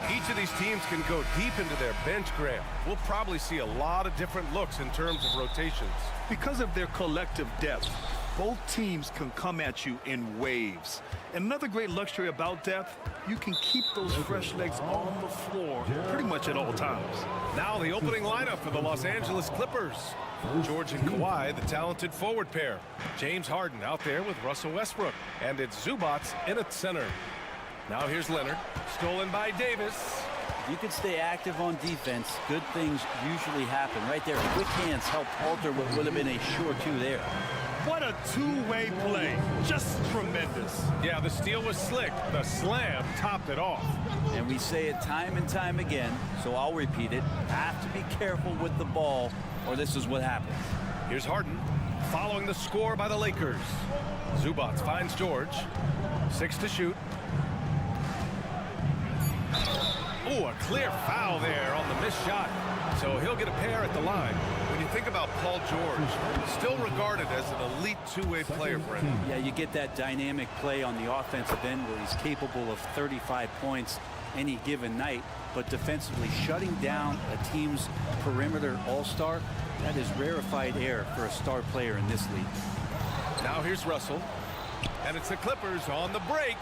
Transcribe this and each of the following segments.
Each of these teams can go deep into their bench, Graham. We'll probably see a lot of different looks in terms of rotations. Because of their collective depth, both teams can come at you in waves. And another great luxury about depth, you can keep those fresh legs on the floor pretty much at all times. Now the opening lineup for the Los Angeles Clippers. George and Kawhi, the talented forward pair. James Harden out there with Russell Westbrook. And it's Zubats in at center. Now here's Leonard, stolen by Davis. You can stay active on defense. Good things usually happen. Right there, quick hands helped alter what would have been a sure two there. What a two-way play. Just tremendous. Yeah, the steal was slick. The slam topped it off. And we say it time and time again, so I'll repeat it. Have to be careful with the ball, or this is what happens. Here's Harden, following the score by the Lakers. Zubats finds George. 6 to shoot. Oh, a clear foul there on the missed shot. So he'll get a pair at the line. When you think about Paul George, still regarded as an elite two-way player, Brent. Yeah, you get that dynamic play on the offensive end where he's capable of 35 points any given night, but defensively shutting down a team's perimeter all-star, that is rarefied air for a star player in this league. Now here's Russell, and it's the Clippers on the break.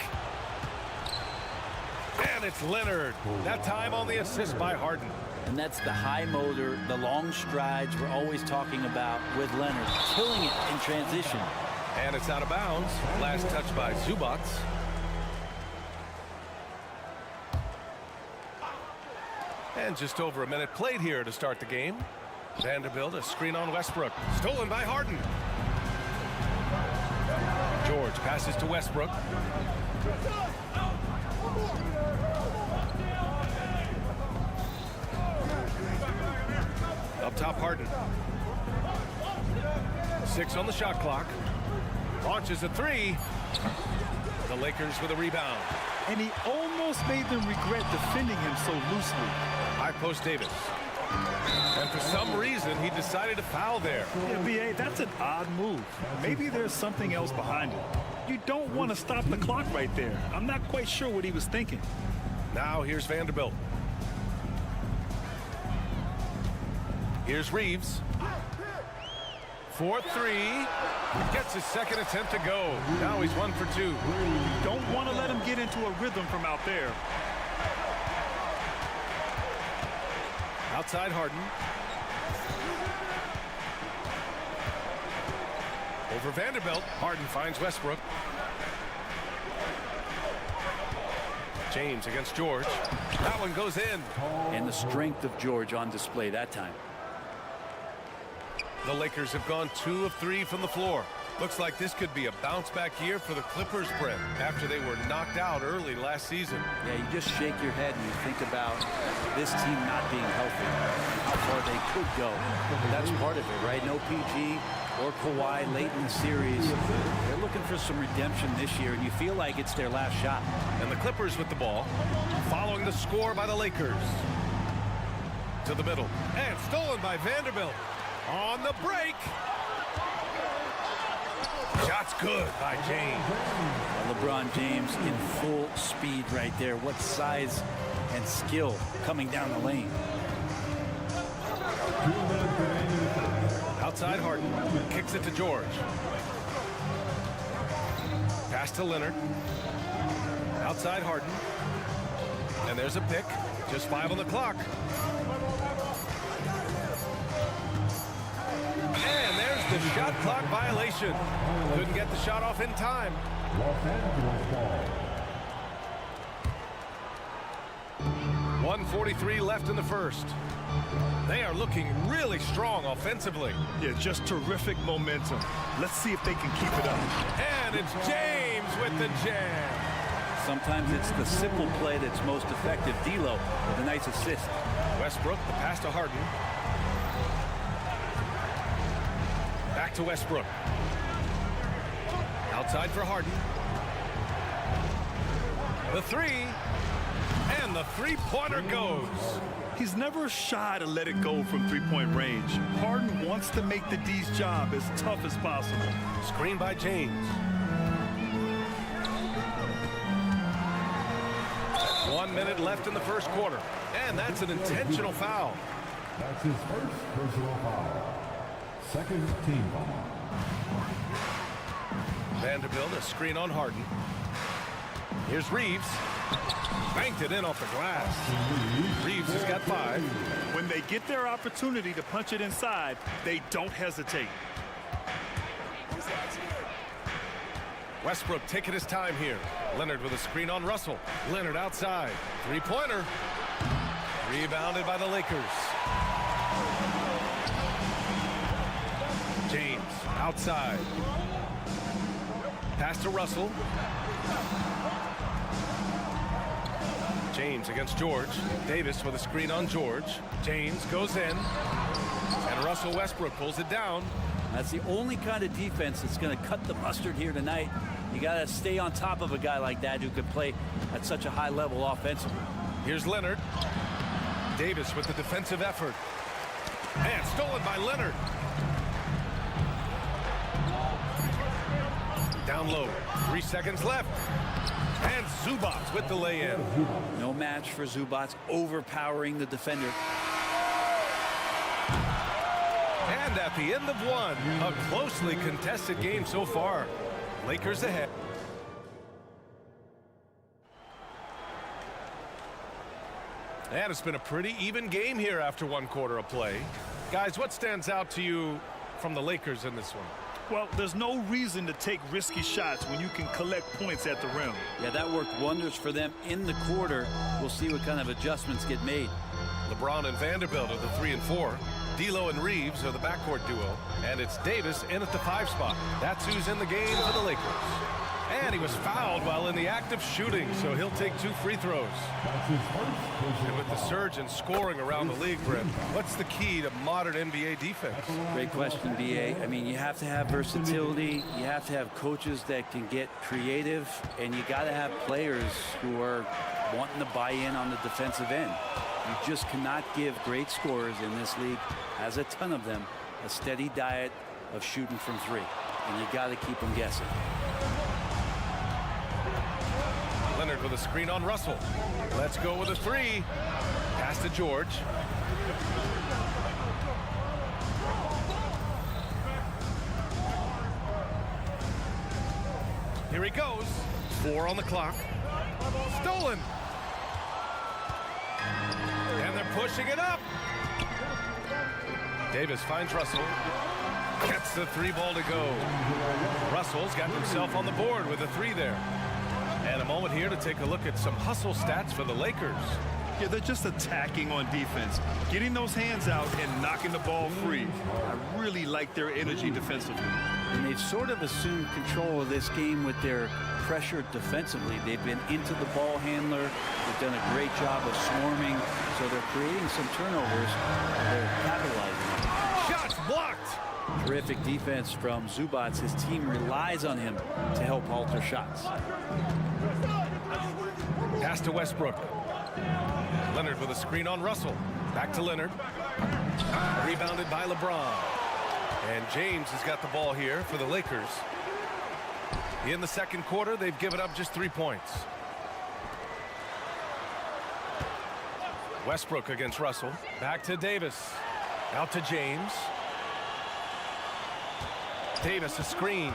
And it's Leonard. That time on the assist by Harden. And that's the high motor, the long strides we're always talking about with Leonard, killing it in transition. And it's out of bounds. Last touch by Zubats. And just over a minute played here to start the game. Vanderbilt, a screen on Westbrook. Stolen by Harden. George passes to Westbrook. Up top, Harden. 6 on the shot clock. Launches a 3. The Lakers with a rebound. And he almost made them regret defending him so loosely. High post Davis. And for some reason, he decided to foul there. Yeah, B.A., that's an odd move. Maybe there's something else behind it. You don't want to stop the clock right there. I'm not quite sure what he was thinking. Now here's Vanderbilt. Here's Reeves. 4-3. Gets his second attempt to go. Now he's 1 for 2. Don't want to let him get into a rhythm from out there. Outside Harden. Over Vanderbilt. Harden finds Westbrook. James against George. That one goes in. And the strength of George on display that time. The Lakers have gone 2 of 3 from the floor. Looks like this could be a bounce-back year for the Clippers, Brent, after they were knocked out early last season. Yeah, you just shake your head and you think about this team not being healthy, how far they could go. But that's part of it, right? No PG or Kawhi late in the series. They're looking for some redemption this year, and you feel like it's their last shot. And the Clippers with the ball, following the score by the Lakers. To the middle, and stolen by Vanderbilt. On the break. Shot's good by James. LeBron James in full speed right there. What size and skill coming down the lane. Outside Harden. Kicks it to George. Pass to Leonard. Outside Harden. And there's a pick. Just 5 on the clock. And there's the shot clock violation. Couldn't get the shot off in time. Los Angeles ball. 1:43 left in the first. They are looking really strong offensively. Yeah, just terrific momentum. Let's see if they can keep it up. And it's James with the jam. Sometimes it's the simple play that's most effective. D'Lo with a nice assist. Westbrook, the pass to Harden. Back to Westbrook. Outside for Harden. The 3. And And the three-pointer goes. He's never shy to let it go from three-point range. Harden wants to make the D's job as tough as possible. Screen by James. 1 minute left in the first quarter. And that's an intentional foul. That's his first personal foul. Second team foul. Vanderbilt, a screen on Harden. Here's Reeves. Banked it in off the glass. Reeves has got 5. When they get their opportunity to punch it inside, they don't hesitate. Westbrook taking his time here. Leonard with a screen on Russell. Leonard outside. Three-pointer. Rebounded by the Lakers. James outside. Pass to Russell. James against George. Davis with a screen on George. James goes in. And Russell Westbrook pulls it down. That's the only kind of defense that's going to cut the mustard here tonight. You got to stay on top of a guy like that who can play at such a high level offensively. Here's Leonard. Davis with the defensive effort. And stolen by Leonard. Down low. 3 seconds left. And Zubac with the lay-in. No match for Zubac, overpowering the defender. And at the end of one, a closely contested game so far. Lakers ahead. And it's been a pretty even game here after 1 quarter of play. Guys, what stands out to you from the Lakers in this one? Well, there's no reason to take risky shots when you can collect points at the rim. Yeah, that worked wonders for them in the quarter. We'll see what kind of adjustments get made. LeBron and Vanderbilt are the 3 and 4. D'Lo and Reeves are the backcourt duo. And it's Davis in at the 5 spot. That's who's in the game for the Lakers. And he was fouled while in the act of shooting, so he'll take 2 free throws. That's his first personal And with the foul. surge in scoring around the league, Brent, what's the key to modern NBA defense? Great question, B.A. I mean, you have to have versatility. You have to have coaches that can get creative. And you got to have players who are wanting to buy in on the defensive end. You just cannot give great scorers in this league, has a ton of them, a steady diet of shooting from 3. And you got to keep them guessing. Leonard with a screen on Russell. Let's go with a 3. Pass to George. Here he goes. 4 on the clock. Stolen. And they're pushing it up. Davis finds Russell. Gets the 3 ball to go. Russell's got himself on the board with a 3 there. And a moment here to take a look at some hustle stats for the Lakers. Yeah, they're just attacking on defense, getting those hands out and knocking the ball free. I really like their energy defensively. And they've sort of assumed control of this game with their pressure defensively. They've been into the ball handler. They've done a great job of swarming. So they're creating some turnovers. They're capitalizing. Shots blocked. Terrific defense from Zubac. His team relies on him to help alter shots. Pass to Westbrook. Leonard with a screen on Russell. Back to Leonard. Rebounded by LeBron. And James has got the ball here for the Lakers. In the second quarter, they've given up just 3 points. Westbrook against Russell. Back to Davis. Out to James. Davis a screen.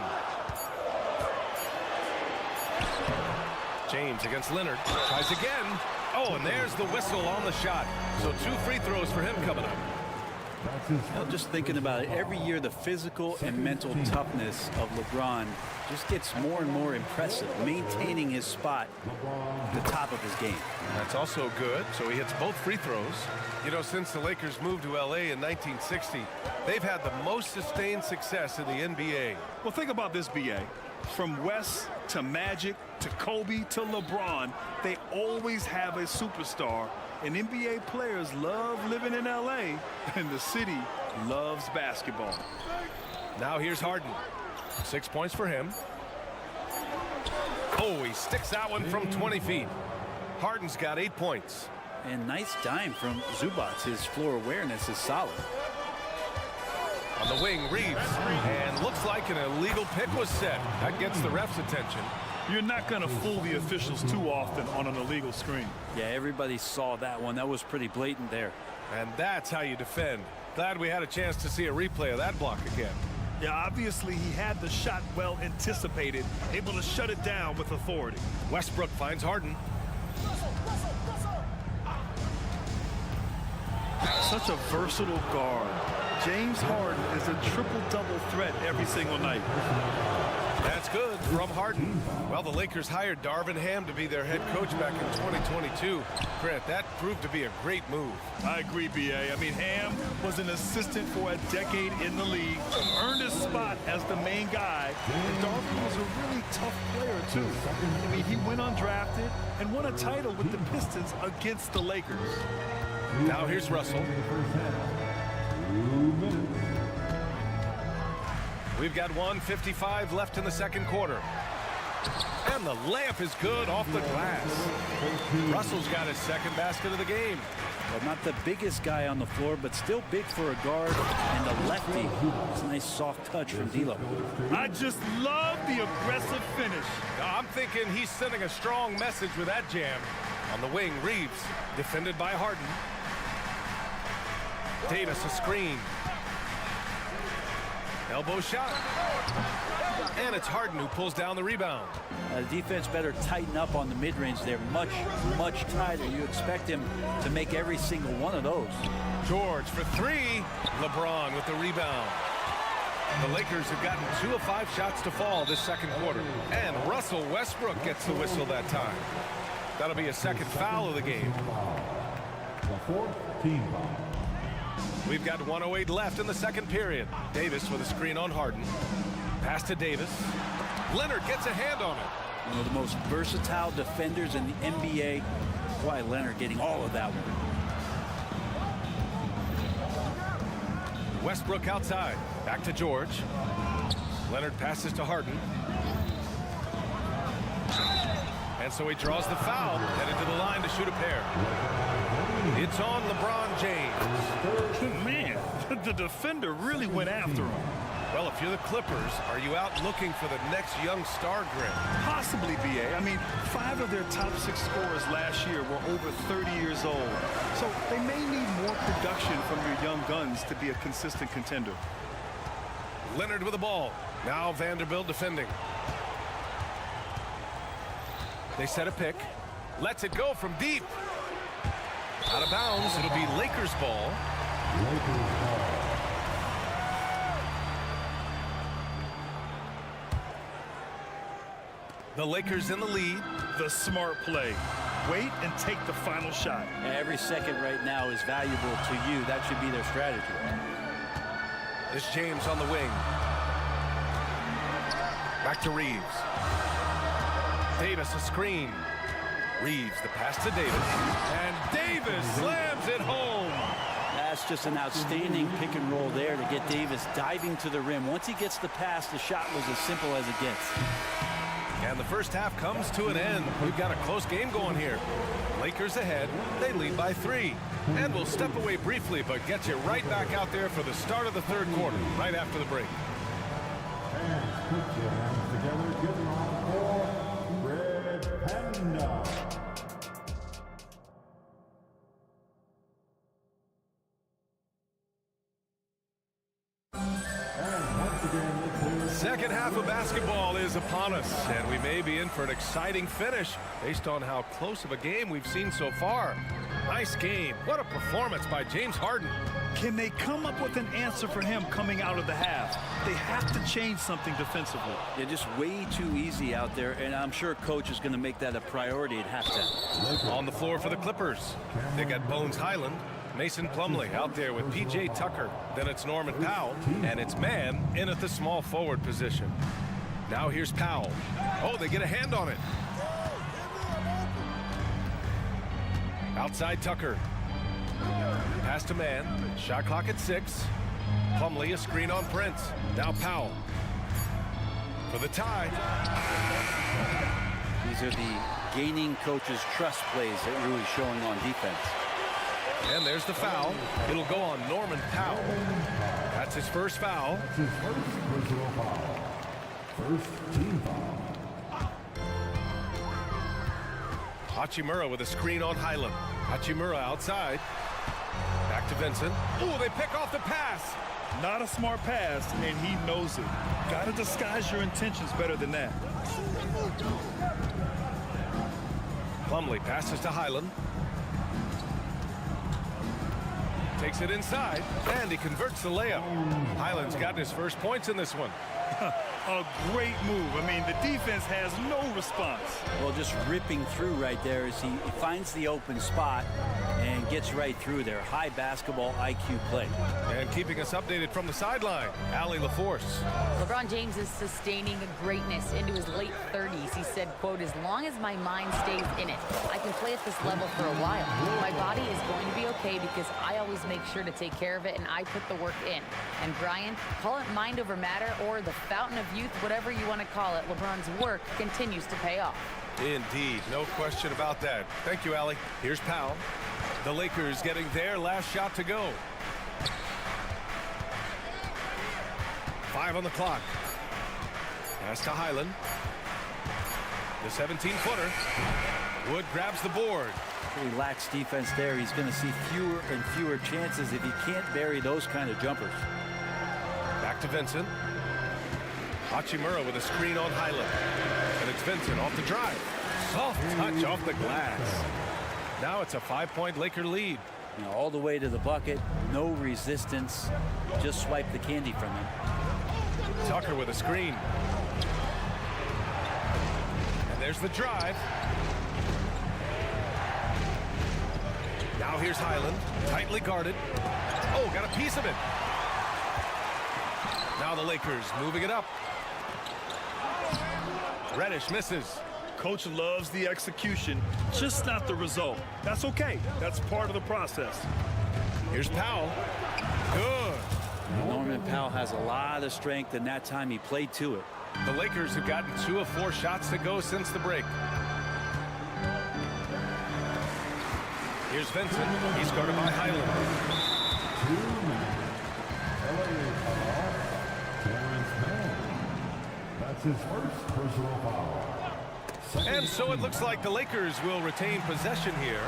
James against Leonard. Tries again. Oh, and there's the whistle on the shot. So 2 free throws for him coming up. That's his Well, first just thinking about it, every year the physical and mental toughness of LeBron just gets more and more impressive, maintaining his spot at the top of his game. That's also good. So he hits both free throws. You know, since the Lakers moved to L.A. in 1960, they've had the most sustained success in the NBA. Well, think about this, B.A. From West to Magic to Kobe to LeBron, they always have a superstar. And NBA players love living in L.A., and the city loves basketball. Now here's Harden. 6 points for him. Oh, he sticks that one from 20 feet. Harden's got 8 points. And nice dime from Zubats. His floor awareness is solid. On the wing, Reeves. And looks like an illegal pick was set. That gets the ref's attention. You're not going to fool the officials too often on an illegal screen. Yeah, everybody saw that one. That was pretty blatant there. And that's how you defend. Glad we had a chance to see a replay of that block again. Yeah, obviously he had the shot well anticipated, able to shut it down with authority. Westbrook finds Harden. Such a versatile guard. James Harden is a triple-double threat every single night. That's good from Harden. Well, the Lakers hired Darvin Ham to be their head coach back in 2022. Grant, that proved to be a great move. I agree, B.A. I mean, Ham was an assistant for a decade in the league, earned his spot as the main guy, and Darvin was a really tough player, too. I mean, he went undrafted and won a title with the Pistons against the Lakers. Now here's Russell. 2 minutes. We've got 1:55 left in the second quarter. And the layup is good off the glass. Russell's got his second basket of the game. Well, not the biggest guy on the floor, but still big for a guard and a lefty. It's a nice soft touch from D'Lo. I just love the aggressive finish. I'm thinking he's sending a strong message with that jam. On the wing, Reeves, defended by Harden. Davis a screen. Elbow shot. And it's Harden who pulls down the rebound. The defense better tighten up on the mid-range there. Much, much tighter. You expect him to make every single one of those. George for 3. LeBron with the rebound. The Lakers have gotten 2 of 5 shots to fall this second quarter. And Russell Westbrook gets the whistle that time. That'll be a second foul of the game. The 4th team foul. We've got 1:08 left in the second period. Davis with a screen on Harden. Pass to Davis. Leonard gets a hand on it. One of the most versatile defenders in the NBA. Why Leonard getting all of that one. Westbrook outside. Back to George. Leonard passes to Harden. And so he draws the foul. Headed to the line to shoot a pair. It's on LeBron James. Man, the defender really went after him. Well, if you're the Clippers, are you out looking for the next young star, Grim? Possibly, B.A. I mean, 5 of their top 6 scorers last year were over 30 years old. So they may need more production from your young guns to be a consistent contender. Leonard with the ball. Now Vanderbilt defending. They set a pick. Lets it go from deep. Out of bounds. It'll be Lakers ball. Lakers ball. The Lakers in the lead. The smart play. Wait and take the final shot. Every second right now is valuable to you. That should be their strategy. This James on the wing. Back to Reeves. Davis a screen. Reeves the pass to Davis. And Davis slams it home. That's just an outstanding pick and roll there to get Davis diving to the rim. Once he gets the pass, the shot was as simple as it gets. And the first half comes to an end. We've got a close game going here. Lakers ahead. They lead by 3. And we'll step away briefly, but get you right back out there for the start of the third quarter, right after the break. And put your hands together. Give them all 4 Red Panda. Second half of basketball is upon us, and we may be in for an exciting finish based on how close of a game we've seen so far. Nice game. What a performance by James Harden. Can they come up with an answer for him coming out of the half? They have to change something defensively. They're just way too easy out there, and I'm sure coach is going to make that a priority at halftime. On the floor for the Clippers, they got Bones Highland, Mason Plumlee out there with P.J. Tucker. Then it's Norman Powell, and it's Man in at the small forward position. Now here's Powell. Oh, they get a hand on it. Outside Tucker. Pass to Man. Shot clock at 6. Plumlee a screen on Prince. Now Powell. For the tie. These are the gaining coaches' trust plays that really showing on defense. And there's the foul. It'll go on Norman Powell. That's his first foul. That's his first personal foul. First team foul. Hachimura with a screen on Highland. Hachimura outside. Back to Vincent. Ooh, they pick off the pass. Not a smart pass, and he knows it. Got to disguise your intentions better than that. Plumlee passes to Highland. Takes it inside, and he converts the layup. Highland's gotten his first points in this one. A great move. I mean, the defense has no response. Well, just ripping through right there as he finds the open spot and gets right through there. High basketball IQ play. And keeping us updated from the sideline, Allie LaForce. LeBron James is sustaining a greatness into his late 30s. He said, quote, "As long as my mind stays in it, I can play at this level for a while. My body is going to be okay because I always make sure to take care of it and I put the work in." And Brian, call it mind over matter or the fountain of youth, whatever you want to call it, LeBron's work continues to pay off. Indeed, no question about that. Thank you, Allie. Here's Powell. The Lakers getting their last shot to go. 5 on the clock. Pass to Highland. The 17-footer. Wood grabs the board. He lacks defense there. He's going to see fewer and fewer chances if he can't bury those kind of jumpers. Back to Vincent. Hachimura with a screen on Highland. And it's Vincent off the drive. Soft touch off the glass. Now it's a 5-point Laker lead. You know, all the way to the bucket, no resistance. Just swipe the candy from him. Tucker with a screen. And there's the drive. Now here's Highland, tightly guarded. Oh, got a piece of it. Now the Lakers moving it up. Reddish misses. Coach loves the execution, just not the result. That's okay. That's part of the process. Here's Powell. Good. Norman Powell has a lot of strength, and that time he played to it. The Lakers have gotten 2 of 4 shots to go since the break. Here's Vincent. He's guarded by Highland. That's his first personal foul. And so it looks like the Lakers will retain possession here.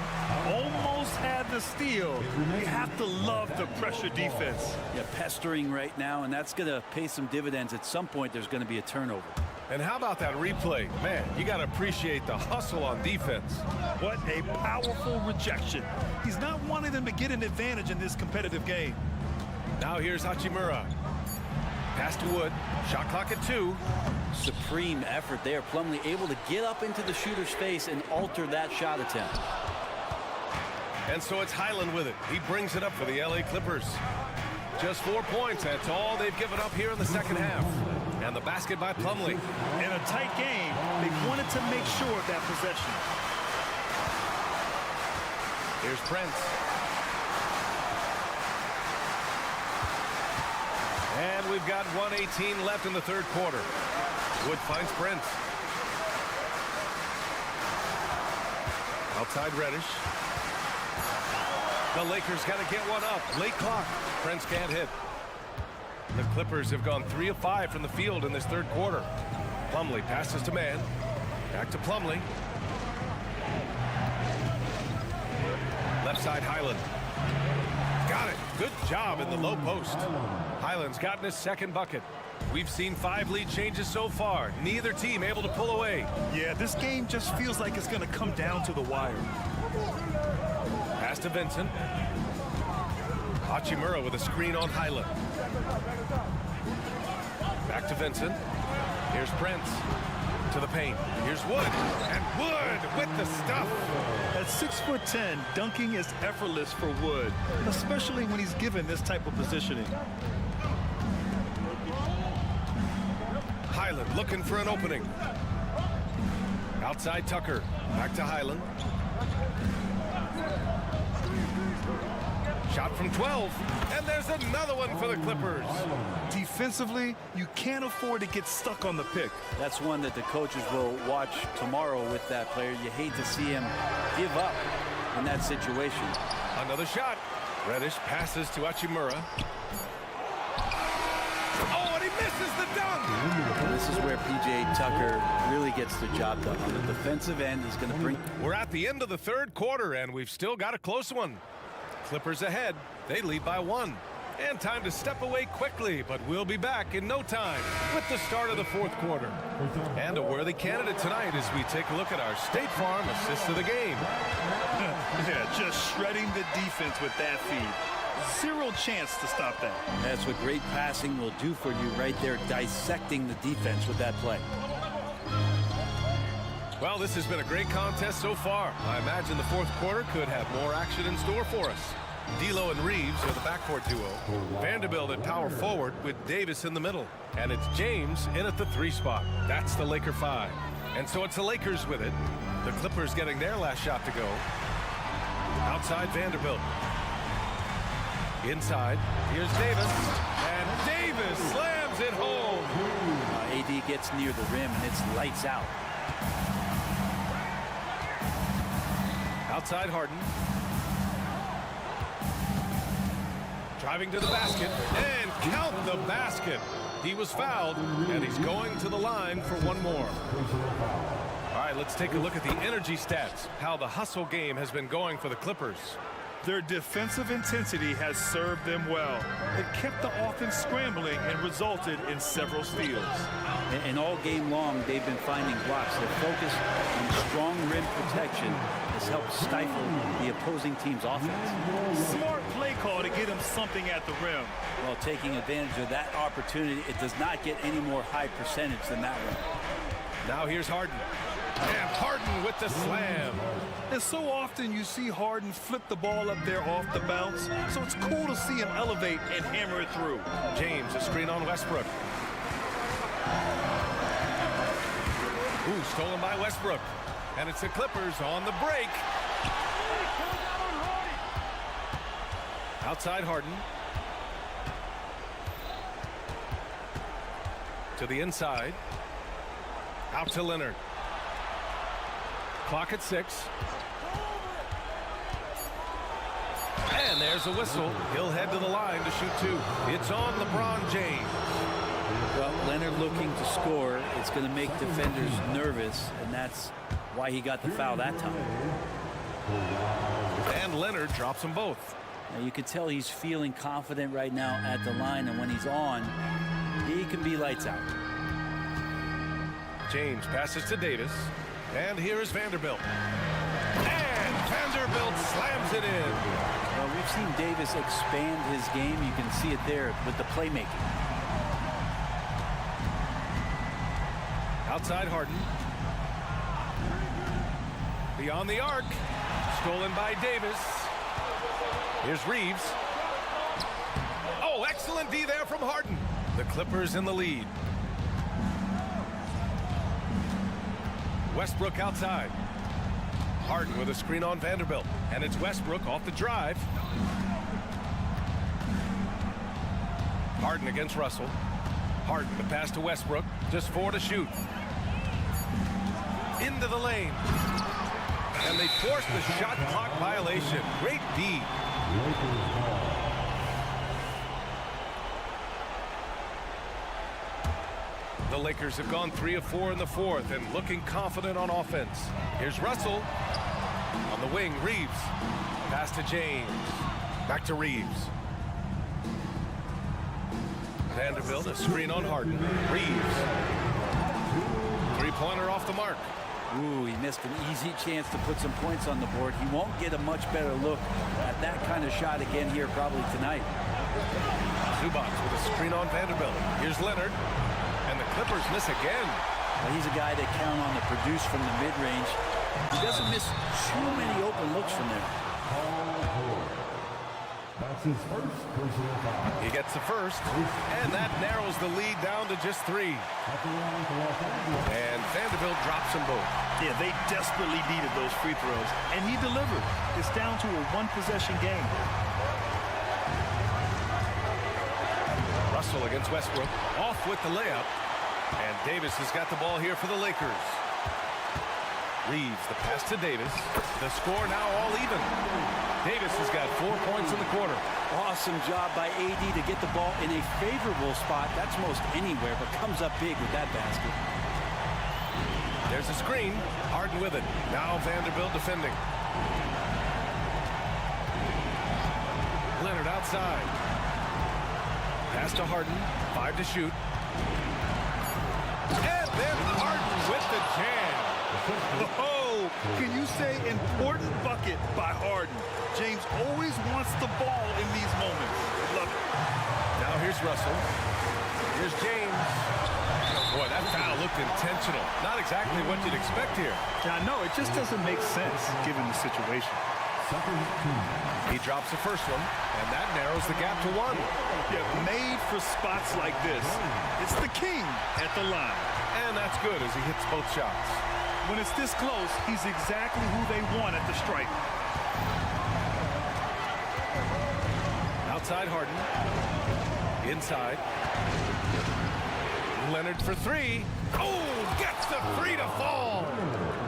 Almost had the steal. You have to love the pressure defense. Yeah, pestering right now, and that's going to pay some dividends. At some point, there's going to be a turnover. And how about that replay? Man, you got to appreciate the hustle on defense. What a powerful rejection. He's not wanting them to get an advantage in this competitive game. Now here's Hachimura. Pass to Wood. Shot clock at 2. Supreme effort there. Plumlee able to get up into the shooter's face and alter that shot attempt. And so it's Highland with it. He brings it up for the LA Clippers. Just 4 points. That's all they've given up here in the second half. And the basket by Plumlee. In a tight game, they wanted to make sure of that possession. Here's Prince. And we've got 1:18 left in the third quarter. Wood finds Prince. Outside Reddish. The Lakers got to get one up. Late clock. Prince can't hit. The Clippers have gone 3 of 5 from the field in this third quarter. Plumlee passes to man. Back to Plumlee. Left side Highland. Got it. Good job in the low post. Highland's gotten his second bucket. We've seen 5 lead changes so far. Neither team able to pull away. Yeah, this game just feels like it's going to come down to the wire. Pass to Vincent. Hachimura with a screen on Highland. Back to Vincent. Here's Prince. To the paint. Here's Wood. And Wood with the stuff. At 6'10", dunking is effortless for Wood, especially when he's given this type of positioning. Highland looking for an opening. Outside Tucker. Back to Highland. Shot from 12, and there's another one for the Clippers. Defensively, you can't afford to get stuck on the pick. That's one that the coaches will watch tomorrow with that player. You hate to see him give up in that situation. Another shot. Reddish passes to Hachimura. Oh, and he misses the dunk. And this is where P.J. Tucker really gets the job done. On the defensive end, he's going to bring... We're at the end of the third quarter, and we've still got a close one. Clippers ahead. They lead by 1. And time to step away quickly, but we'll be back in no time with the start of the fourth quarter. And a worthy candidate tonight as we take a look at our State Farm assist of the game. Yeah, just shredding the defense with that feed. Zero chance to stop that. That's what great passing will do for you right there, dissecting the defense with that play. Well, this has been a great contest so far. I imagine the fourth quarter could have more action in store for us. D'Lo and Reeves are the backcourt duo. Vanderbilt at power forward with Davis in the middle. And it's James in at the 3 spot. That's the Laker 5. And so it's the Lakers with it. The Clippers getting their last shot to go. Outside Vanderbilt. Inside, here's Davis. And Davis slams it home. AD gets near the rim and it's lights out. Outside Harden. Driving to the basket, and count the basket. He was fouled, and he's going to the line for one more. All right, let's take a look at the energy stats, how the hustle game has been going for the Clippers. Their defensive intensity has served them well. It kept the offense scrambling and resulted in several steals. And all game long, they've been finding blocks. Their focus on strong rim protection has helped stifle the opposing team's offense. Smart play call to get him something at the rim. Well, taking advantage of that opportunity, it does not get any more high percentage than that one. Now here's Harden. And Harden with the slam. And so often you see Harden flip the ball up there off the bounce, so it's cool to see him elevate and hammer it through. James, a screen on Westbrook. Ooh, stolen by Westbrook. And it's the Clippers on the break. Outside Harden. To the inside. Out to Leonard. Clock at 6. And there's a whistle. He'll head to the line to shoot 2. It's on LeBron James. Well, Leonard looking to score. It's going to make defenders nervous, and that's why he got the foul that time. And Leonard drops them both. Now you can tell he's feeling confident right now at the line, and when he's on, he can be lights out. James passes to Davis. And here is Vanderbilt. And Vanderbilt slams it in. Well, we've seen Davis expand his game. You can see it there with the playmaking. Outside Harden. Beyond the arc. Stolen by Davis. Here's Reeves. Oh, excellent D there from Harden. The Clippers in the lead. Westbrook outside. Harden with a screen on Vanderbilt. And it's Westbrook off the drive. Harden against Russell. Harden the pass to Westbrook. Just 4 to shoot. Into the lane. And they force the shot clock violation. Great D. The Lakers have gone 3 of 4 in the fourth and looking confident on offense. Here's Russell. On the wing, Reeves. Pass to James. Back to Reeves. Vanderbilt, a screen on Harden. Reeves. Three-pointer off the mark. Ooh, he missed an easy chance to put some points on the board. He won't get a much better look at that kind of shot again here probably tonight. Zubac with a screen on Vanderbilt. Here's Leonard. And the Clippers miss again. Well, he's a guy that count on to produce from the mid-range. He doesn't miss too many open looks from there. That's his first personal foul. He gets the first, and that narrows the lead down to just 3. And Vanderbilt drops them both. Yeah, they desperately needed those free throws, and he delivered. It's down to a one-possession game. Russell against Westbrook. Off with the layup. And Davis has got the ball here for the Lakers. Reeves, the pass to Davis. The score now all even. Davis has got 4 points in the quarter. Awesome job by AD to get the ball in a favorable spot. That's most anywhere, but comes up big with that basket. There's a screen. Harden with it. Now Vanderbilt defending. Leonard outside. Pass to Harden. 5 to shoot. And then Harden with the jam. Oh, can you say important bucket by Harden? James always wants the ball in these moments. Love it. Now here's Russell. Here's James. Boy, that foul looked intentional. Not exactly what you'd expect here. Yeah, I know. It just doesn't make sense given the situation. He drops the first one, and that narrows the gap to 1. Yeah, made for spots like this. It's the king at the line. And that's good as he hits both shots. When it's this close, he's exactly who they want at the stripe. Outside Harden. Inside. Leonard for 3. Oh, gets the 3 to fall.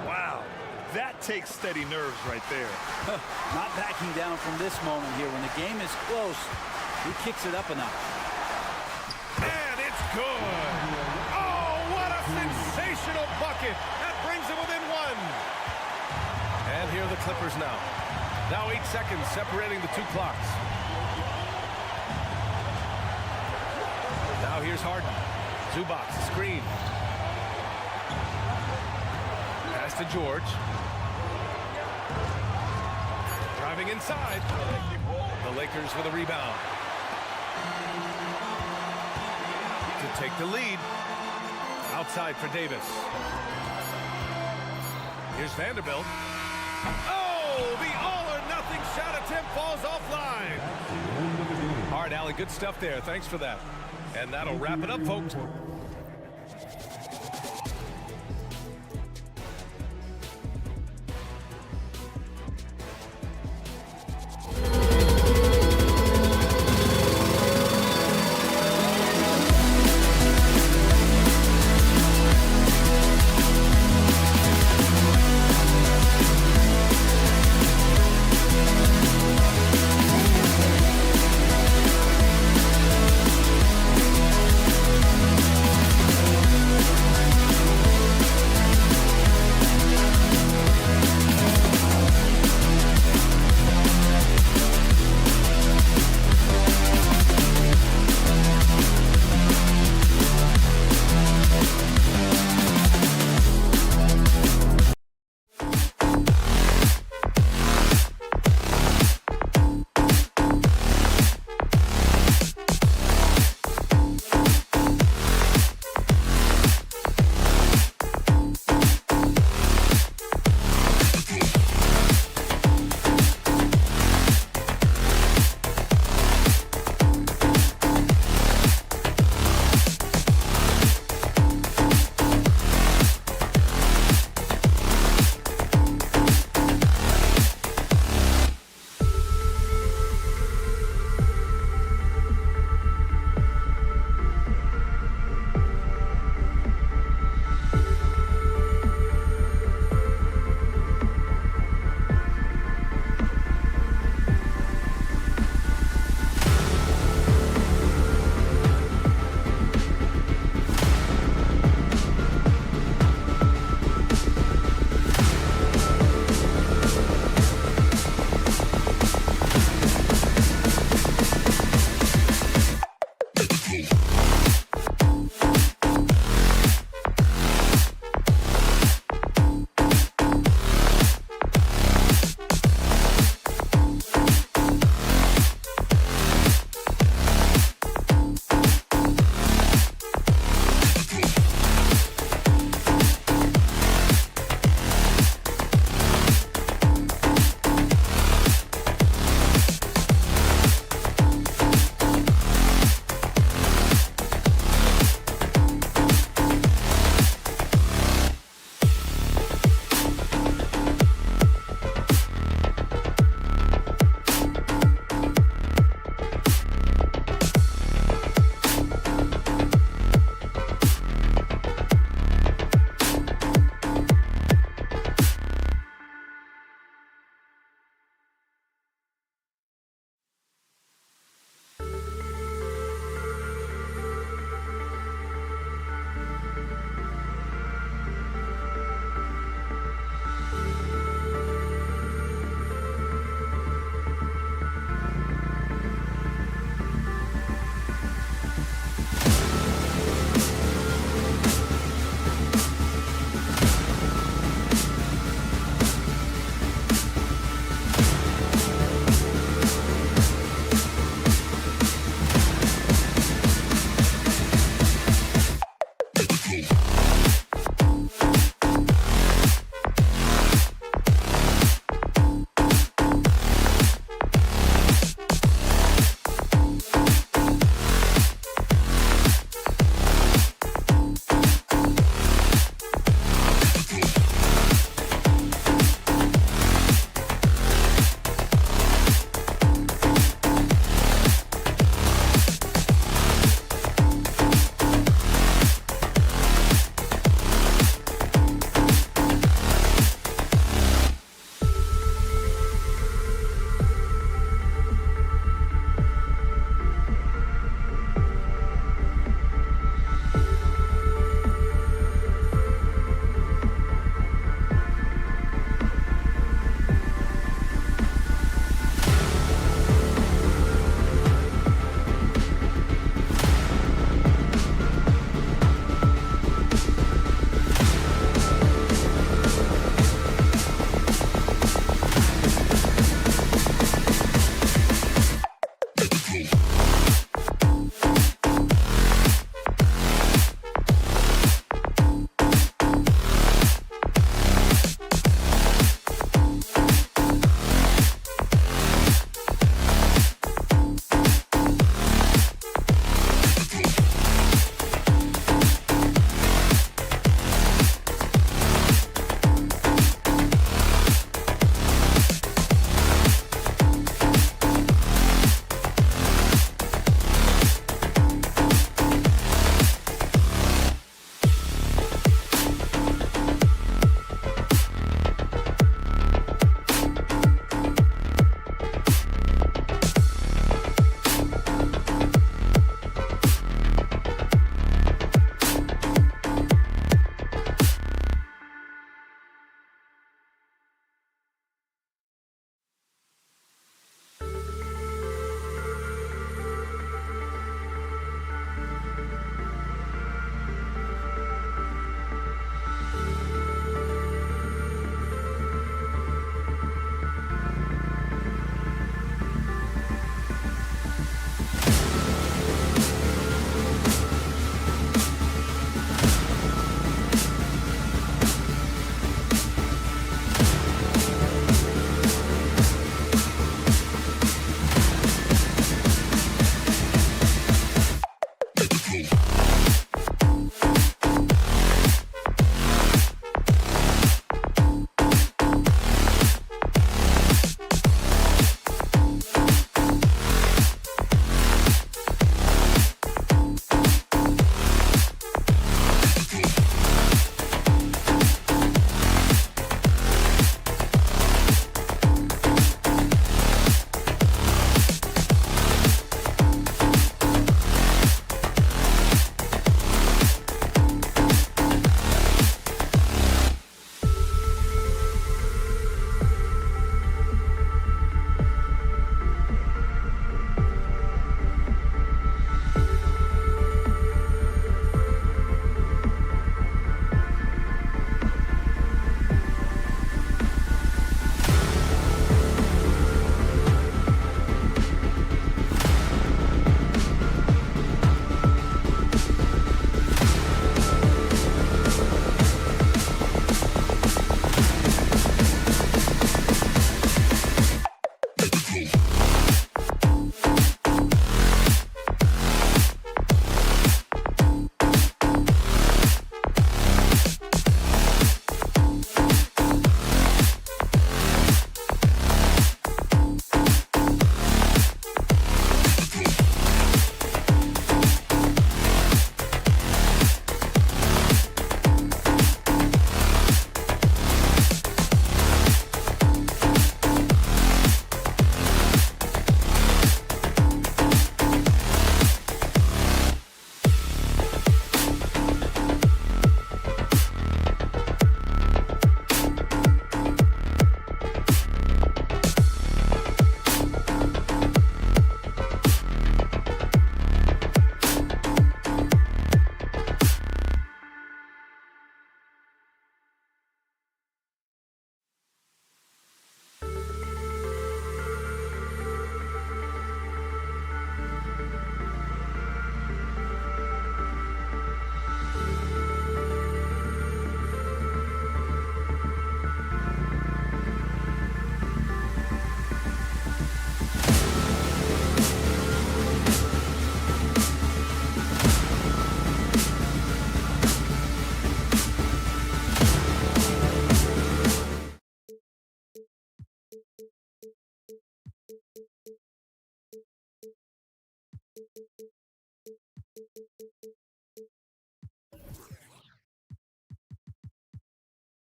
Wow, that takes steady nerves right there. Not backing down from this moment here. When the game is close, he kicks it up a notch. And it's good. Oh, what a sensational bucket. That brings it within 1. And here are the Clippers now. Now 8 seconds separating the 2 clocks. Now here's Harden. Zubac, screen. Pass to George. Driving inside. The Lakers with a rebound. To take the lead. Outside for Davis. Here's Vanderbilt. Oh, the all-or-nothing shot attempt falls offline. All right, Allie, good stuff there. Thanks for that. And that'll wrap it up, folks.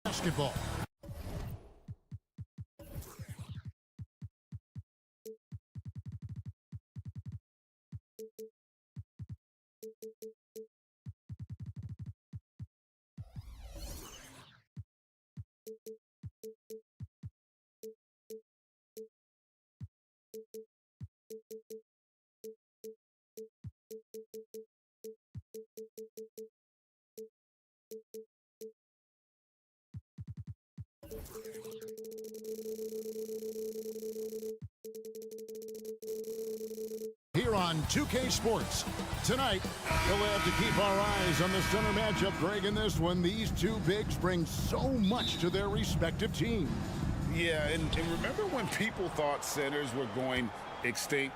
Basketball. Here on 2K Sports. Tonight, we'll have to keep our eyes on the center matchup, Greg, in this one. These two bigs bring so much to their respective teams. Yeah, and remember when people thought centers were going extinct?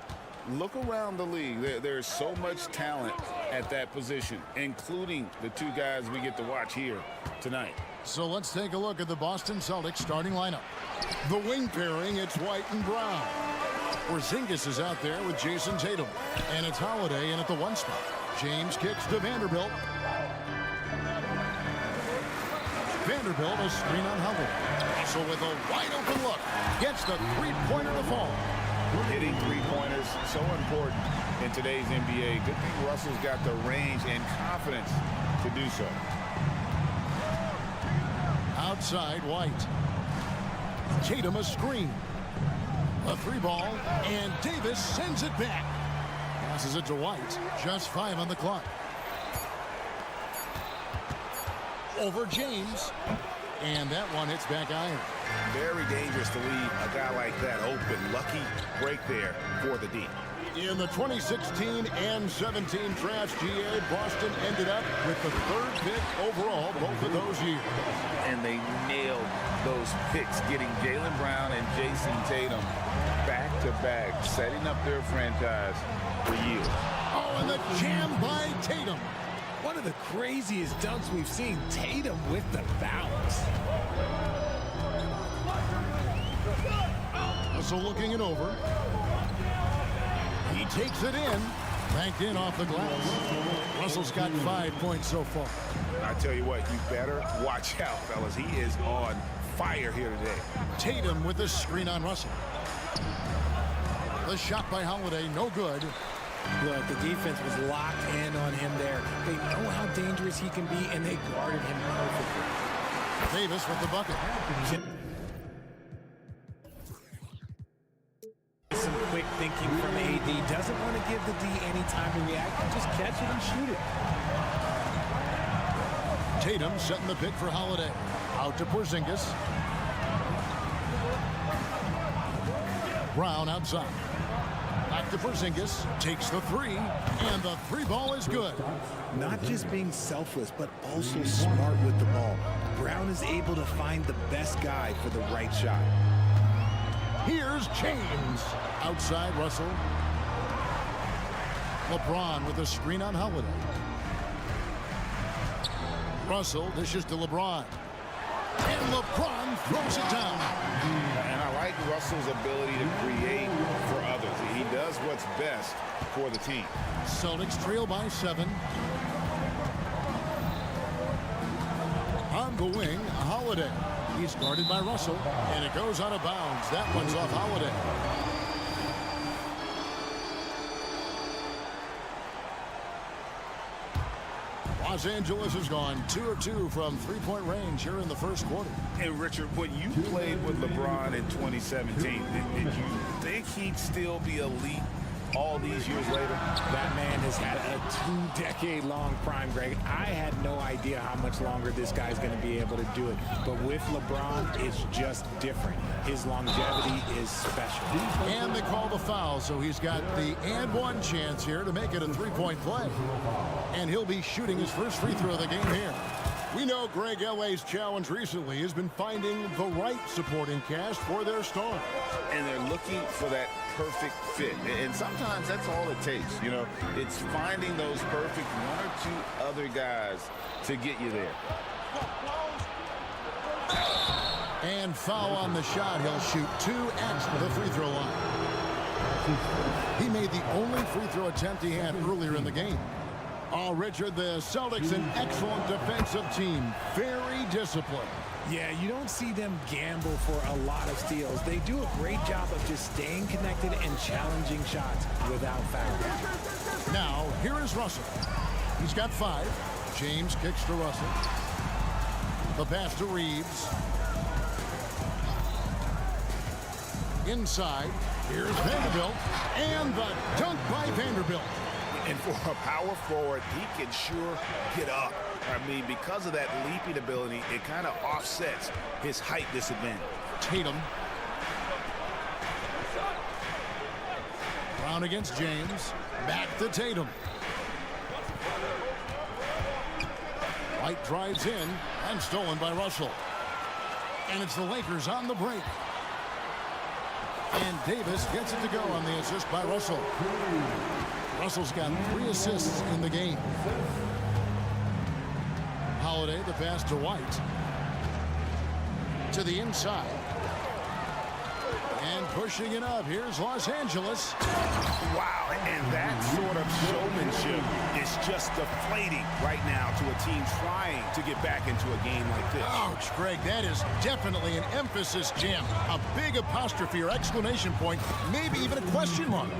Look around the league. There's so much talent at that position, including the two guys we get to watch here tonight. So let's take a look at the Boston Celtics starting lineup. The wing pairing, it's White and Brown. Porzingis is out there with Jason Tatum. And it's Holiday in at the 1 spot. James kicks to Vanderbilt. Vanderbilt, a screen on Holiday. So with a wide open look, gets the three-pointer to fall. Hitting three-pointers, so important in today's NBA. Good thing Russell's got the range and confidence to do so. Outside, White. Tatum a screen. A 3-ball, and Davis sends it back. Passes it to White. Just 5 on the clock. Over James. And that one hits back iron. Very dangerous to leave a guy like that open. Lucky break there for the D. In the 2016 and 17 drafts, GA, Boston ended up with the 3rd pick overall both of those years. And they nailed those picks, getting Jaylen Brown and Jason Tatum back-to-back, setting up their franchise for years. Oh, and the jam by Tatum. One of the craziest dunks we've seen. Tatum with the bounce. Russell looking it over. He takes it in. Banked in off the glass. Russell's got 5 points so far. I tell you what, you better watch out, fellas. He is on fire here today. Tatum with the screen on Russell. The shot by Holiday, no good. Look, the defense was locked in on him there. They know how dangerous he can be, and they guarded him perfectly. Davis with the bucket. Some quick thinking from AD. Doesn't want to give the D any time to react. Just catch it and shoot it. Tatum setting the pick for Holiday. Out to Porzingis. Brown outside. Back to Porzingis. Takes the 3. And the 3-ball is good. Not just being selfless, but also smart with the ball. Brown is able to find the best guy for the right shot. Here's James. Outside Russell. LeBron with a screen on Holiday. Russell dishes to LeBron. And LeBron throws it down. And I like Russell's ability to create for others. He does what's best for the team. Celtics trail by 7. On the wing, Holiday. He's guarded by Russell, and it goes out of bounds. That one's off Holiday. Los Angeles has gone 2 of 2 from three-point range here in the first quarter. And Richard, when you played with LeBron in 2017, did you think he'd still be elite all these years later? That man has had a 2-decade-long prime, Greg. I had no idea how much longer this guy's going to be able to do it. But with LeBron, it's just different. His longevity is special. And they call the foul, so he's got the and one chance here to make it a three-point play. And he'll be shooting his first free throw of the game here. We know Greg LA's challenge recently has been finding the right supporting cast for their stars. And they're looking for that perfect fit. And sometimes that's all it takes. You know, it's finding those perfect 1 or 2 other guys to get you there. And foul on the shot. He'll shoot 2 at the free throw line. He made the only free throw attempt he had earlier in the game. Oh, Richard, the Celtics, an excellent defensive team. Very disciplined. Yeah, you don't see them gamble for a lot of steals. They do a great job of just staying connected and challenging shots without foul. Now, here is Russell. He's got 5. James kicks to Russell. The pass to Reeves. Inside, here's Vanderbilt. And the dunk by Vanderbilt. And for a power forward, he can sure get up. I mean, because of that leaping ability, it kind of offsets his height disadvantage. Tatum. Brown against James. Back to Tatum. White drives in and stolen by Russell. And it's the Lakers on the break. And Davis gets it to go on the assist by Russell. Russell's got 3 assists in the game. Holiday, the pass to White. To the inside. And pushing it up. Here's Los Angeles. Wow, and that sort of showmanship is just deflating right now to a team trying to get back into a game like this. Ouch, Greg, that is definitely an emphasis jam. A big apostrophe or exclamation point, maybe even a question mark.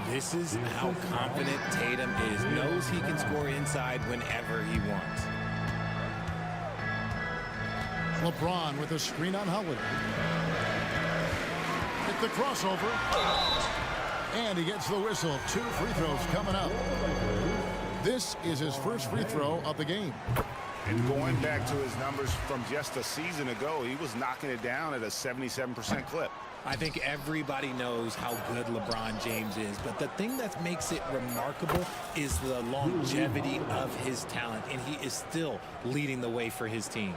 This is how confident Tatum is. Knows he can score inside whenever he wants. LeBron with a screen on Holiday. Hit the crossover. And he gets the whistle. 2 free throws coming up. This is his first free throw of the game. And going back to his numbers from just a season ago, he was knocking it down at a 77% clip. I think everybody knows how good LeBron James is, but the thing that makes it remarkable is the longevity of his talent, and he is still leading the way for his team.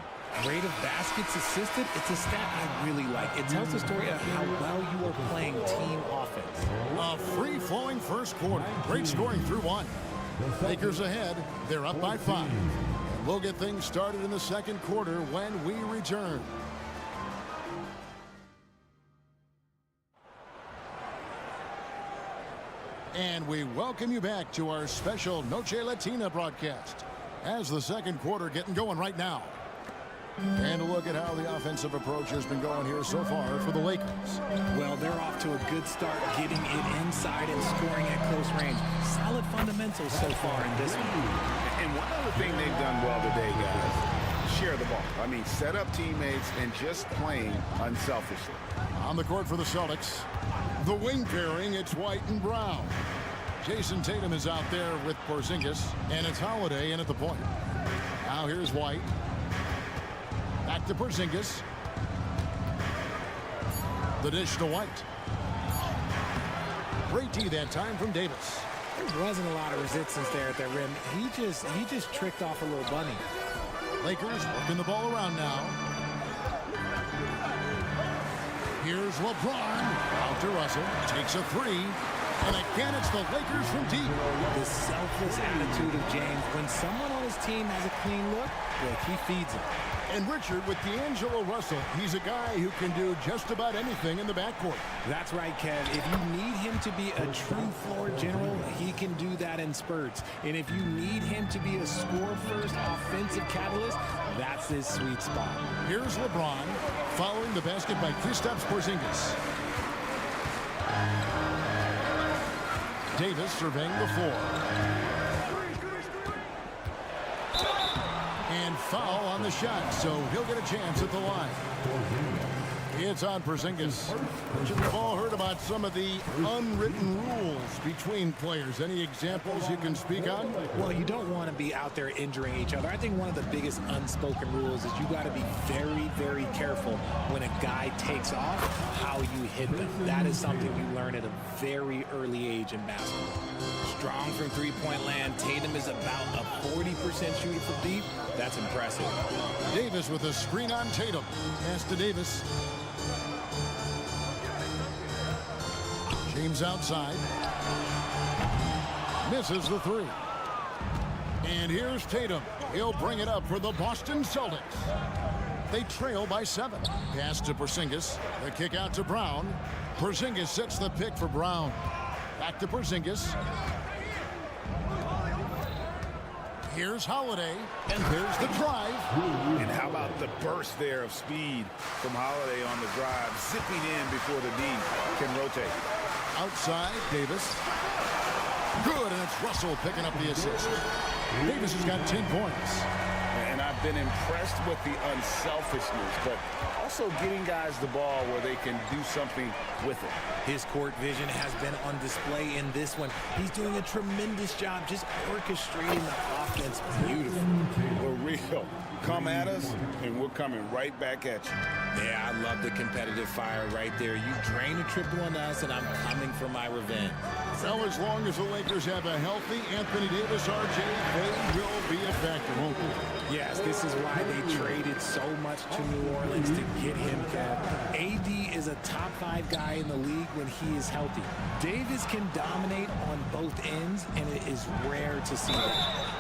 Rate of baskets assisted, it's a stat I really like. It tells the story of how well you are playing team offense. A free-flowing first quarter. Great scoring through 1. Lakers ahead. They're up by 5. We'll get things started in the second quarter when we return. And we welcome you back to our special Noche Latina broadcast as the second quarter getting going right now. And a look at how the offensive approach has been going here so far for the Lakers. Well, they're off to a good start getting it inside and scoring at close range. Solid fundamentals so far in this one. And one other thing they've done well today, guys, share the ball. I mean, set up teammates and just playing unselfishly. On the court for the Celtics, the wing pairing, it's White and Brown. Jason Tatum is out there with Porzingis, and it's Holiday in at the point. Now here's White. Back to Porzingis. The dish to White. Great D that time from Davis. There wasn't a lot of resistance there at the rim. He just tricked off a little bunny. Lakers working the ball around now. Here's LeBron. Out to Russell. Takes a 3. And again, it's the Lakers from deep. The selfless attitude of James. When someone on his team has a clean look, he feeds it. And Richard, with D'Angelo Russell, he's a guy who can do just about anything in the backcourt. That's right, Kev. If you need him to be a true floor general, he can do that in spurts. And if you need him to be a score-first offensive catalyst, that's his sweet spot. Here's LeBron following the basket by Kristaps Porzingis. Davis surveying the floor. And foul on the shot, so he'll get a chance at the line. It's on Porzingis. We've all heard about some of the unwritten rules between players. Any examples you can speak on? Well, you don't want to be out there injuring each other. I think one of the biggest unspoken rules is you got to be very, very careful when a guy takes off, how you hit them. That is something you learn at a very early age in basketball. Strong from three-point land. Tatum is about a 40% shooter from deep. That's impressive. Davis with a screen on Tatum. Pass to Davis. James outside. Misses the 3. And here's Tatum. He'll bring it up for the Boston Celtics. They trail by 7. Pass to Porzingis. The kick out to Brown. Porzingis sets the pick for Brown. Back to Porzingis. Here's Holiday, and there's the drive. And how about the burst there of speed from Holiday on the drive, zipping in before the D can rotate. Outside, Davis. Good, and it's Russell picking up the assist. Davis has got 10 points. And I've been impressed with the unselfishness, but also getting guys the ball where they can do something with it. His court vision has been on display in this one. He's doing a tremendous job just orchestrating the offense beautifully. For real. Come at us, and we're coming right back at you. Yeah, I love the competitive fire right there. You drain a triple on us, and I'm coming for my revenge. Well, as long as the Lakers have a healthy Anthony Davis, RJ, they will be a factor, won't they? Yes, this is why they traded so much to New Orleans to get him, Kev. AD is a top 5 guy in the league when he is healthy. Davis can dominate on both ends, and it is rare to see that.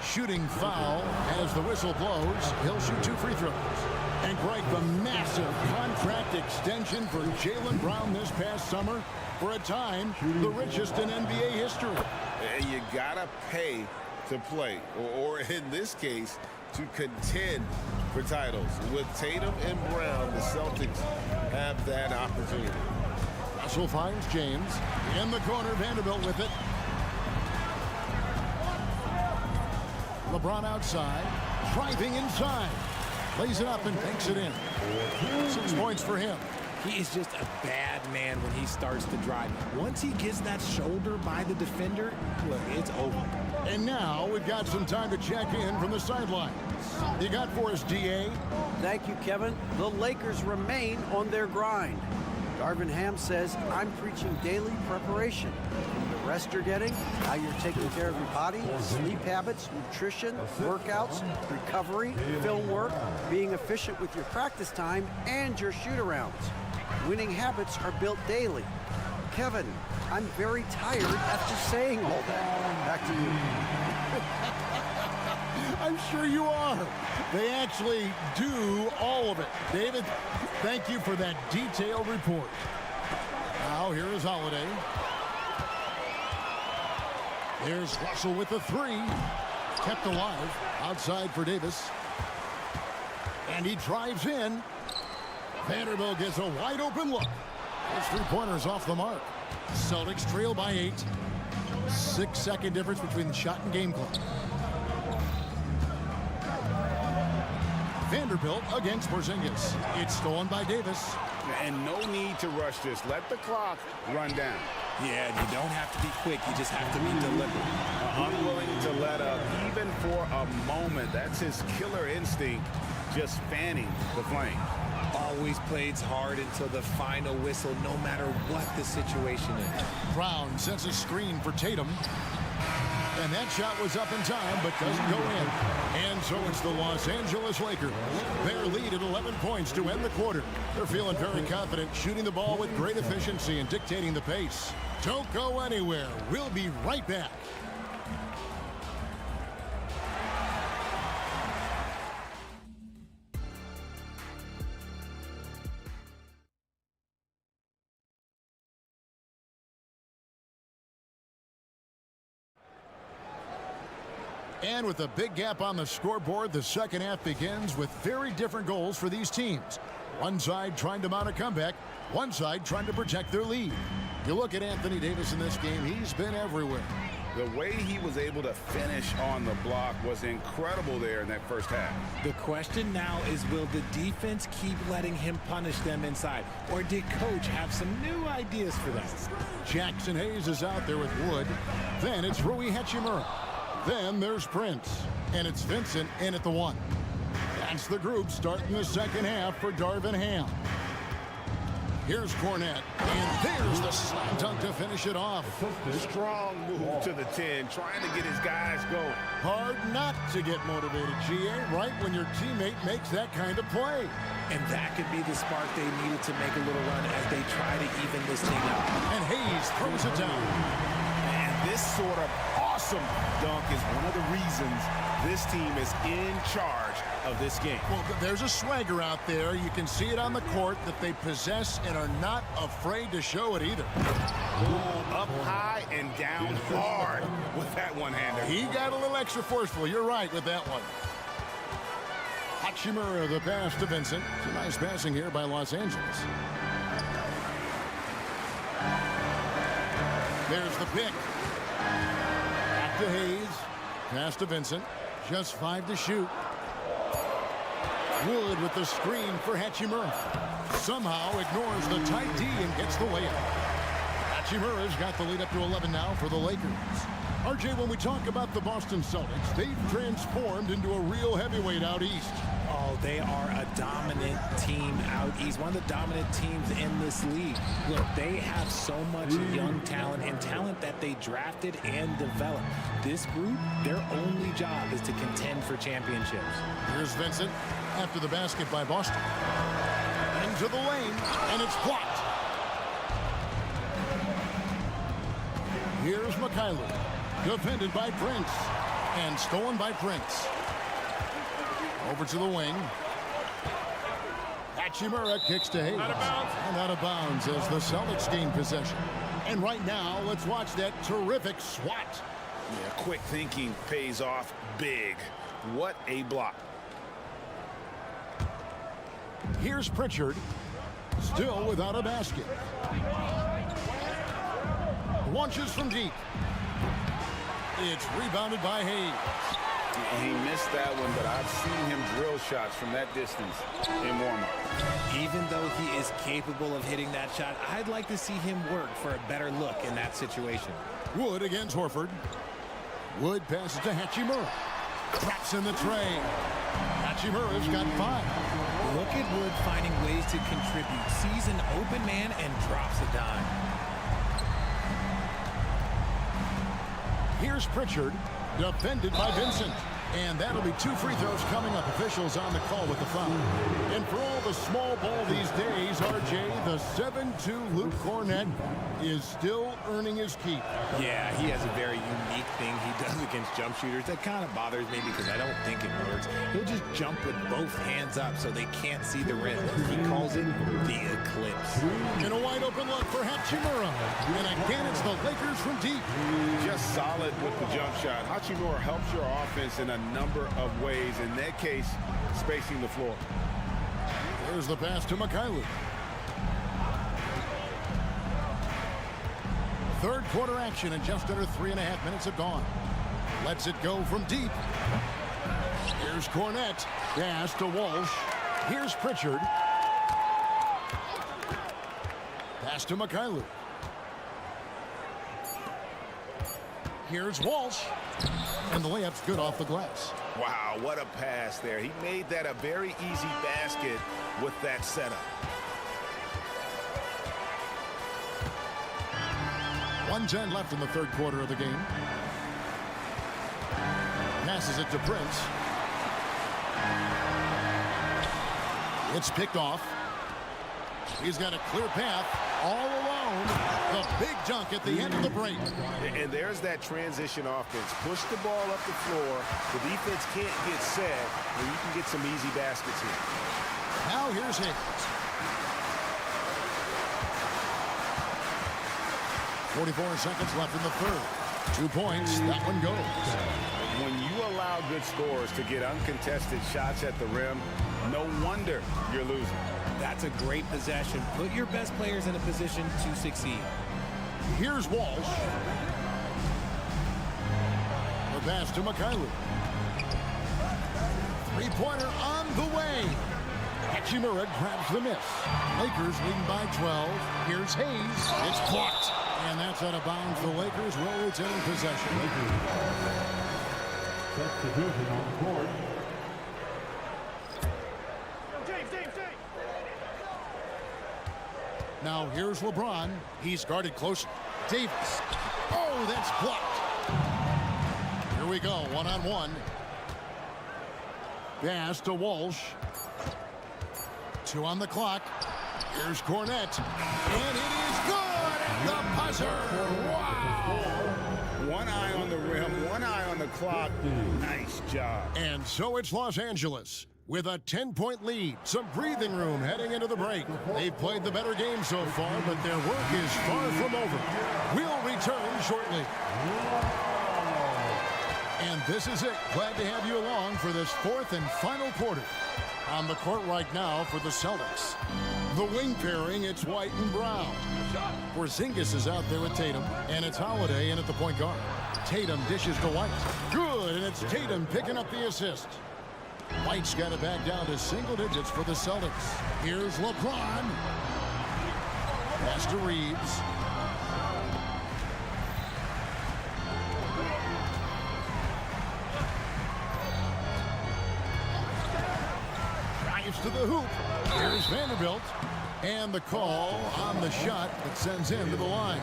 Shooting foul as the whistle blows. He'll shoot 2 free throws. And Greg, the massive contract extension for Jaylen Brown this past summer, for a time, the richest in NBA history. You gotta pay to play, or in this case, to contend for titles. With Tatum and Brown, the Celtics have that opportunity. Russell finds James. In the corner, Vanderbilt with it. LeBron outside, driving inside. Lays it up and takes it in. 6 points for him. He is just a bad man when he starts to drive. Once he gets that shoulder by the defender, look, it's over. And now we've got some time to check in from the sidelines. You got for us, DA? Thank you, Kevin. The Lakers remain on their grind. Darvin Ham says, I'm preaching daily preparation. The rest you're getting, how you're taking care of your body, sleep habits, nutrition, workouts, recovery, film work, being efficient with your practice time, and your shoot-arounds. Winning habits are built daily. Kevin, I'm very tired after saying all that. Back to you. I'm sure you are. They actually do all of it. David, thank you for that detailed report. Now here is Holiday. There's Russell with the 3. Kept alive. Outside for Davis. And he drives in. Vanderbilt gets a wide open look. Those 3-pointers off the mark. Celtics trail by 8. 6-second difference between the shot and game clock. Vanderbilt against Porzingis. It's stolen by Davis. And no need to rush this. Let the clock run down. Yeah, you don't have to be quick. You just have to be deliberate. Unwilling to let up even for a moment. That's his killer instinct, just fanning the flame. Always plays hard until the final whistle, no matter what the situation is. Brown sends a screen for Tatum. And that shot was up in time, but doesn't go in. And so it's the Los Angeles Lakers. Their lead at 11 points to end the quarter. They're feeling very confident, shooting the ball with great efficiency and dictating the pace. Don't go anywhere. We'll be right back. And with a big gap on the scoreboard, the second half begins with very different goals for these teams. One side trying to mount a comeback, one side trying to protect their lead. You look at Anthony Davis in this game, he's been everywhere. The way he was able to finish on the block was incredible there in that first half. The question now is, will the defense keep letting him punish them inside? Or did coach have some new ideas for them? Jackson Hayes is out there with Wood. Then it's Rui Hachimura. Then there's Prince. And it's Vincent in at the 1. That's the group starting the second half for Darvin Ham. Here's Cornette. And there's the slam dunk to finish it off. Strong move to the 10, trying to get his guys going. Hard not to get motivated, GA, right when your teammate makes that kind of play. And that could be the spark they needed to make a little run as they try to even this thing out. And Hayes throws it down. And this sort of awesome dunk is one of the reasons this team is in charge of this game. Well, there's a swagger out there. You can see it on the court that they possess and are not afraid to show it either. Up high and down hard with that one-hander. He got a little extra forceful. You're right with that one. Hachimura, the pass to Vincent. It's a nice passing here by Los Angeles. There's the pick. Back to Hayes. Pass to Vincent. Just 5 to shoot. Wood with the screen for Hachimura. Somehow ignores the tight D and gets the layup. Hachimura's got the lead up to 11 now for the Lakers. RJ, when we talk about the Boston Celtics, they've transformed into a real heavyweight out east. Oh, they are a dominant team out east. One of the dominant teams in this league. Look, they have so much young talent and talent that they drafted and developed. This group, their only job is to contend for championships. Here's Vincent after the basket by Boston. Into the lane, and it's blocked. Here's Mikhailuk, defended by Prince, and stolen by Prince. Over to the wing. Hachimura kicks to Hayes. Out of bounds. And out of bounds as the Celtics gain possession. And right now, let's watch that terrific swat. Yeah, quick thinking pays off big. What a block. Here's Pritchard, still without a basket. Launches from deep. It's rebounded by Hayes. He missed that one, but I've seen him drill shots from that distance in warm-up. Even though he is capable of hitting that shot, I'd like to see him work for a better look in that situation. Wood against Horford. Wood passes to Hachimura. Traps in the tray. Hachimura's got 5. Look at Wood finding ways to contribute. Sees an open man and drops a dime. Here's Pritchard, defended by Vincent. And that'll be 2 free throws coming up. Officials on the call with the foul. And for all the small ball these days, RJ, the 7'2" Luke Cornett is still earning his keep. Yeah, he has a very unique thing he does against jump shooters. That kind of bothers me because I don't think it works. He'll just jump with both hands up so they can't see the rim. He calls it the eclipse. And a wide open look for Hachimura. And again, it's the Lakers from deep. Just solid with the jump shot. Hachimura helps your offense in a number of ways. In that case, spacing the floor. There's the pass to Mikhailuk. Third quarter action and just under 3.5 minutes have gone. Lets it go from deep. Here's Cornett. Pass to Walsh. Here's Pritchard. Pass to Mikhailuk. Here's Walsh. And the layup's good off the glass. Wow, what a pass there. He made that a very easy basket with that setup. 1:10 left in the third quarter of the game. Passes it to Prince. It's picked off. He's got a clear path all alone. The big dunk at the end of the break. And there's that transition offense. Push the ball up the floor. The defense can't get set, and you can get some easy baskets here. Now here's Hayes. 44 seconds left in the third. 2 points. That one goes. When you allow good scores to get uncontested shots at the rim, no wonder you're losing. That's a great possession. Put your best players in a position to succeed. Here's Walsh. The pass to Mikhailuk. Three-pointer on the way. Hachimura grabs the miss. Lakers leading by 12. Here's Hayes. It's blocked. And that's out of bounds. The Lakers will retain possession. Substitution on the court. Now here's LeBron. He's guarded close. Davis. Oh, that's blocked. Here we go, one-on-one. Pass to Walsh. 2 on the clock. Here's Cornett. And it is good at the buzzer. Wow. One eye on the rim, one eye on the clock. Nice job. And so it's Los Angeles. with a 10-point lead. Some breathing room heading into the break. They've played the better game so far, but their work is far from over. We'll return shortly. And this is it. Glad to have you along for this fourth and final quarter. On the court right now for the Celtics. The wing pairing, it's White and Brown. Porzingis is out there with Tatum, and it's Holiday in at the point guard. Tatum dishes to White. Good, and it's Tatum picking up the assist. White's got it back down to single digits for the Celtics. Here's LeBron. Pass to Reeves. Drives to the hoop. Here's Vanderbilt. And the call on the shot that sends him to the line.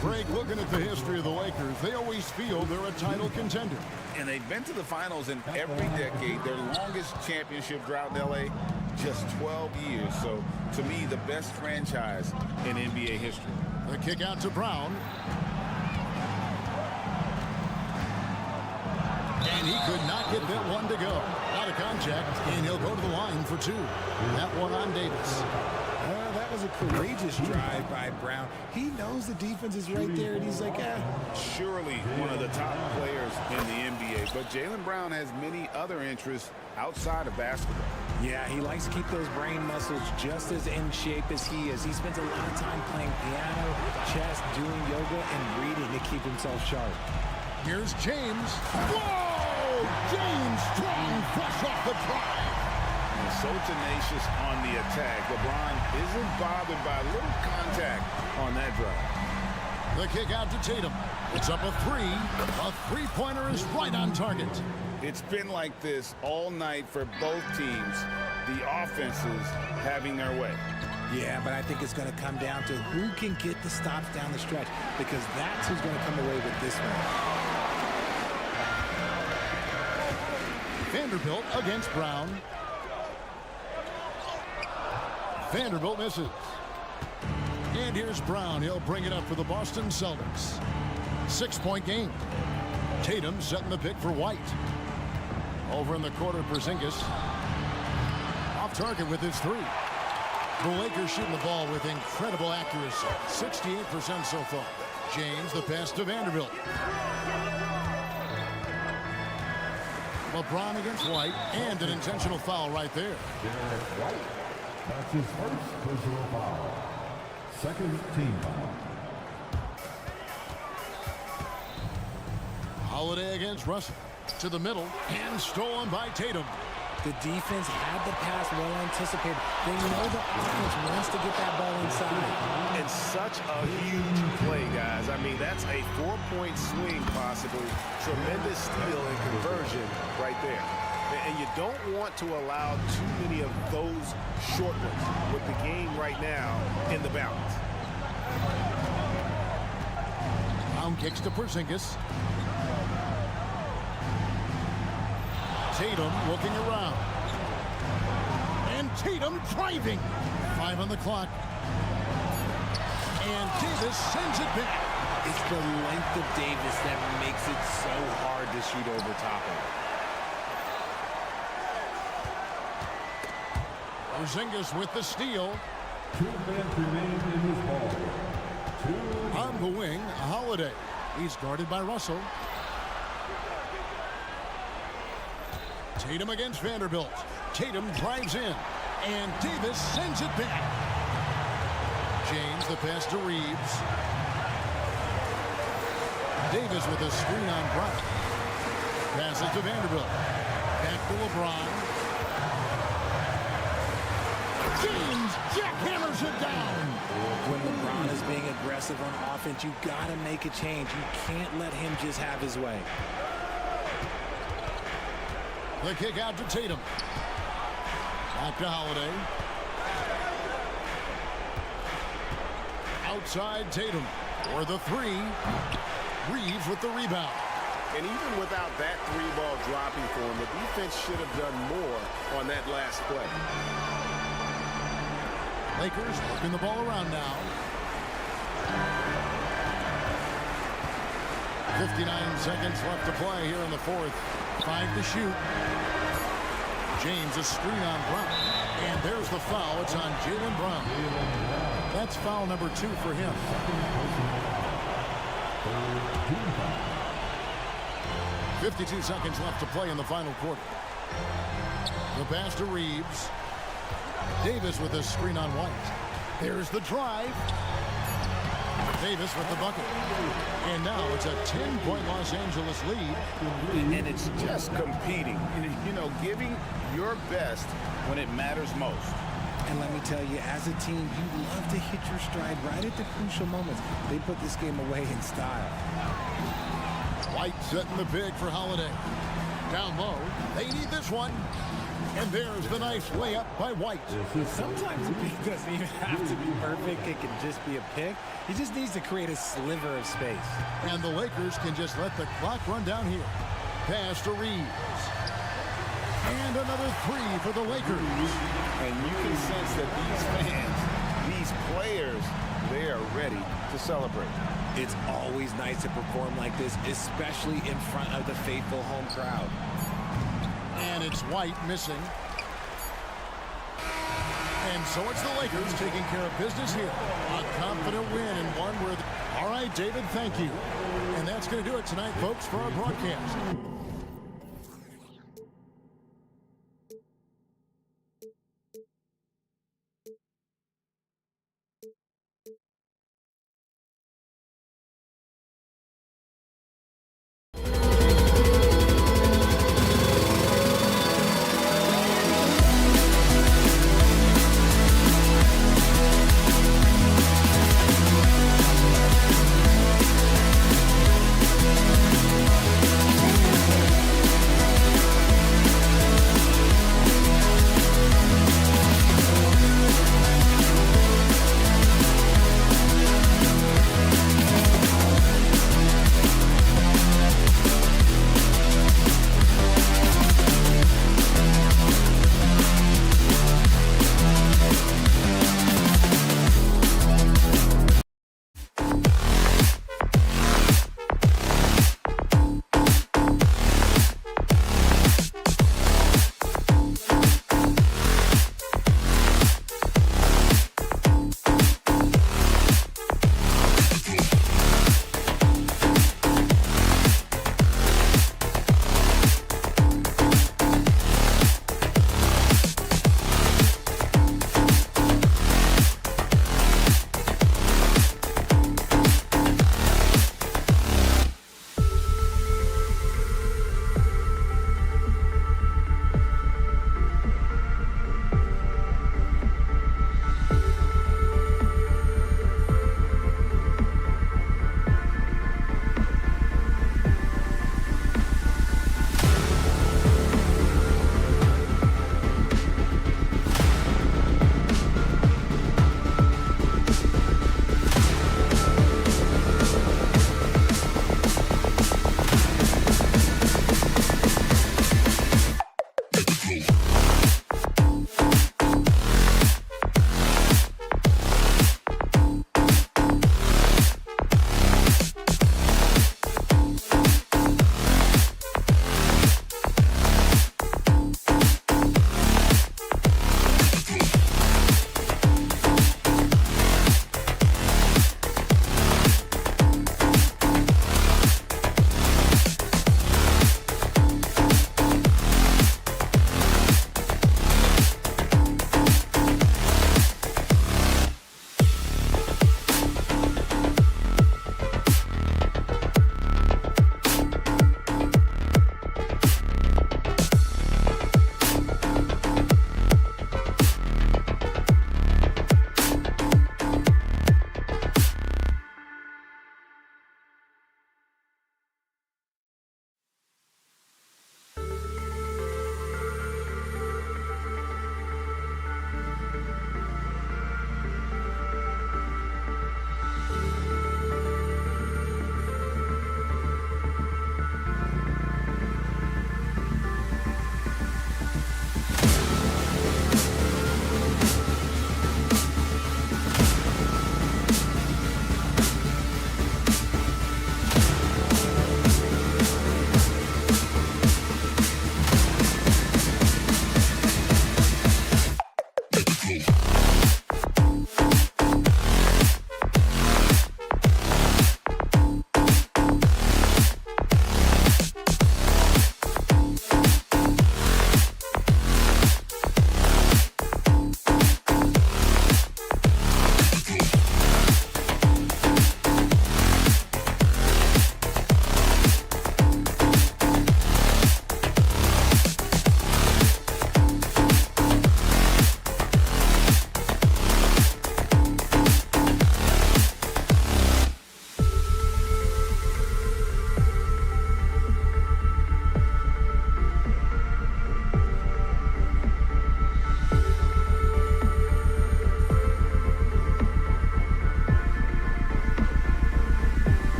Greg, looking at the history of the Lakers, they always feel they're a title contender. And they've been to the finals in every decade. Their longest championship drought in L.A., just 12 years. So, to me, the best franchise in NBA history. The kick out to Brown. And he could not get that one to go. Out of contact, and he'll go to the line for two. That one on Davis. That was a courageous drive by Brown. He knows the defense is right there, and he's like, Surely one of the top players in the NBA, but Jaylen Brown has many other interests outside of basketball. Yeah, he likes to keep those brain muscles just as in shape as he is. He spends a lot of time playing piano, chess, doing yoga, and reading to keep himself sharp. Here's James. Whoa! James strong, fresh off the drive. So tenacious on the attack. LeBron isn't bothered by a little contact on that drive. The kick out to Tatum. It's up a three. A three-pointer is right on target. It's been like this all night for both teams. The offenses having their way. Yeah, but I think it's going to come down to who can get the stops down the stretch, because that's who's going to come away with this one. Vanderbilt against Brown. Vanderbilt misses. And here's Brown. He'll bring it up for the Boston Celtics. 6-point game. Tatum setting the pick for White. Over in the corner, Porzingis. Off target with his three. The Lakers shooting the ball with incredible accuracy. 68% so far. James, the pass to Vanderbilt. LeBron against White, and an intentional foul right there. White. That's his first personal foul. Second team foul. Holiday against Russell. To the middle, and stolen by Tatum. The defense had the pass well anticipated. They know the offense wants to get that ball inside. And such a huge play, guys. I mean, that's a 4-point swing possibly. Tremendous steal and conversion right there. And you don't want to allow too many of those short ones with the game right now in the balance. Brown kicks to Porzingis. Tatum looking around. And Tatum driving. 5 on the clock. And Davis sends it back. It's the length of Davis that makes it so hard to shoot over top of. Porzingis with the steal. 2 minutes remain in this ball. On the wing, Holiday. He's guarded by Russell. Tatum against Vanderbilt. Tatum drives in. And Davis sends it back. James, the pass to Reeves. Davis with a screen on Brown. Passes to Vanderbilt. Back to LeBron. James jackhammers it down. When LeBron is being aggressive on offense, you got to make a change. You can't let him just have his way. The kick out to Tatum. Back to Holiday. Outside Tatum for the three. Reeves with the rebound. And even without that three ball dropping for him, the defense should have done more on that last play. Lakers working the ball around now. 59 seconds left to play here in the fourth. 5 to shoot. James, a screen on Brown. And there's the foul. It's on Jaylen Brown. That's foul number 2 for him. 52 seconds left to play in the final quarter. The pass to Reeves. Davis with a screen on White. There's the drive. Davis with the bucket. And now it's a 10-point Los Angeles lead. And it's just competing. You know, giving your best when it matters most. And let me tell you, as a team, you love to hit your stride right at the crucial moments. They put this game away in style. White setting the big for Holiday. Down low. They need this one. And there's the nice layup by White. Sometimes the pick doesn't even have to be perfect. It can just be a pick. He just needs to create a sliver of space. And the Lakers can just let the clock run down here. Pass to Reeves. And another 3 for the Lakers. And you can sense that these fans, these players, they are ready to celebrate. It's always nice to perform like this, especially in front of the faithful home crowd. And it's White missing. And so it's the Lakers taking care of business here. A confident win and one where... All right, David, thank you. And that's going to do it tonight, folks, for our broadcast.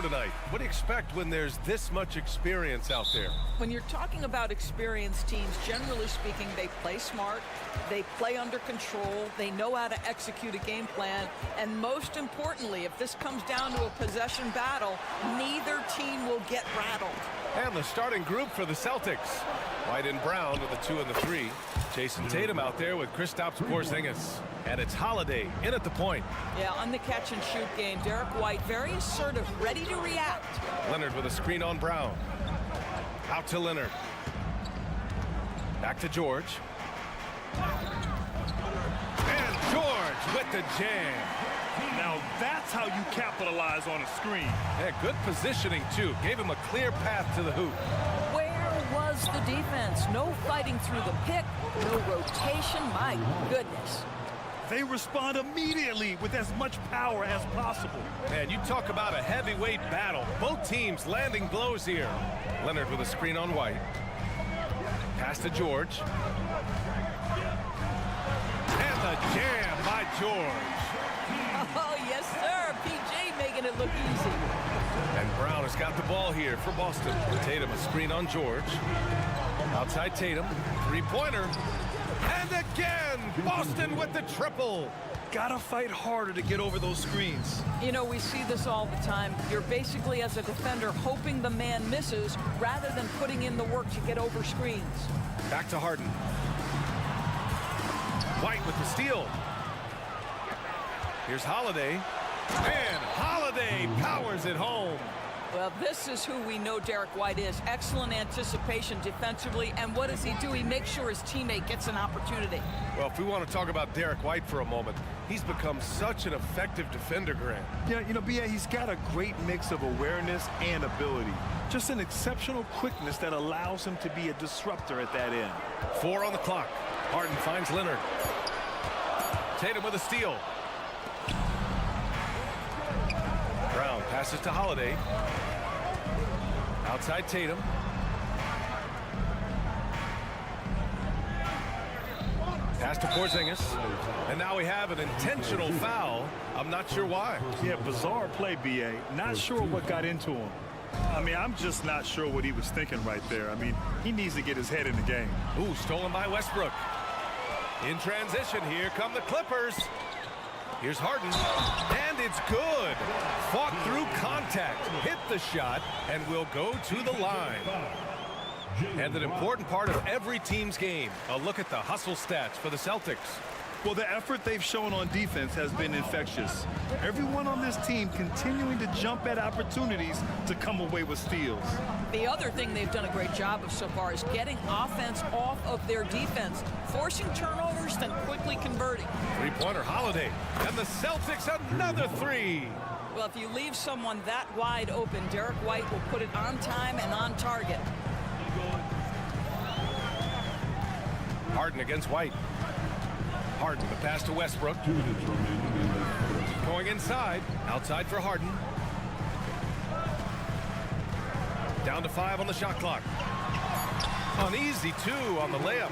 tonight. What do you expect when there's this much experience out there? When you're talking about experienced teams, generally speaking, they play smart, they play under control, they know how to execute a game plan, and most importantly, if this comes down to a possession battle, neither team will get rattled. And the starting group for the Celtics. White and Brown with the 2 and the 3. Jason Tatum out there with Kristaps Porzingis. And it's Holiday in at the point. Yeah, on the catch-and-shoot game, Derek White very assertive, ready to react. Leonard with a screen on Brown. Out to Leonard. Back to George. And George with the jam. Now that's how you capitalize on a screen. Yeah, good positioning, too. Gave him a clear path to the hoop. Where was the defense? No fighting through the pick, no rotation. My goodness. They respond immediately with as much power as possible. Man, you talk about a heavyweight battle. Both teams landing blows here. Leonard with a screen on White. Pass to George. And the jam by George. Oh, yes, sir. PJ making it look easy. And Brown has got the ball here for Boston. Tatum a screen on George. Outside Tatum. Three-pointer. And again, Boston with the triple. Gotta fight harder to get over those screens. You know, we see this all the time. You're basically, as a defender, hoping the man misses rather than putting in the work to get over screens. Back to Harden. White with the steal. Here's Holiday. And Holiday powers it home. Well, this is who we know Derek White is. Excellent anticipation defensively. And what does he do? He makes sure his teammate gets an opportunity. Well, if we want to talk about Derek White for a moment, he's become such an effective defender, Grant. Yeah, you know, B.A., he's got a great mix of awareness and ability. Just an exceptional quickness that allows him to be a disruptor at that end. 4 on the clock. Harden finds Leonard. Tatum with a steal. Brown passes to Holiday. Outside Tatum. Pass to Porzingis. And now we have an intentional foul. I'm not sure why. Yeah, bizarre play, B.A. Not sure what got into him. I mean, I'm just not sure what he was thinking right there. I mean, he needs to get his head in the game. Ooh, stolen by Westbrook. In transition, here come the Clippers. Here's Harden, and it's good. Fought through contact, hit the shot, and will go to the line. And an important part of every team's game, a look at the hustle stats for the Celtics. Well, the effort they've shown on defense has been infectious. Everyone on this team continuing to jump at opportunities to come away with steals. The other thing they've done a great job of so far is getting offense off of their defense, forcing turnovers, then quickly converting. Three-pointer Holiday, and the Celtics another 3. Well, if you leave someone that wide open, Derek White will put it on time and on target. Harden against White. Harden, the pass to Westbrook. Going inside. Outside for Harden. Down to 5 on the shot clock. An easy 2 on the layup.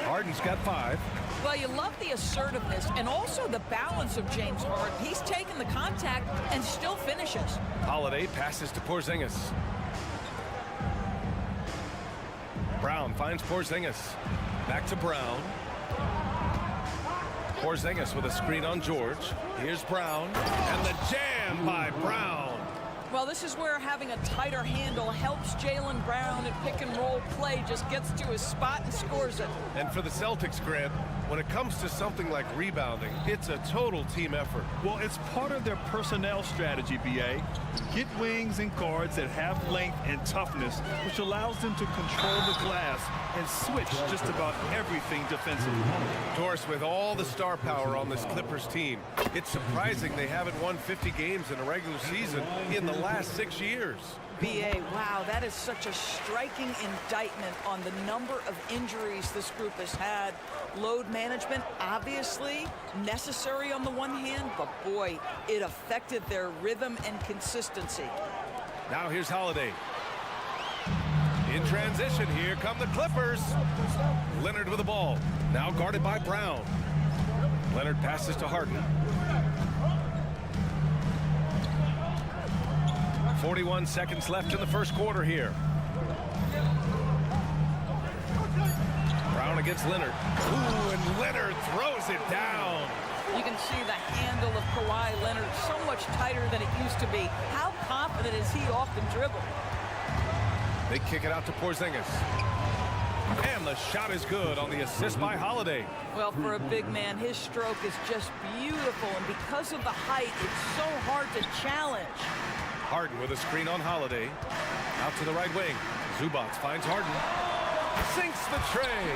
Harden's got 5. Well, you love the assertiveness and also the balance of James Harden. He's taken the contact and still finishes. Holiday passes to Porzingis. Brown finds Porzingis. Back to Brown. Porzingis with a screen on George. Here's Brown. And the jam by Brown. Well, this is where having a tighter handle helps Jaylen Brown in pick-and-roll play. Just gets to his spot and scores it. And for the Celtics, Grant, when it comes to something like rebounding, it's a total team effort. Well, it's part of their personnel strategy, B.A. Get wings and guards that have length and toughness, which allows them to control the glass and switch just about everything defensively. Doris, with all the star power on this Clippers team, it's surprising they haven't won 50 games in a regular season in the last 6 years. B.A., wow, that is such a striking indictment on the number of injuries this group has had. Load management, obviously, necessary on the one hand, but boy, it affected their rhythm and consistency. Now here's Holiday. In transition, here come the Clippers. Leonard with the ball, now guarded by Brown. Leonard passes to Harden. 41 seconds left in the first quarter here. Brown against Leonard. Ooh, and Leonard throws it down. You can see the handle of Kawhi Leonard so much tighter than it used to be. How confident is he off the dribble? They kick it out to Porzingis. And the shot is good on the assist by Holiday. Well, for a big man, his stroke is just beautiful, and because of the height, it's so hard to challenge. Harden with a screen on Holiday. Out to the right wing. Zubac finds Harden. Sinks the tray.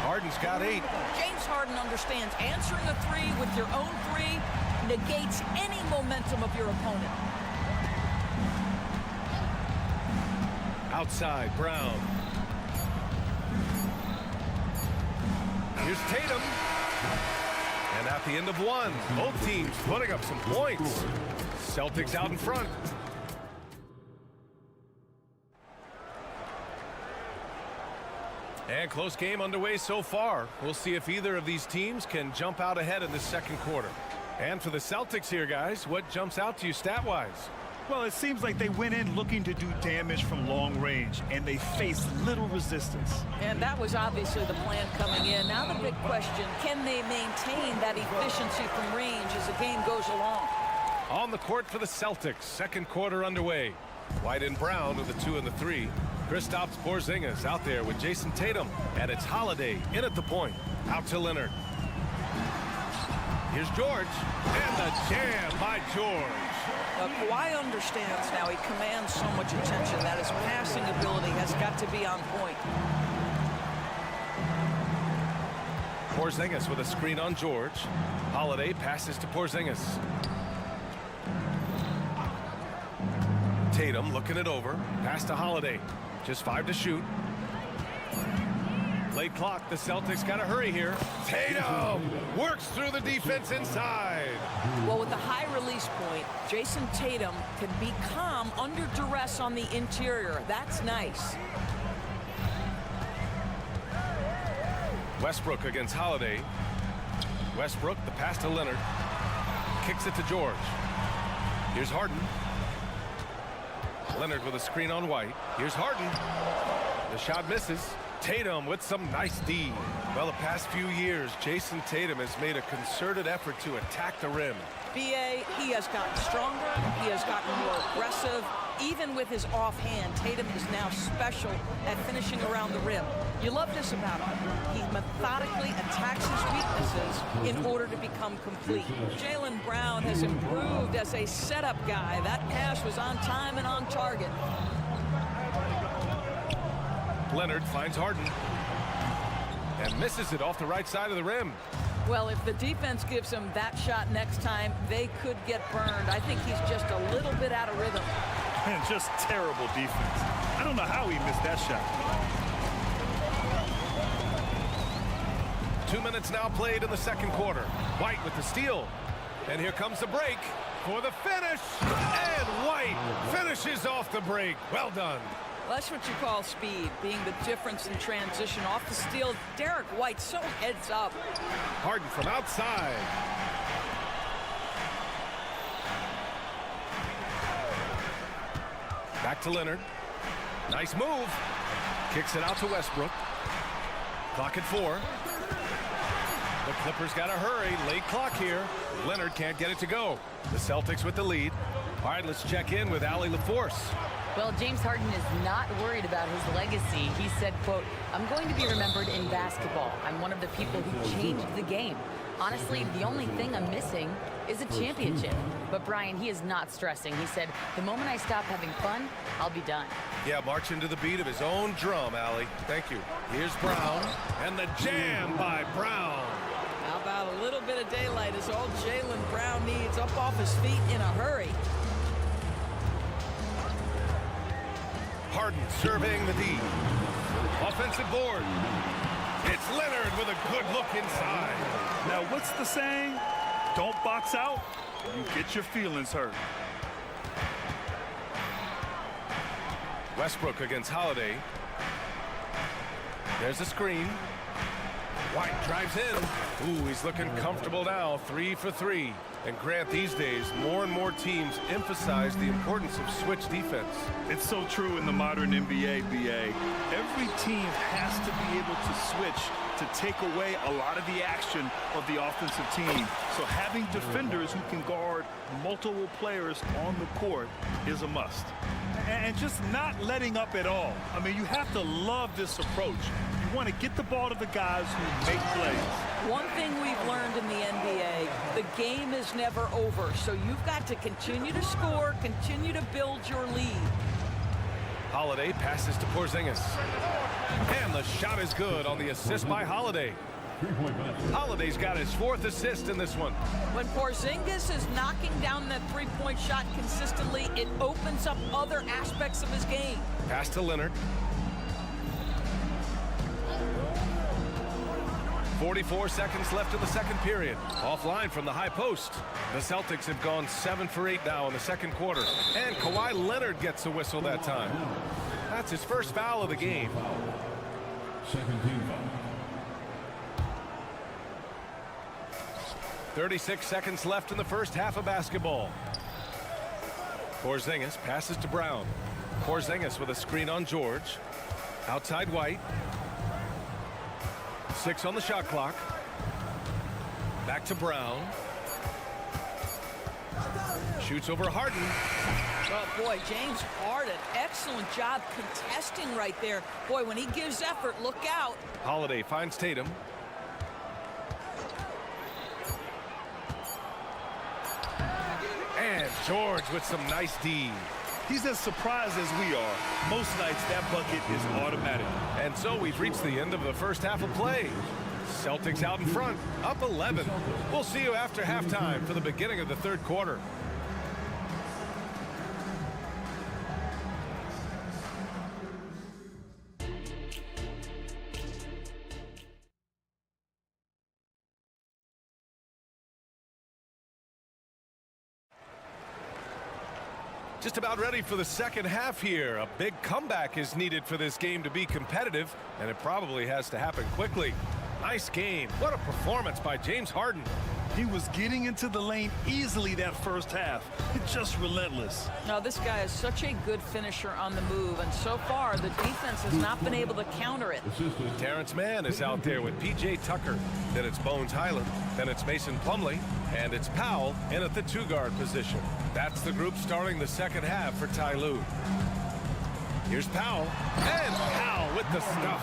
Harden's got 8. James Harden understands answering a three with your own three negates any momentum of your opponent. Outside, Brown. Here's Tatum. And at the end of one, both teams putting up some points. Celtics out in front. And close game underway so far. We'll see if either of these teams can jump out ahead in the second quarter. And for the Celtics here, guys, what jumps out to you stat-wise? Well, it seems like they went in looking to do damage from long range, and they faced little resistance. And that was obviously the plan coming in. Now the big question, can they maintain that efficiency from range as the game goes along? On the court for the Celtics, second quarter underway. White and Brown with the 2 and the 3. Kristaps Porzingis out there with Jason Tatum. And it's Holiday in at the point. Out to Leonard. Here's George. And the jam by George. Kawhi understands now. He commands so much attention that his passing ability has got to be on point. Porzingis with a screen on George. Holiday passes to Porzingis. Tatum looking it over. Pass to Holiday. Just 5 to shoot. Late clock. The Celtics got to hurry here. Tatum works through the defense inside. Well, with the high release point, Jason Tatum can be calm under duress on the interior. That's nice. Westbrook against Holiday. Westbrook, the pass to Leonard. Kicks it to George. Here's Harden. Leonard with a screen on White. Here's Harden. The shot misses. Tatum with some nice D. Well, the past few years, Jason Tatum has made a concerted effort to attack the rim. BA, he has gotten stronger. He has gotten more aggressive. Even with his offhand, Tatum is now special at finishing around the rim. You love this about him. He methodically attacks his weaknesses in order to become complete. Jaylen Brown has improved as a setup guy. That pass was on time and on target. Leonard finds Harden and misses it off the right side of the rim. Well, if the defense gives him that shot next time, they could get burned. I think he's just a little bit out of rhythm. And just terrible defense. I don't know how he missed that shot. 2 minutes now played in the second quarter. White with the steal. And here comes the break for the finish. And White finishes off the break. Well done. Well, that's what you call speed, being the difference in transition. Off the steal, Derek White so heads up. Harden from outside. Back to Leonard. Nice move. Kicks it out to Westbrook. Clock at 4. The Clippers got to hurry. Late clock here. Leonard can't get it to go. The Celtics with the lead. All right, let's check in with Allie LaForce. Well, James Harden is not worried about his legacy. He said, quote, "I'm going to be remembered in basketball. I'm one of the people who changed the game. Honestly, the only thing I'm missing is a championship." But Brian, he is not stressing. He said, "The moment I stop having fun, I'll be done." Yeah, marching to the beat of his own drum, Allie. Thank you. Here's Brown, and the jam by Brown. How about a little bit of daylight is all Jaylen Brown needs, up off his feet in a hurry. Harden surveying the D. Offensive board. It's Leonard with a good look inside. Now, what's the saying? Don't box out, you get your feelings hurt. Westbrook against Holiday. There's a screen. White drives in. Ooh, he's looking comfortable now. 3 for 3. And Grant, these days, more and more teams emphasize the importance of switch defense. It's so true in the modern NBA, BA. Every team has to be able to switch to take away a lot of the action of the offensive team. So having defenders who can guard multiple players on the court is a must. And just not letting up at all. I mean, you have to love this approach. You want to get the ball to the guys who make plays. One thing we've learned in the NBA, the game is never over. So you've got to continue to score, continue to build your lead. Holiday passes to Porzingis. And the shot is good on the assist by Holiday. Holiday's got his 4th assist in this one. When Porzingis is knocking down that three-point shot consistently, it opens up other aspects of his game. Pass to Leonard. 44 seconds left in the second period. Offline from the high post. The Celtics have gone 7 for 8 now in the second quarter. And Kawhi Leonard gets a whistle that time. That's his first foul of the game. Second team foul. 36 seconds left in the first half of basketball. Porzingis passes to Brown. Porzingis with a screen on George. Outside White. 6 on the shot clock. Back to Brown. Shoots over Harden. Oh, boy, James Harden, excellent job contesting right there. Boy, when he gives effort, look out. Holiday finds Tatum. And George with some nice D. He's as surprised as we are. Most nights that bucket is automatic. And so we've reached the end of the first half of play. Celtics out in front, up 11. We'll see you after halftime for the beginning of the third quarter. Just about ready for the second half here. A big comeback is needed for this game to be competitive, and it probably has to happen quickly. Nice game. What a performance by James Harden. He was getting into the lane easily that first half. It's just relentless. Now, this guy is such a good finisher on the move, and so far the defense has not been able to counter it. Terrence Mann is out there with P.J. Tucker. Then it's Bones Highland. Then it's Mason Plumlee. And it's Powell in at the 2-guard position. That's the group starting the second half for Ty Lue. Here's Powell. And Powell with the stuff.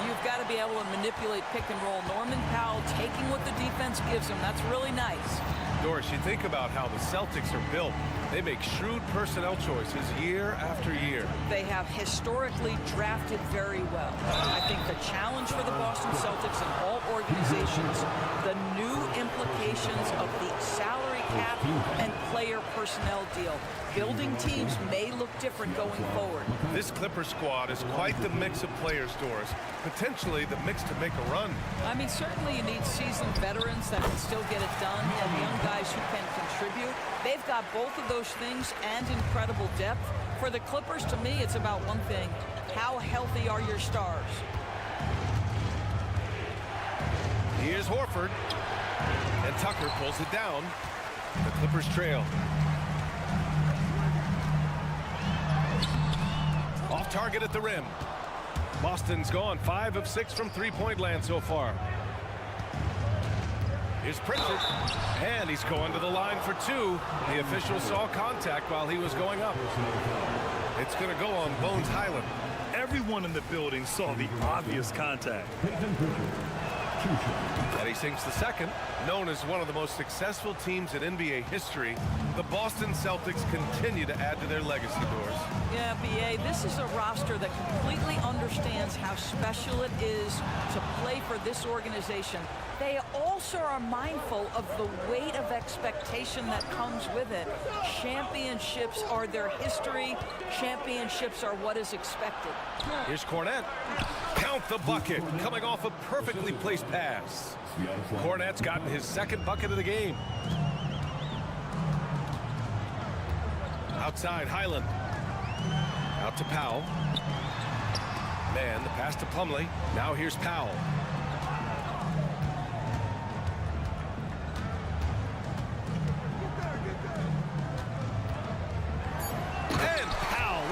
You've got to be able to manipulate pick and roll. Norman Powell taking what the defense gives him. That's really nice. Doris, you think about how the Celtics are built. They make shrewd personnel choices year after year. They have historically drafted very well. I think the challenge for the Boston Celtics and all organizations, the new implications of the salary cap and player personnel deal. Building teams may look different going forward. This Clippers squad is quite the mix of players, Doris. Potentially the mix to make a run. I mean, certainly you need seasoned veterans that can still get it done and young guys who can contribute. They've got both of those things and incredible depth. For the Clippers, to me, it's about one thing. How healthy are your stars? Here's Horford. And Tucker pulls it down. The Clippers trail. Off target at the rim. Boston's gone 5 of 6 from three-point land so far. Here's Pritchard. And he's going to the line for 2. The official saw contact while he was going up. It's going to go on Bones Highland. Everyone in the building saw the obvious contact. And he sinks the second. Known as one of the most successful teams in NBA history, the Boston Celtics continue to add to their legacy, Doors. Yeah, B.A., this is a roster that completely understands how special it is to play for this organization. They also are mindful of the weight of expectation that comes with it. Championships are their history. Championships are what is expected. Here's Cornette. Count the bucket, coming off a perfectly placed pass. Cornette's gotten his second bucket of the game. Outside, Highland. Out to Powell. Man, the pass to Plumlee. Now here's Powell.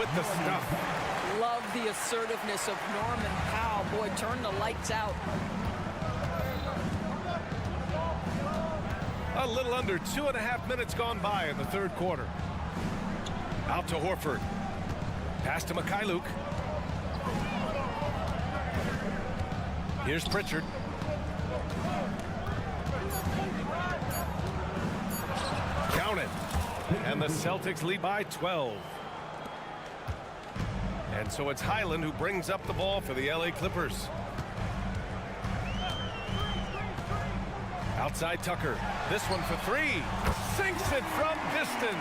with the stuff. Love the assertiveness of Norman Powell. Boy, turn the lights out. A little under 2.5 minutes gone by in the third quarter. Out to Horford. Pass to Mikhailuk. Here's Pritchard. Count it. And the Celtics lead by 12. And so it's Highland who brings up the ball for the LA Clippers. Outside Tucker. This one for three. Sinks it from distance.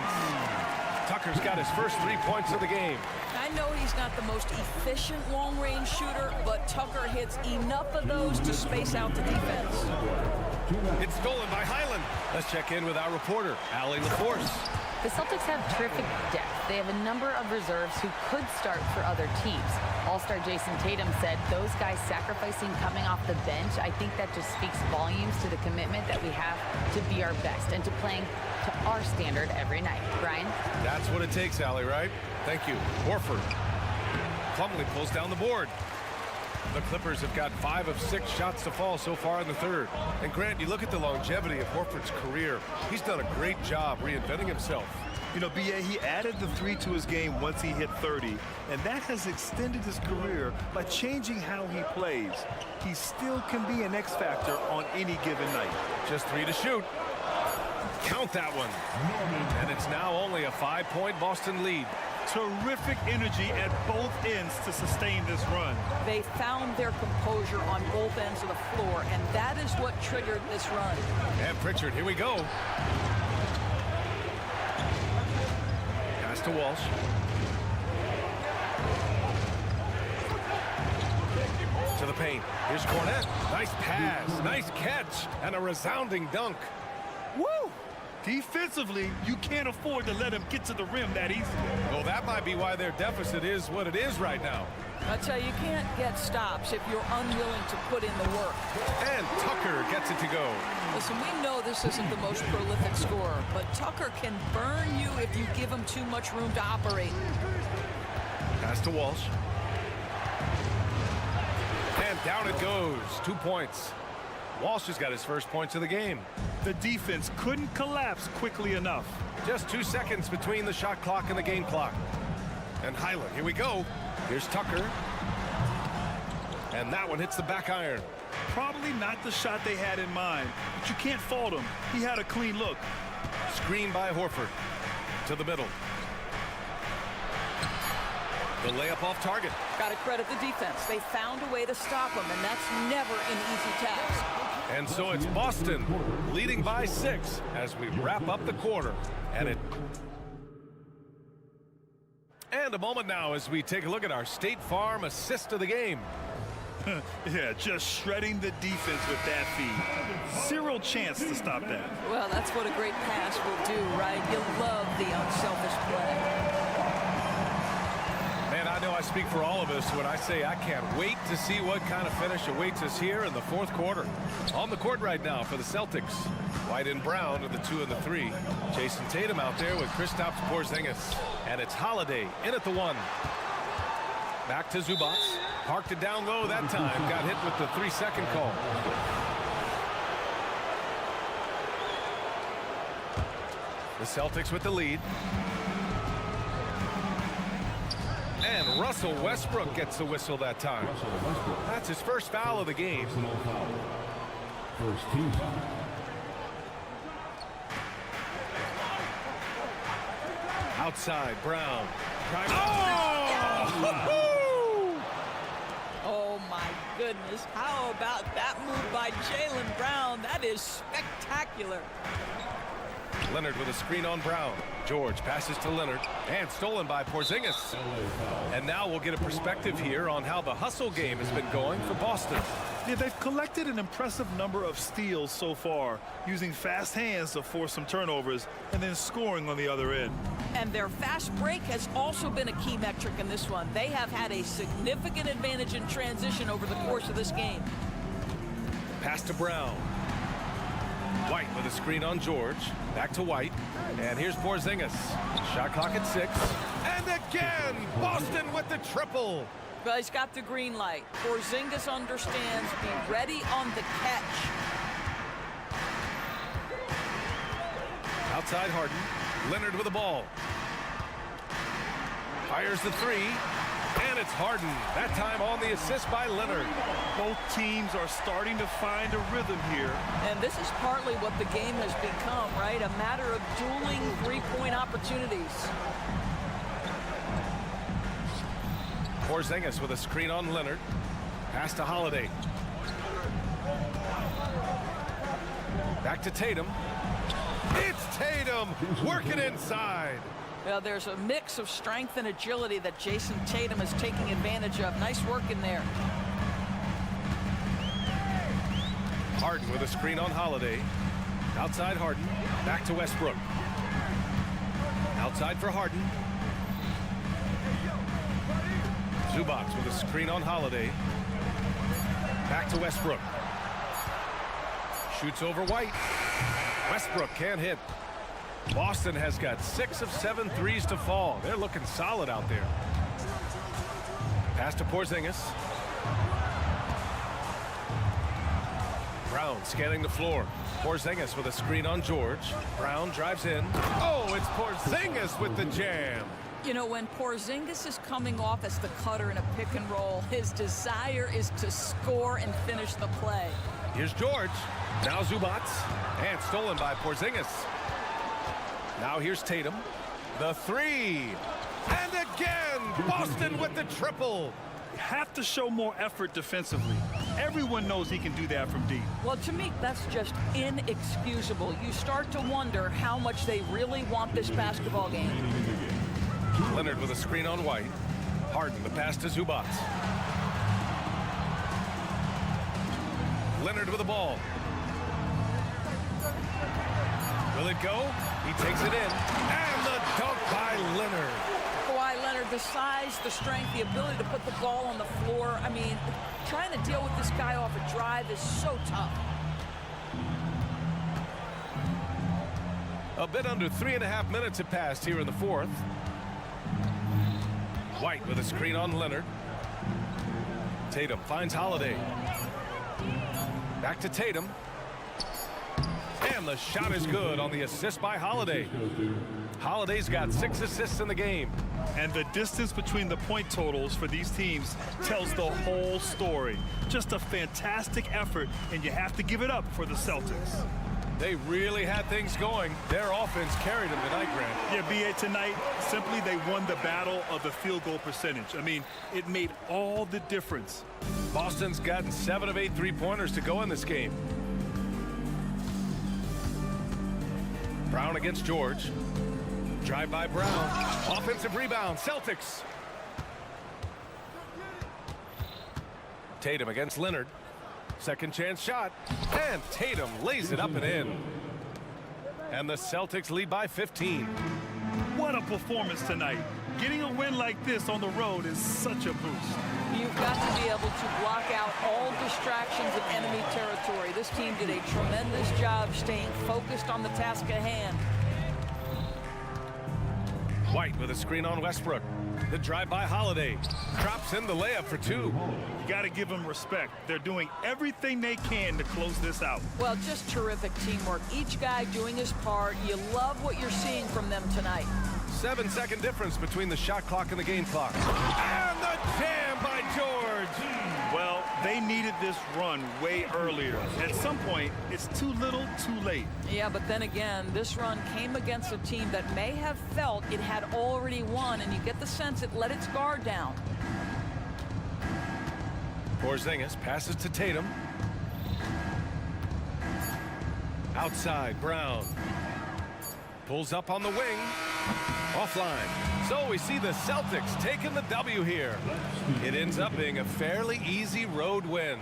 Tucker's got his first 3 points of the game. I know he's not the most efficient long-range shooter, but Tucker hits enough of those to space out the defense. It's stolen by Highland. Let's check in with our reporter, Allie LaForce. The Celtics have terrific depth. They have a number of reserves who could start for other teams. All-star Jason Tatum said those guys sacrificing coming off the bench, I think that just speaks volumes to the commitment that we have to be our best and to playing to our standard every night. Brian? That's what it takes, Allie, right? Thank you. Horford. Plumlee pulls down the board. The Clippers have got 5 of 6 shots to fall so far in the third. And Grant, you look at the longevity of Horford's career. He's done a great job reinventing himself. You know, B.A., he added the 3 to his game once he hit 30, and that has extended his career by changing how he plays. He still can be an X factor on any given night. Just 3 to shoot. Count that one. And it's now only a 5-point Boston lead. Terrific energy at both ends to sustain this run. They found their composure on both ends of the floor, and that is what triggered this run. And Pritchard, here we go. Pass to Walsh. To the paint. Here's Cornette. Nice pass, nice catch, and a resounding dunk. Woo! Defensively, you can't afford to let him get to the rim that easily. Well, that might be why their deficit is what it is right now. I tell you, you can't get stops if you're unwilling to put in the work. And Tucker gets it to go. Listen, we know this isn't the most prolific scorer, but Tucker can burn you if you give him too much room to operate. Pass to Walsh. And down it goes. 2 points. Walsh has got his first points of the game. The defense couldn't collapse quickly enough. Just 2 seconds between the shot clock and the game clock. And Highland, here we go. Here's Tucker. And that one hits the back iron. Probably not the shot they had in mind, but you can't fault him. He had a clean look. Screen by Horford. To the middle. The layup off target. Got to credit the defense. They found a way to stop him, and that's never an easy task. And so it's Boston leading by 6 as we wrap up the quarter. And a moment now as we take a look at our State Farm assist of the game. Yeah, just shredding the defense with that feed. Zero chance to stop that. Well, that's what a great pass will do, right? You love the unselfish play. Man, I know I speak for all of us when I say I can't wait to see what kind of finish awaits us here in the fourth quarter. On the court right now for the Celtics. White and Brown are the 2 and the 3. Jason Tatum out there with Kristaps Porzingis. And it's Holiday in at the 1. Back to Zubac. Parked it down low that time. Got hit with the 3-second call. The Celtics with the lead. And Russell Westbrook gets the whistle that time. That's his first foul of the game. First team. Outside, Brown. Oh, my goodness. How about that move by Jaylen Brown? That is spectacular. Leonard with a screen on Brown. George passes to Leonard and stolen by Porzingis. And now we'll get a perspective here on how the hustle game has been going for Boston. Yeah, they've collected an impressive number of steals so far, using fast hands to force some turnovers and then scoring on the other end. And their fast break has also been a key metric in this one. They have had a significant advantage in transition over the course of this game. Pass to Brown. White with a screen on George. Back to White. And here's Porzingis. Shot clock at 6. And again, Boston with the triple. Well, he's got the green light. Porzingis understands. Be ready on the catch. Outside Harden. Leonard with the ball. Fires the 3. And it's Harden. That time on the assist by Leonard. Both teams are starting to find a rhythm here. And this is partly what the game has become, right? A matter of dueling three-point opportunities. Porzingis with a screen on Leonard. Pass to Holiday. Back to Tatum. It's Tatum working inside. Well, there's a mix of strength and agility that Jason Tatum is taking advantage of. Nice work in there. Harden with a screen on Holiday. Outside Harden. Back to Westbrook. Outside for Harden. Zubac with a screen on Holiday. Back to Westbrook. Shoots over White. Westbrook can't hit. Boston has got 6 of 7 threes to fall. They're looking solid out there. Pass to Porzingis. Brown scanning the floor. Porzingis with a screen on George. Brown drives in. Oh, it's Porzingis with the jam. You know, when Porzingis is coming off as the cutter in a pick and roll, his desire is to score and finish the play. Here's George. Now Zubac. And stolen by Porzingis. Now here's Tatum. The 3. And again, Boston with the triple. You have to show more effort defensively. Everyone knows he can do that from deep. Well, to me, that's just inexcusable. You start to wonder how much they really want this basketball game. Leonard with a screen on White. Harden, the pass to Zubac. Leonard with the ball. Will it go? He takes it in. And the dunk by Leonard. Kawhi Leonard, the size, the strength, the ability to put the ball on the floor. I mean, trying to deal with this guy off a drive is so tough. A bit under 3.5 minutes have passed here in the 4th. White with a screen on Leonard. Tatum finds Holiday. Back to Tatum. And the shot is good on the assist by Holiday. Holiday's got 6 assists in the game. And the distance between the point totals for these teams tells the whole story. Just a fantastic effort, and you have to give it up for the Celtics. They really had things going. Their offense carried them tonight, Grant. Yeah, B.A., tonight, simply they won the battle of the field goal percentage. I mean, it made all the difference. Boston's gotten 7 of 8 three-pointers to go in this game. Brown against George. Drive by Brown. Offensive rebound, Celtics. Tatum against Leonard. Second chance shot. And Tatum lays it up and in. And the Celtics lead by 15. What a performance tonight. Getting a win like this on the road is such a boost. You've got to be able to block out all distractions in enemy territory. This team did a tremendous job staying focused on the task at hand. White with a screen on Westbrook. The drive by Holiday. Drops in the layup for 2. You got to give them respect. They're doing everything they can to close this out. Well, just terrific teamwork. Each guy doing his part. You love what you're seeing from them tonight. 7-second difference between the shot clock and the game clock. And the jam by George. Well, they needed this run way earlier. At some point, it's too little, too late. Yeah, but then again, this run came against a team that may have felt it had already won, and you get the sense it let its guard down. Porzingis passes to Tatum. Outside, Brown. Pulls up on the wing. Offline. So we see the Celtics taking the W here. It ends up being a fairly easy road win.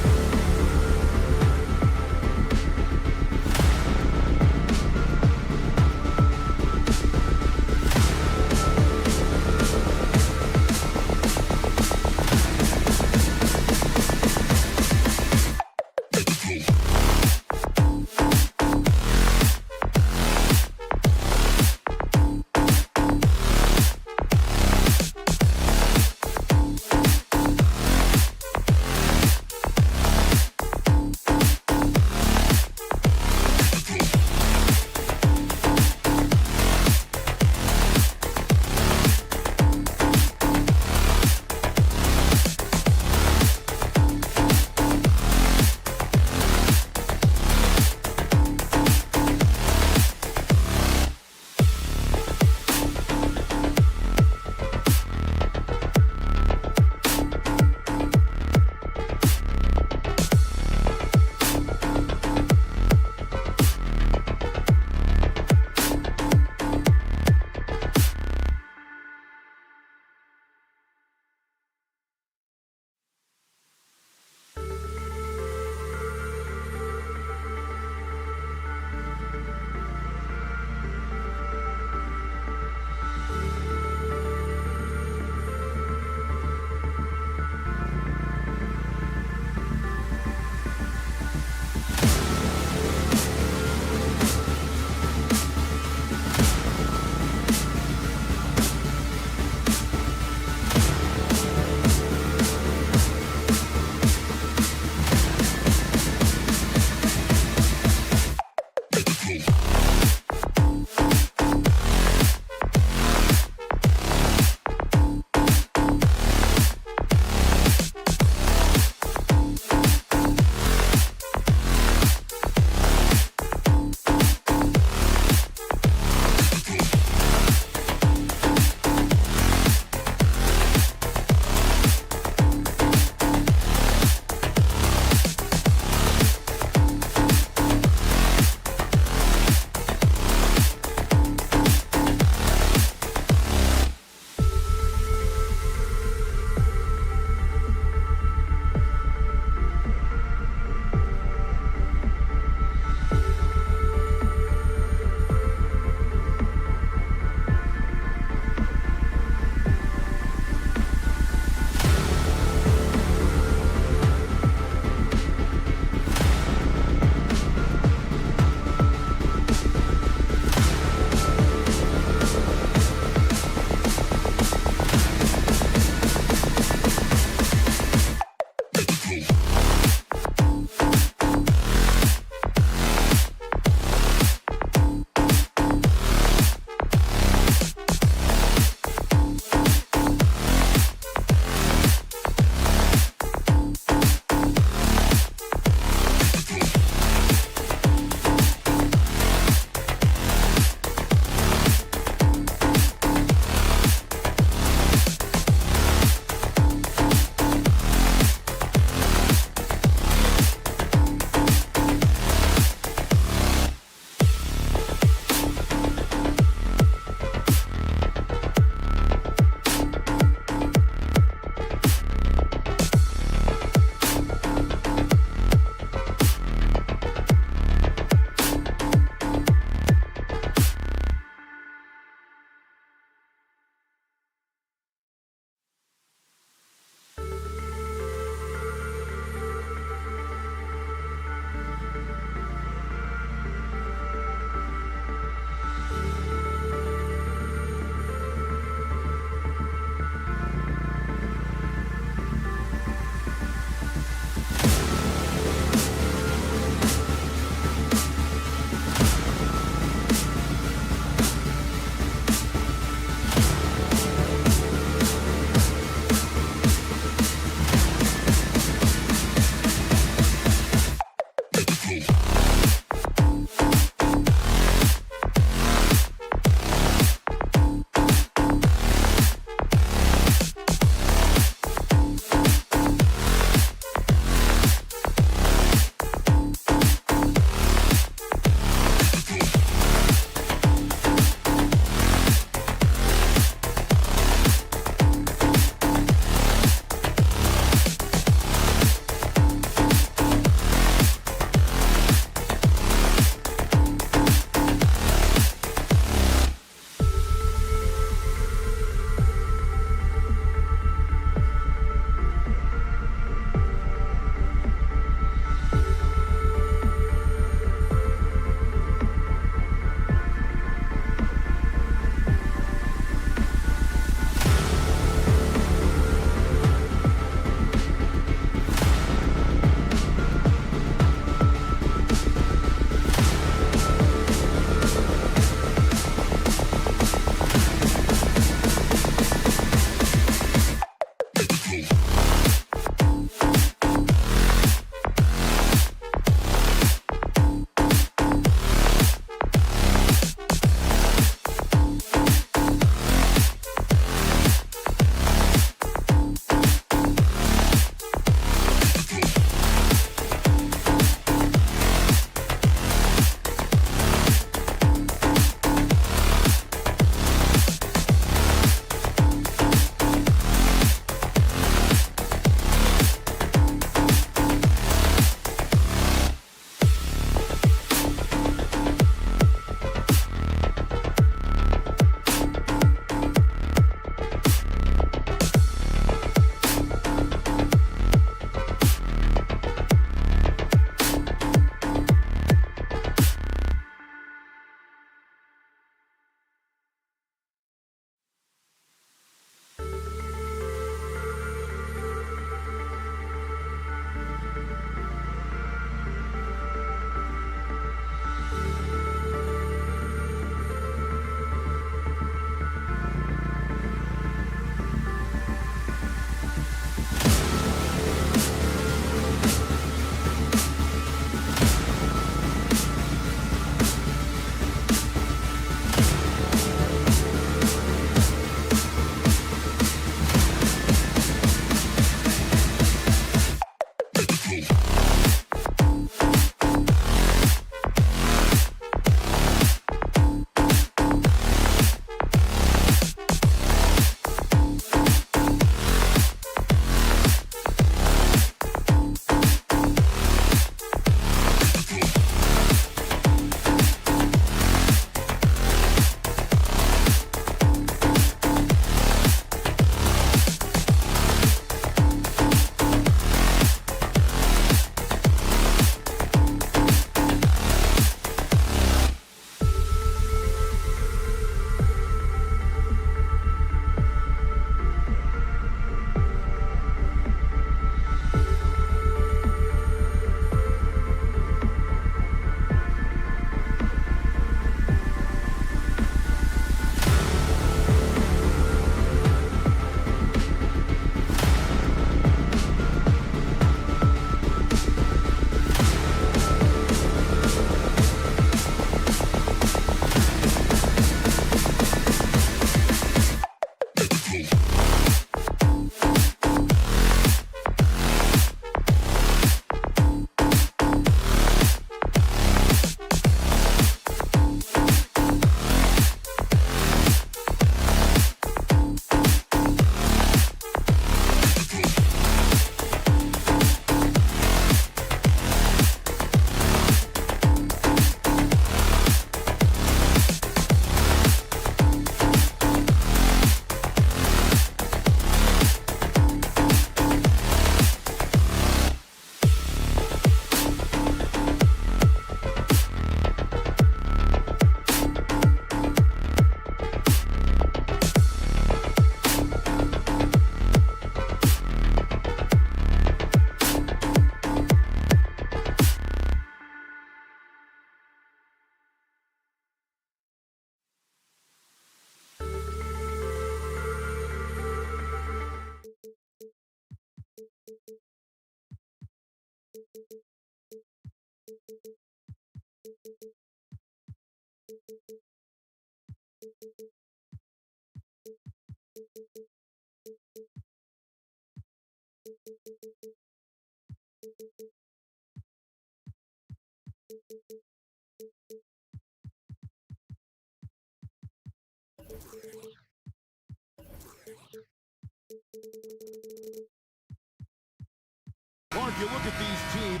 Mark, you look at these teams,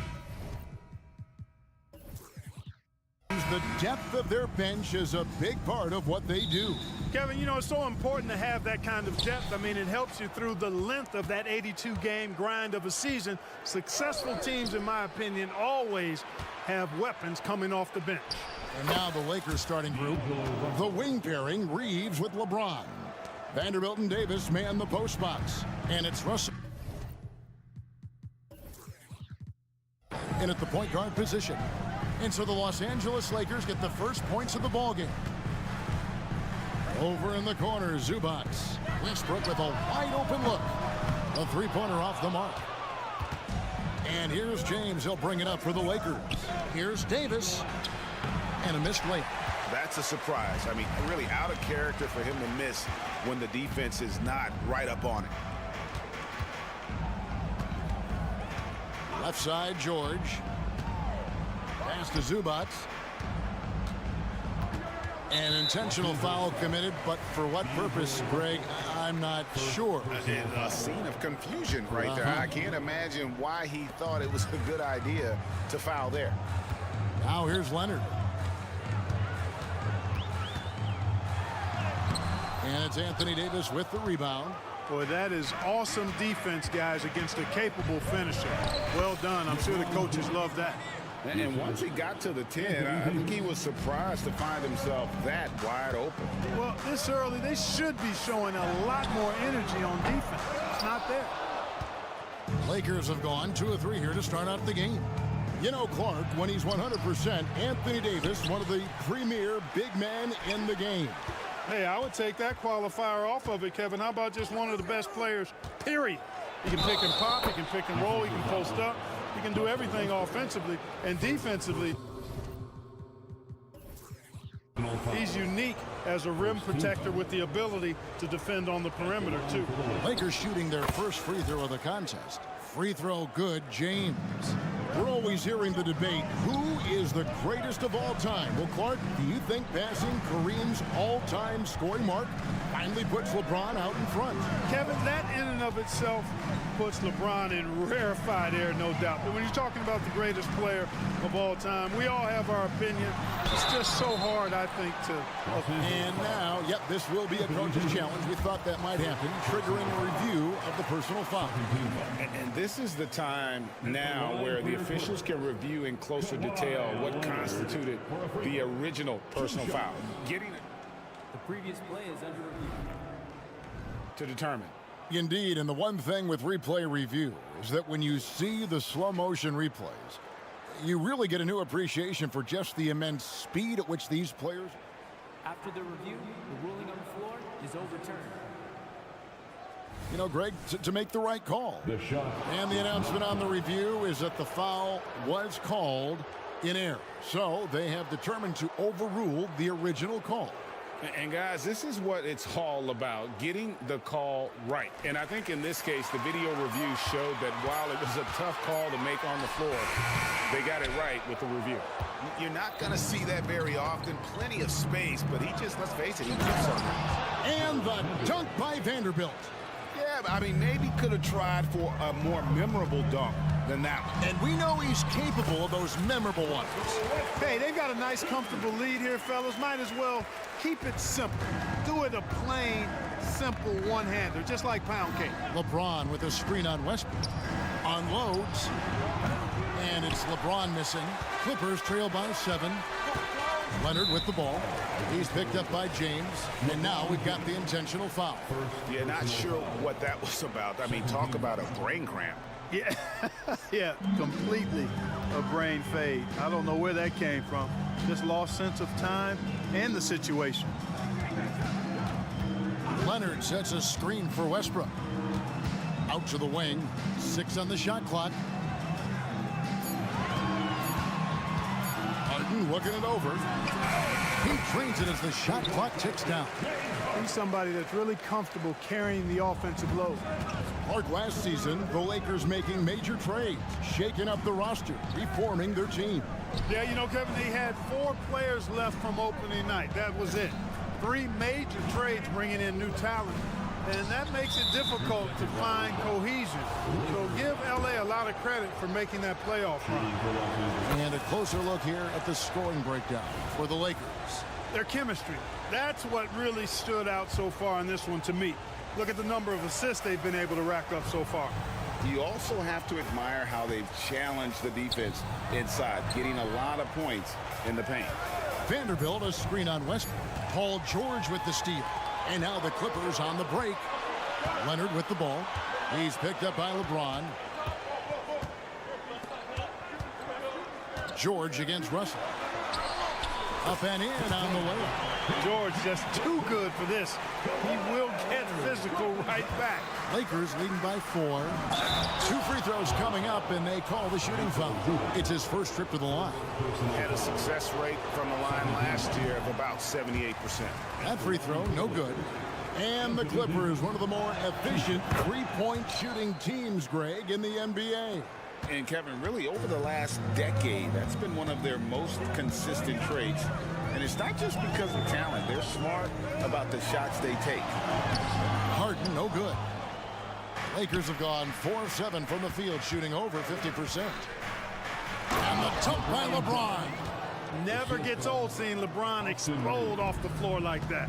the depth of their bench is a big part of what they do. Kevin, you know, it's so important to have that kind of depth. I mean, it helps you through the length of that 82-game grind of a season. Successful teams, in my opinion, always have weapons coming off the bench. And now the Lakers starting group, the wing pairing, Reeves with LeBron. Vanderbilt and Davis man the post box. And it's Russell in at the point guard position. And so the Los Angeles Lakers get the first points of the ballgame. Over in the corner, Zubac. Westbrook with a wide open look. A three-pointer off the mark. And here's James. He'll bring it up for the Lakers. Here's Davis. And a missed layup. That's a surprise. I mean, really out of character for him to miss when the defense is not right up on it. Left side, George. Pass to Zubac. An intentional foul committed, but for what purpose, Greg, I'm not sure. A scene of confusion right there. I can't imagine why he thought it was a good idea to foul there. Now here's Leonard. And it's Anthony Davis with the rebound. Boy, that is awesome defense, guys, against a capable finisher. Well done. I'm sure the coaches love that. And once he got to the 10, I think he was surprised to find himself that wide open. Well, this early, they should be showing a lot more energy on defense. It's not there. Lakers have gone 2 of 3 here to start out the game. You know, Clark, when he's 100%, Anthony Davis, one of the premier big men in the game. Hey, I would take that qualifier off of it, Kevin. How about just one of the best players, period? He can pick and pop, he can pick and roll, he can post up. He can do everything offensively and defensively. He's unique as a rim protector with the ability to defend on the perimeter, too. Lakers shooting their first free throw of the contest. Free throw good, James. We're always hearing the debate, who is the greatest of all time? Well, Clark, do you think passing Kareem's all-time scoring mark finally puts LeBron out in front? Kevin, that in and of itself puts LeBron in rarefied air, no doubt. But when you're talking about the greatest player of all time, we all have our opinion. It's just so hard, I think, to... And now, yep, this will be a coach's challenge. We thought that might happen, triggering a review of the personal foul. And this is the time now where the officials can review in closer detail what constituted the original personal foul. Getting it. The previous play is under review. To determine. Indeed, and the one thing with replay review is that when you see the slow motion replays, you really get a new appreciation for just the immense speed at which these players... After the review, the ruling on the floor is overturned. You know, Greg, to make the right call. And the announcement on the review is that the foul was called in error. So they have determined to overrule the original call. And guys, this is what it's all about, getting the call right. And I think in this case, the video review showed that while it was a tough call to make on the floor, they got it right with the review. You're not going to see that very often. Plenty of space, but he just, let's face it, he keeps on. And the dunk by Vanderbilt. Yeah, I mean, maybe could have tried for a more memorable dunk than that one. And we know he's capable of those memorable ones. Hey, they've got a nice, comfortable lead here, fellas. Might as well keep it simple. Do it a plain, simple one-hander, just like pound cake. LeBron with a screen on Westbrook. Unloads. And it's LeBron missing. Clippers trail by 7. Leonard with the ball. He's picked up by James. And now we've got the intentional foul. Yeah, not sure what that was about. I mean, talk about a brain cramp. Yeah, yeah, completely a brain fade. I don't know where that came from. Just lost sense of time and the situation. Leonard sets a screen for Westbrook. Out to the wing. 6 on the shot clock. Harden looking it over. He trains it as the shot clock ticks down. He's somebody that's really comfortable carrying the offensive load. Mark, last season, the Lakers making major trades, shaking up the roster, reforming their team. Yeah, you know, Kevin, they had 4 players left from opening night. That was it. 3 major trades bringing in new talent. And that makes it difficult to find cohesion. So give LA a lot of credit for making that playoff run. And a closer look here at the scoring breakdown for the Lakers. Their chemistry. That's what really stood out so far in this one to me. Look at the number of assists they've been able to rack up so far. You also have to admire how they've challenged the defense inside, getting a lot of points in the paint. Vanderbilt, a screen on Westbrook. Paul George with the steal. And now the Clippers on the break. Leonard with the ball. He's picked up by LeBron. George against Russell. Up and in on the layup. George just too good for this. He will get physical right back. Lakers leading by 4. 2 free throws coming up, and they call the shooting foul. It's his first trip to the line. He had a success rate from the line last year of about 78%. That free throw, no good. And the Clippers, one of the more efficient three-point shooting teams, Greg, in the NBA. And Kevin, really over the last decade, that's been one of their most consistent traits. And it's not just because of talent. They're smart about the shots they take. Harden, no good. Lakers have gone 4 of 7 from the field, shooting over 50%. And the dunk by LeBron. Never gets old seeing LeBron explode off the floor like that.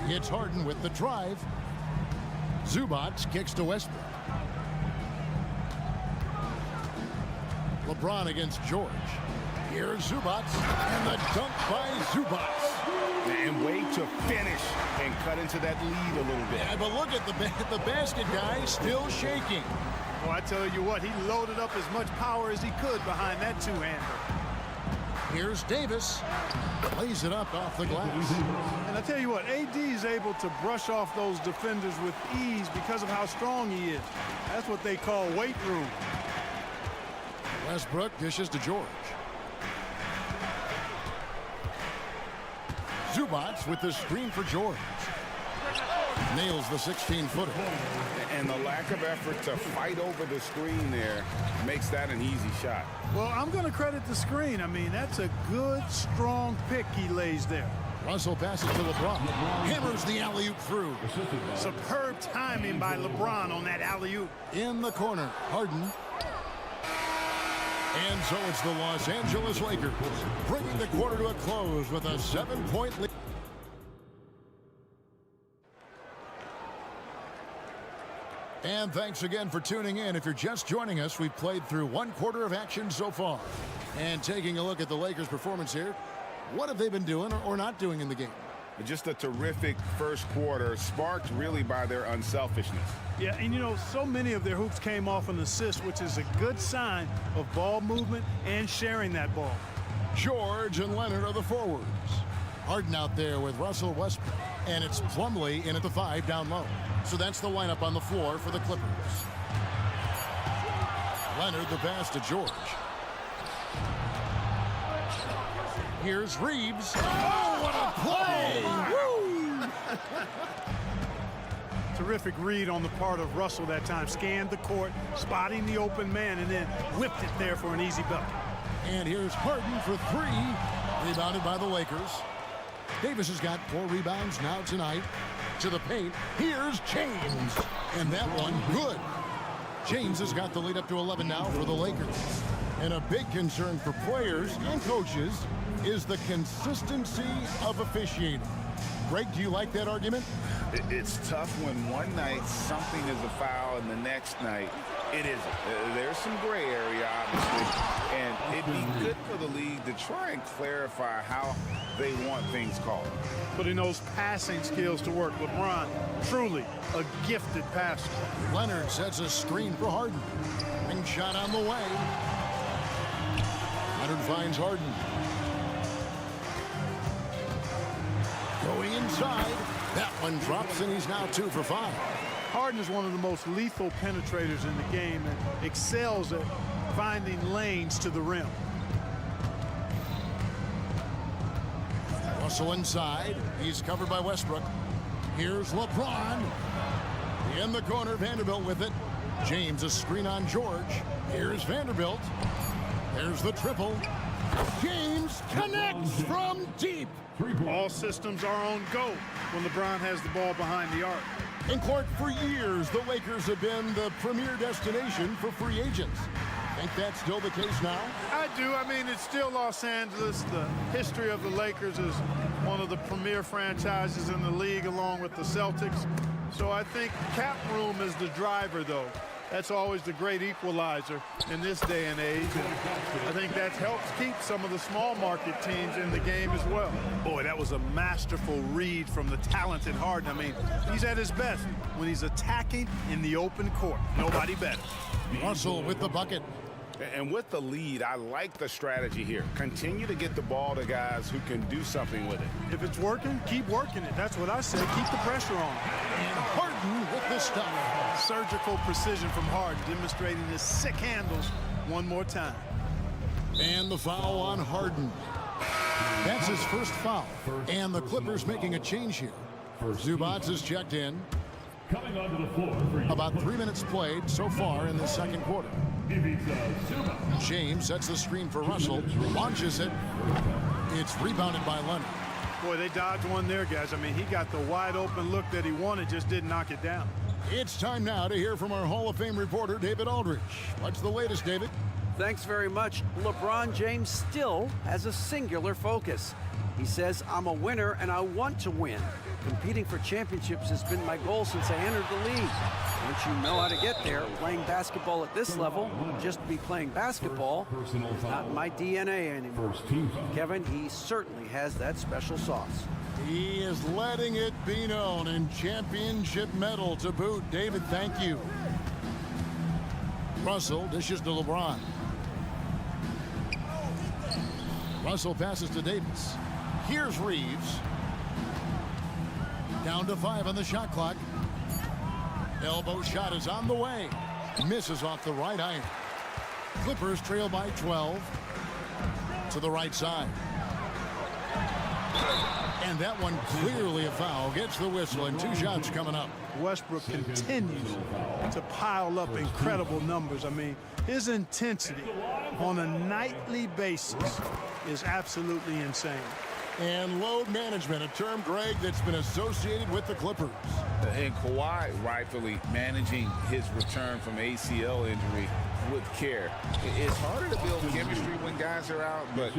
It's Harden with the drive. Zubac kicks to Westbrook. LeBron against George. Here's Zubac, and the dunk by Zubac. And way to finish and cut into that lead a little bit. Yeah, but look at the basket guy still shaking. Well, I tell you what, he loaded up as much power as he could behind that two-hander. Here's Davis. Plays it up off the glass. And I tell you what, AD is able to brush off those defenders with ease because of how strong he is. That's what they call weight room. Westbrook dishes to George. Zubac with the screen for George. Nails the 16-footer. And the lack of effort to fight over the screen there makes that an easy shot. Well, I'm going to credit the screen. I mean, that's a good, strong pick he lays there. Russell passes to LeBron. Hammers the alley-oop through. Superb timing by LeBron on that alley-oop. In the corner, Harden. And so it's the Los Angeles Lakers bringing the quarter to a close with a 7-point lead. And thanks again for tuning in. If you're just joining us, we've played through 1 quarter of action so far. And taking a look at the Lakers' performance here, what have they been doing or not doing in the game? Just a terrific first quarter, sparked really by their unselfishness. Yeah, and you know, so many of their hoops came off an assist, which is a good sign of ball movement and sharing that ball. George and Leonard are the forwards. Harden out there with Russell Westbrook. And it's Plumlee in at the 5 down low. So that's the lineup on the floor for the Clippers. Leonard the pass to George. Here's Reeves. Oh, what a play! Woo! Terrific read on the part of Russell that time. Scanned the court, spotting the open man, and then whipped it there for an easy bucket. And here's Harden for 3. Rebounded by the Lakers. Davis has got 4 rebounds now tonight. To the paint. Here's James. And that one good. James has got the lead up to 11 now for the Lakers. And a big concern for players and coaches is the consistency of officiating. Greg, do you like that argument? It's tough when one night something is a foul and the next night it isn't. There's some gray area, obviously, and it'd be good for the league to try and clarify how they want things called. Putting those passing skills to work. LeBron, truly a gifted passer. Leonard sets a screen for Harden. Ring shot on the way. Leonard finds Harden. Going inside. That one drops, and he's now 2 for 5. Harden is one of the most lethal penetrators in the game and excels at finding lanes to the rim. Russell inside. He's covered by Westbrook. Here's LeBron. In the corner, Vanderbilt with it. James, a screen on George. Here's Vanderbilt. There's the triple. James connects from deep. All systems are on go when LeBron has the ball behind the arc. And Clark, for years, the Lakers have been the premier destination for free agents. Think that's still the case now? I do. I mean, it's still Los Angeles. The history of the Lakers is one of the premier franchises in the league, along with the Celtics. So I think cap room is the driver, though. That's always the great equalizer in this day and age. And I think that helps keep some of the small market teams in the game as well. Boy, that was a masterful read from the talented Harden. I mean, he's at his best when he's attacking in the open court. Nobody better. Russell with the bucket. And with the lead, I like the strategy here. Continue to get the ball to guys who can do something with it. If it's working, keep working it. That's what I say. Keep the pressure on. And Harden with the stuff. Surgical precision from Harden, demonstrating his sick handles one more time. And the foul on Harden. That's his first foul. And the Clippers making a change here. Zubac is checked in. Coming onto the floor for About 3 minutes played so far in the second quarter. James sets the screen for Russell, launches it. It's rebounded by Leonard. Boy, they dodged one there, guys. I mean, he got the wide open look that he wanted, just didn't knock it down. It's time now to hear from our Hall of Fame reporter, David Aldridge. What's the latest, David? Thanks very much. LeBron James still has a singular focus. He says, I'm a winner and I want to win. Competing for championships has been my goal since I entered the league. Once you know how to get there, playing basketball at this level, just to be playing basketball, is not in my DNA anymore. Kevin, he certainly has that special sauce. He is letting it be known, and championship medal to boot. David, thank you. Russell dishes to LeBron. Russell passes to Davis. Here's Reeves. Down to 5 on the shot clock. Elbow shot is on the way. Misses off the right iron. Clippers trail by 12. To the right side. And that one clearly a foul. Gets the whistle, and 2 shots coming up. Westbrook continues to pile up incredible numbers. I mean, his intensity on a nightly basis is absolutely insane. And load management, a term, Greg, that's been associated with the Clippers. And Kawhi rightfully managing his return from ACL injury with care. It's harder to build chemistry when guys are out, but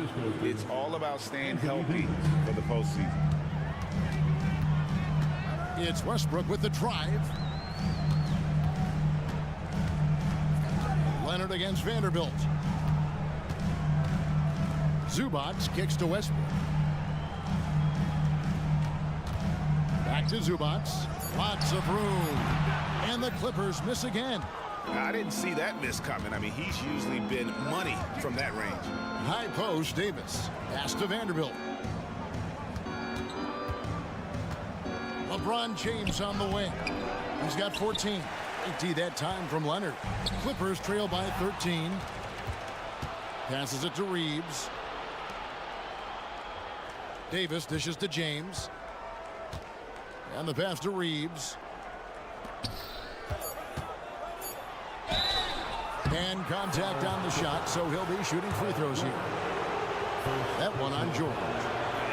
it's all about staying healthy for the postseason. It's Westbrook with the drive. Leonard against Vanderbilt. Zubac kicks to Westbrook. Back to Zubac. Lots of room. And the Clippers miss again. I didn't see that miss coming. I mean, he's usually been money from that range. High post, Davis. Pass to Vanderbilt. LeBron James on the wing. He's got 14. 18 that time from Leonard. Clippers trail by 13. Passes it to Reeves. Davis dishes to James. And the pass to Reeves. And contact on the shot, so he'll be shooting free throws here. That one on George.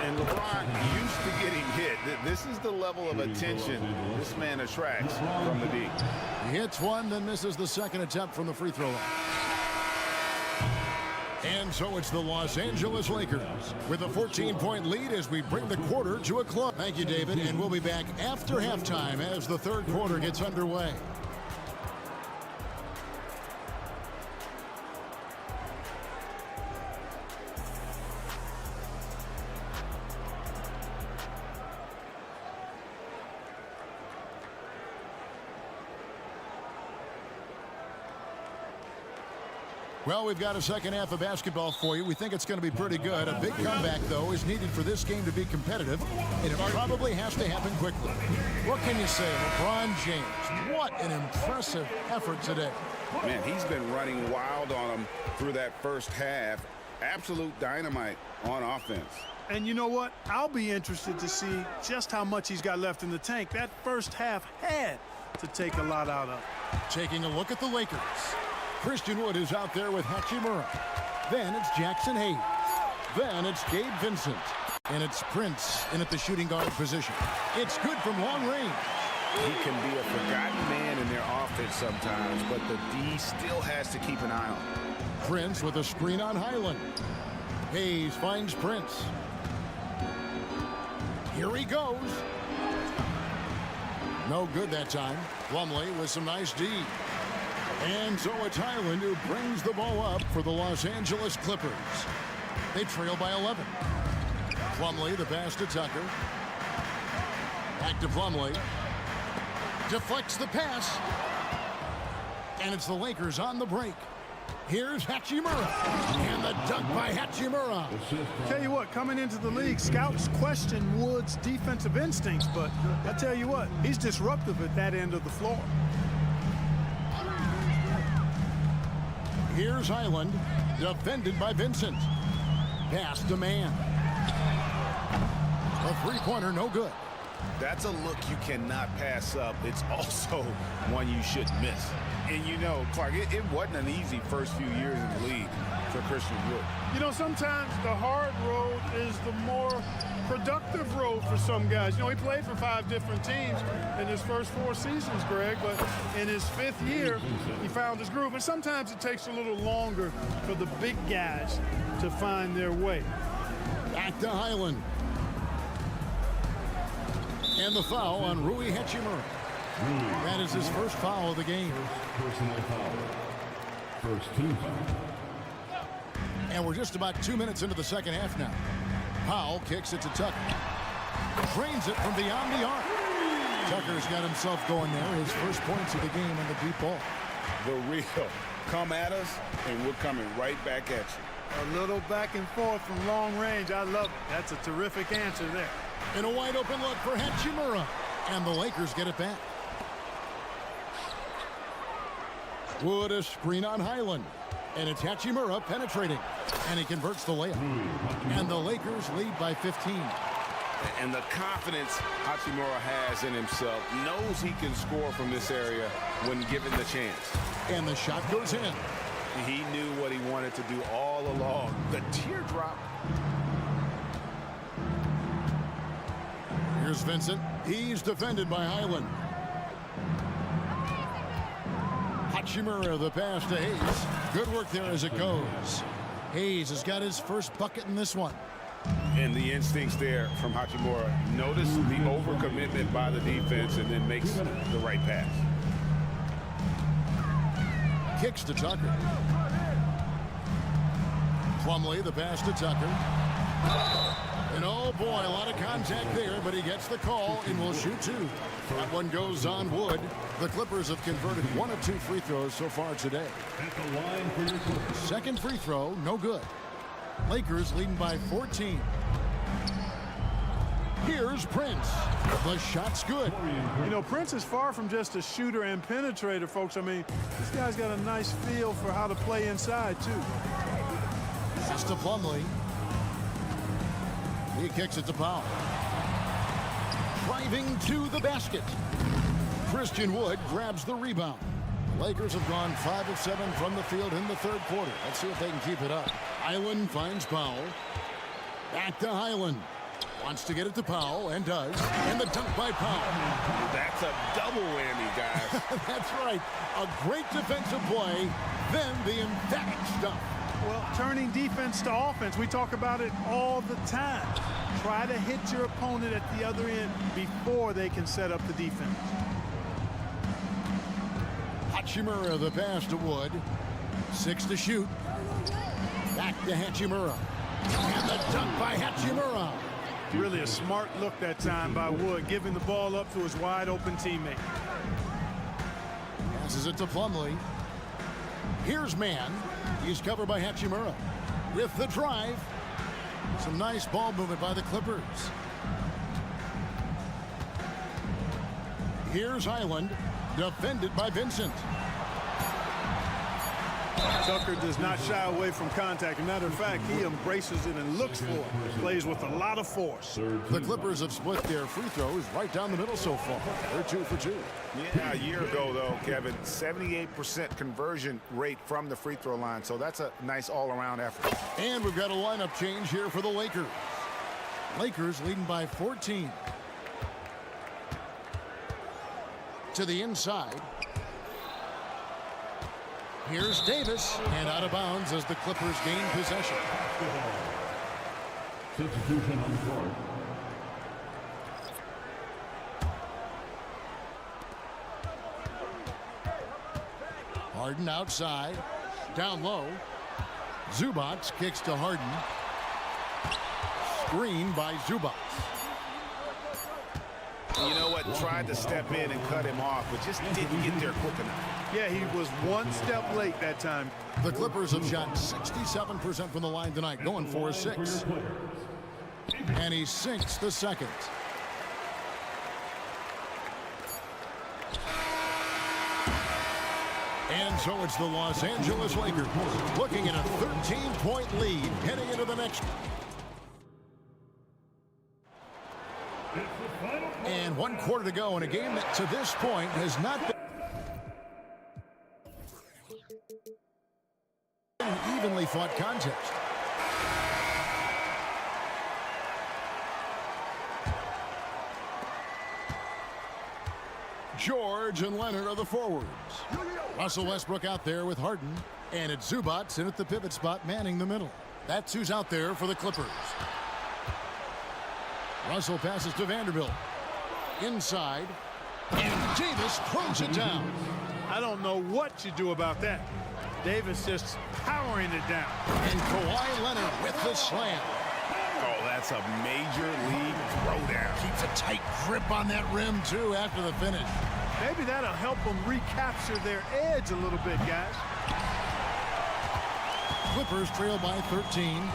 And LeBron used to getting hit. This is the level of attention this man attracts from the D. He hits one, then misses the second attempt from the free throw line. And so it's the Los Angeles Lakers with a 14-point lead as we bring the quarter to a close. Thank you, David, and we'll be back after halftime as the third quarter gets underway. Well, we've got a second half of basketball for you. We think it's going to be pretty good. A big comeback, though, is needed for this game to be competitive, and it probably has to happen quickly. What can you say? LeBron James, what an impressive effort today. Man, he's been running wild on them through that first half. Absolute dynamite on offense. And you know what? I'll be interested to see just how much he's got left in the tank. That first half had to take a lot out of. Taking a look at the Lakers. Christian Wood is out there with Hachimura. Then it's Jackson Hayes. Then it's Gabe Vincent. And it's Prince in at the shooting guard position. It's good from long range. He can be a forgotten man in their offense sometimes, but the D still has to keep an eye on. Prince with a screen on Highland. Hayes finds Prince. Here he goes. No good that time. Plumlee with some nice D. And so it's Highland who brings the ball up for the Los Angeles Clippers. They trail by 11. Plumlee, the pass to Tucker. Back to Plumlee. Deflects the pass. And it's the Lakers on the break. Here's Hachimura. And the dunk by Hachimura. Tell you what, coming into the league, scouts question Wood's defensive instincts, but I tell you what, he's disruptive at that end of the floor. Here's Highland, defended by Vincent. Pass to Mann. A three-pointer, no good. That's a look you cannot pass up. It's also one you shouldn't miss. And you know, Clark, it wasn't an easy first few years in the league for Christian Wood. You know, sometimes the hard road is the more productive road for some guys. You know, he played for 5 different teams in his first 4 seasons, Greg, but in his 5th year, he found his groove. And sometimes it takes a little longer for the big guys to find their way. Back to Highland. And the foul on Rui Hachimura. That is his first foul of the game. Personal foul. First team foul. And we're just about 2 minutes into the second half now. Powell kicks it to Tucker. Drains it from beyond the arc. Tucker's got himself going there. His first points of the game on the deep ball. The real come at us, and we're coming right back at you. A little back and forth from long range. I love it. That's a terrific answer there. And a wide open look for Hachimura. And the Lakers get it back. Wood a screen on Highland. And it's Hachimura penetrating. And he converts the layup. And the Lakers lead by 15. And the confidence Hachimura has in himself, knows he can score from this area when given the chance. And the shot goes in. He knew what he wanted to do all along. The teardrop. Here's Vincent. He's defended by Highland. Hachimura, the pass to Hayes. Good work there as it goes. Hayes has got his first bucket in this one. And the instincts there from Hachimura. Notice the overcommitment by the defense and then makes the right pass. Kicks to Tucker. Plumlee, the pass to Tucker. And oh boy, a lot of contact there, but he gets the call and will shoot 2. That one goes on Wood. The Clippers have converted 1 of 2 free throws so far today. At the line for your Clippers. Second free throw, no good. Lakers leading by 14. Here's Prince. The shot's good. You know, Prince is far from just a shooter and penetrator, folks. I mean, this guy's got a nice feel for how to play inside, too. Pass to Plumlee. He kicks it to Powell. Driving to the basket. Christian Wood grabs the rebound. The Lakers have gone 5 of 7 from the field in the third quarter. Let's see if they can keep it up. Highland finds Powell. Back to Highland. Wants to get it to Powell and does. And the dunk by Powell. That's a double whammy, guys. That's right. A great defensive play. Then the emphatic stuff. Well, turning defense to offense, we talk about it all the time. Try to hit your opponent at the other end before they can set up the defense. Hachimura, the pass to Wood. 6 to shoot. Back to Hachimura. And the dunk by Hachimura. Really a smart look that time by Wood, giving the ball up to his wide open teammate. Passes it to Plumlee. Here's Mann. He's covered by Hachimura. With the drive. Some nice ball movement by the Clippers. Here's Highland, defended by Vincent. Tucker does not shy away from contact. As a matter of fact, he embraces it and looks for it. Plays with a lot of force. The Clippers have split their free throws right down the middle so far. They're 2 for 2. Yeah, a year ago, though, Kevin, 78% conversion rate from the free throw line. So that's a nice all-around effort. And we've got a lineup change here for the Lakers. Lakers leading by 14. To the inside. Here's Davis, and out of bounds as the Clippers gain possession. Substitution on the court. Harden outside, down low. Zubac kicks to Harden. Screen by Zubac. You know what? Tried to step in and cut him off, but just didn't get there quick enough. Yeah, he was one step late that time. The Clippers have shot 67% from the line tonight, going 4-6. And he sinks the second. And so it's the Los Angeles Lakers looking at a 13-point lead heading into the next. And 1 quarter to go in a game that to this point has not been an evenly fought contest. George and Leonard are the forwards. Russell Westbrook out there with Harden. And it's Zubac in at the pivot spot manning the middle. That's who's out there for the Clippers. Russell passes to Vanderbilt. Inside. And Davis throws it down. I don't know what you do about that. Davis just powering it down. And Kawhi Leonard with the slam. Oh, that's a major league throwdown. Keeps a tight grip on that rim, too, after the finish. Maybe that'll help them recapture their edge a little bit, guys. Clippers trail by 13.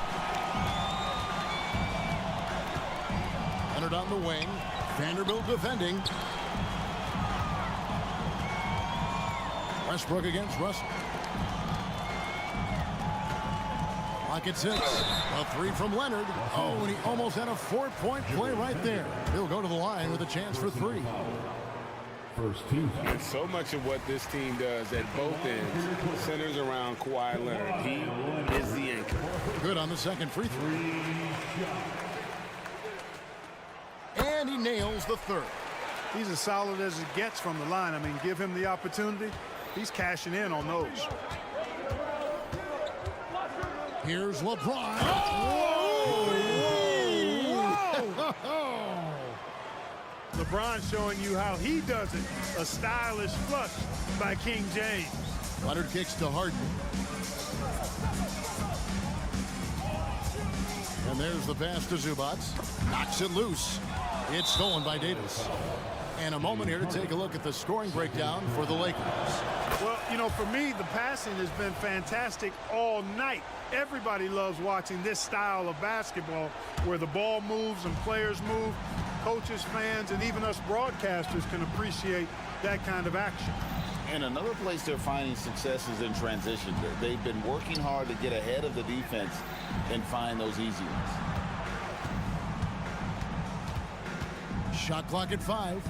Leonard on the wing. Vanderbilt defending. Westbrook against Russell. Clock at 6. A 3 from Leonard. Oh, and he almost had a 4-point play right there. He'll go to the line with a chance for 3. First team. And so much of what this team does at both ends centers around Kawhi Leonard. He is the anchor. Good on the second free throw. And he nails the third. He's as solid as it gets from the line. I mean, give him the opportunity. He's cashing in on those. Here's LeBron. Whoa! LeBron showing you how he does it. A stylish flush by King James. Leonard kicks to Harden. And there's the pass to Zubac. Knocks it loose. It's stolen by Davis. And a moment here to take a look at the scoring breakdown for the Lakers. Well, you know, for me, the passing has been fantastic all night. Everybody loves watching this style of basketball where the ball moves and players move. Coaches, fans, and even us broadcasters can appreciate that kind of action. And another place they're finding success is in transition. They've been working hard to get ahead of the defense and find those easy ones. Shot clock at 5.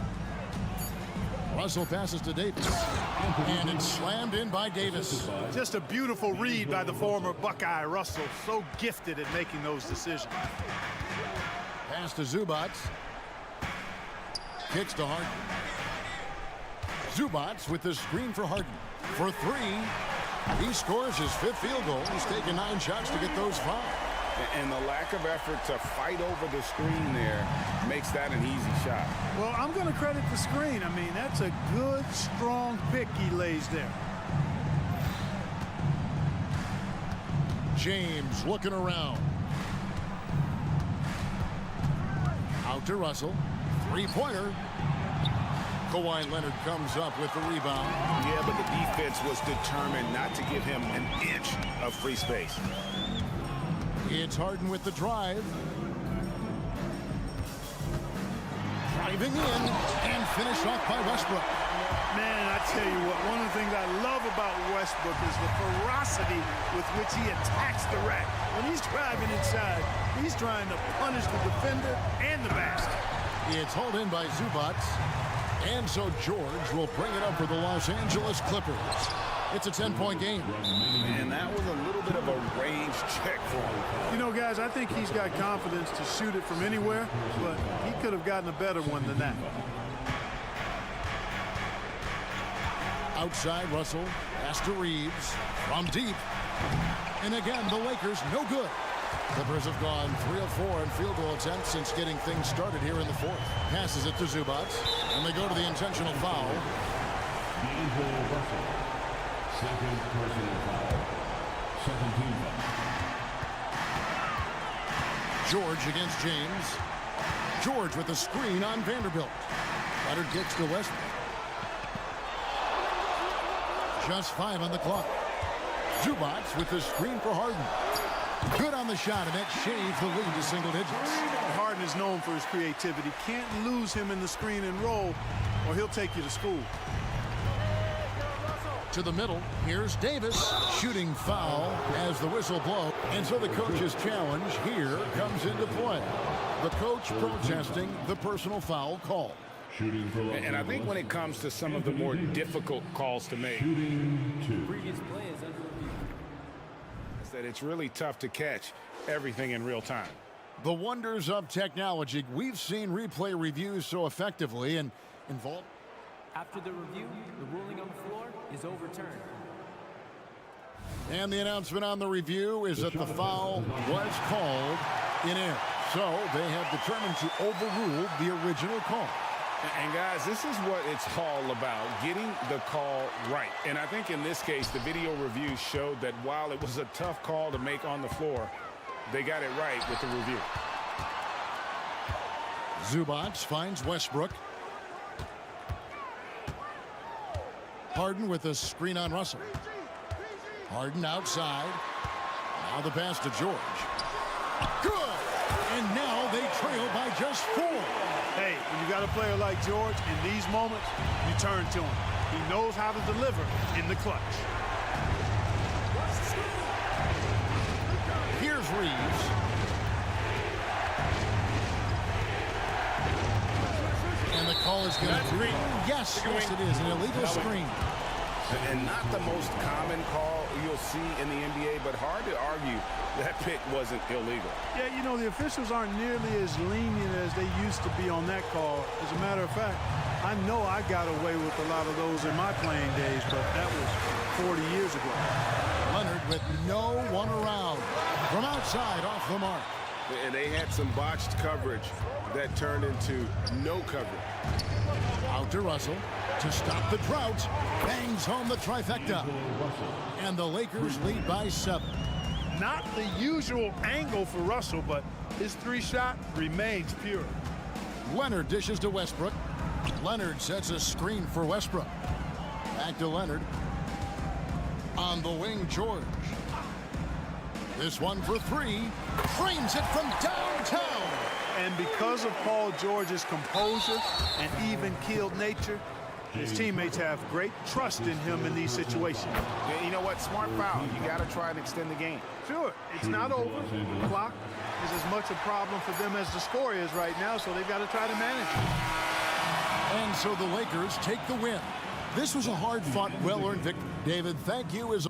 Russell passes to Davis. And it's slammed in by Davis. Just a beautiful read by the former Buckeye Russell. So gifted at making those decisions. Pass to Zubac. Kicks to Harden. Zubac with the screen for Harden. For 3. He scores his 5th field goal. He's taken 9 shots to get those 5. And the lack of effort to fight over the screen there makes that an easy shot. Well, I'm going to credit the screen. I mean, that's a good, strong pick he lays there. James looking around. Out to Russell. 3-pointer. Kawhi Leonard comes up with the rebound. Yeah, but the defense was determined not to give him an inch of free space. It's Harden with the drive. Driving in and finished off by Westbrook. Man, I tell you what, one of the things I love about Westbrook is the ferocity with which he attacks the rack. When he's driving inside, he's trying to punish the defender and the basket. It's hauled in by Zubac. And so George will bring it up for the Los Angeles Clippers. It's a 10-point game. And that was a little bit of a range check for him. You know, guys, I think he's got confidence to shoot it from anywhere, but he could have gotten a better one than that. Outside, Russell. Pass to Reeves. From deep. And again, the Lakers no good. Clippers have gone 3 of 4 in field goal attempts since getting things started here in the fourth. Passes it to Zubac. And they go to the intentional foul. Second personal foul. Second team foul. George against James. George with a screen on Vanderbilt. Leonard kicks to Westbrook. Just 5 on the clock. Zubac with the screen for Harden. Good on the shot, and that shaves the lead to single digits. Harden is known for his creativity. Can't lose him in the screen and roll, or he'll take you to school. To the middle, here's Davis. Shooting foul as the whistle blows. And so the coach's challenge here comes into play. The coach protesting the personal foul call. And I think when it comes to some of the more difficult calls to make, Previous play is under review. is that it's really tough to catch everything in real time. The wonders of technology. We've seen replay reviews so effectively and involved. After the review, the ruling on the floor is overturned. And the announcement on the review is that the foul was called in air. So they have determined to overrule the original call. And guys, this is what it's all about, getting the call right. And I think in this case, the video review showed that while it was a tough call to make on the floor, they got it right with the review. Zubac finds Westbrook. Harden with a screen on Russell. Harden outside. Now the pass to George. Good! And now they trail by just 4. Hey, when you got a player like George, in these moments, you turn to him. He knows how to deliver in the clutch. Here's Reeves. And the call is going to be... Yes, yes, it is. An illegal screen. And not the most common call you'll see in the NBA, but hard to argue that pick wasn't illegal. Yeah, you know, the officials aren't nearly as lenient as they used to be on that call. As a matter of fact, I know I got away with a lot of those in my playing days, but that was 40 years ago. Leonard with no one around. From outside, off the mark. And they had some botched coverage that turned into no coverage. Out to Russell to stop the drought. Bangs home the trifecta. And the Lakers lead by 7. Not the usual angle for Russell, but his 3-shot remains pure. Leonard dishes to Westbrook. Leonard sets a screen for Westbrook. Back to Leonard. On the wing, George. This one for 3. Frames it from downtown. And because of Paul George's composure and even-keeled nature, his teammates have great trust in him in these situations. Yeah, you know what? Smart foul. You got to try and extend the game. Sure, it's not over. The clock is as much a problem for them as the score is right now, so they've got to try to manage it. And so the Lakers take the win. This was a hard-fought, well-earned victory. David, thank you as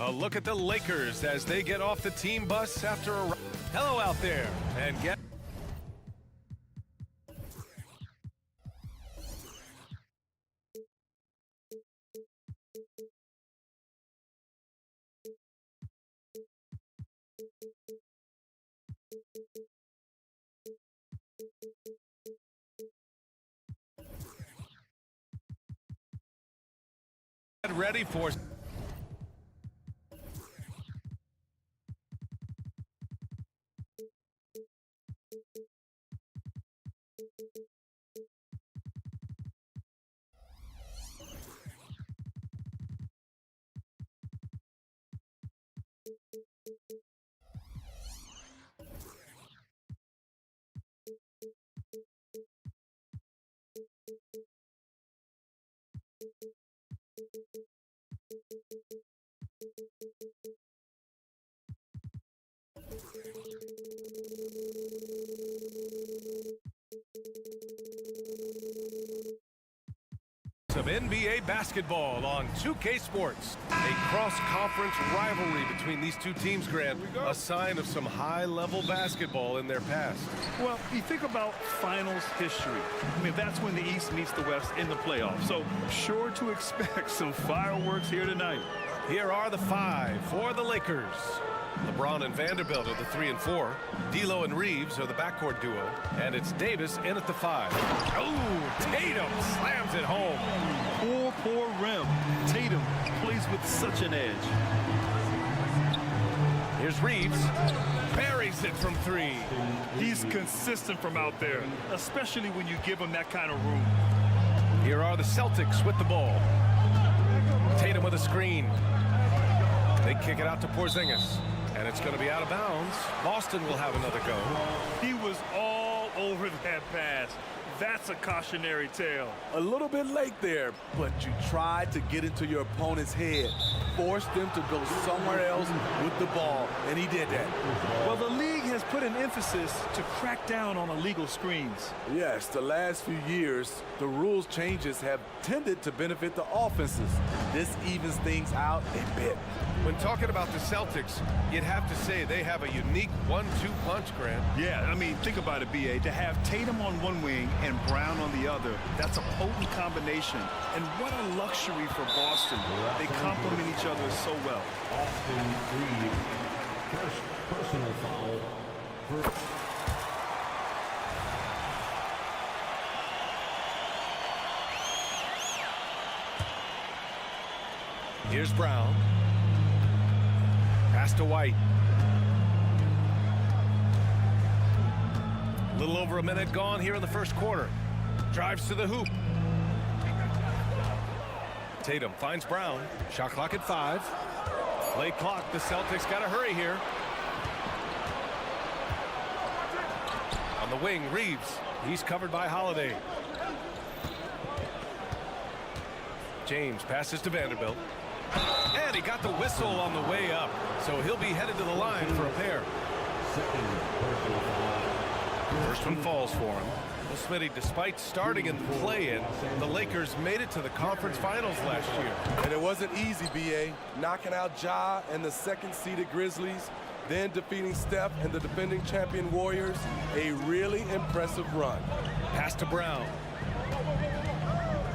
A look at the Lakers as they get off the team bus after a... Hello out there, and get... ready for... Of NBA basketball on 2K Sports. A cross-conference rivalry between these two teams, Grant. A sign of some high-level basketball in their past. Well, you think about finals history. I mean, that's when the East meets the West in the playoffs. So sure to expect some fireworks here tonight. Here are the five for the Lakers. LeBron and Vanderbilt are the 3 and 4. D'Lo and Reeves are the backcourt duo. And it's Davis in at the 5. Oh, Tatum slams it home. Poor rim. Tatum plays with such an edge. Here's Reeves. Buries it from 3. He's consistent from out there, especially when you give him that kind of room. Here are the Celtics with the ball. Tatum with a screen. They kick it out to Porzingis. And it's going to be out of bounds. Boston will have another go. He was all over that pass. That's a cautionary tale. A little bit late there, but you tried to get into your opponent's head. Forced them to go somewhere else with the ball, and he did that. Well, the league has put an emphasis to crack down on illegal screens. Yes, the last few years, the rules changes have tended to benefit the offenses. This evens things out a bit. When talking about the Celtics, you'd have to say they have a unique 1-2 punch, Grant. Yeah, I mean, think about it, B.A. To have Tatum on one wing and Brown on the other, that's a potent combination. And what a luxury for Boston. They complement each other so well. Austin Reeves, first personal foul. Here's Brown. Pass to White. A little over a minute gone here in the first quarter. Drives to the hoop. Tatum finds Brown. Shot clock at 5. Late clock. The Celtics got to hurry here. On the wing, Reeves. He's covered by Holiday. James passes to Vanderbilt. And he got the whistle on the way up. So he'll be headed to the line for a pair. First one falls for him. Well, Smitty, despite starting in the play-in, the Lakers made it to the conference finals last year. And it wasn't easy, B.A. Knocking out Ja and the second-seeded Grizzlies, then defeating Steph and the defending champion Warriors. A really impressive run. Pass to Brown.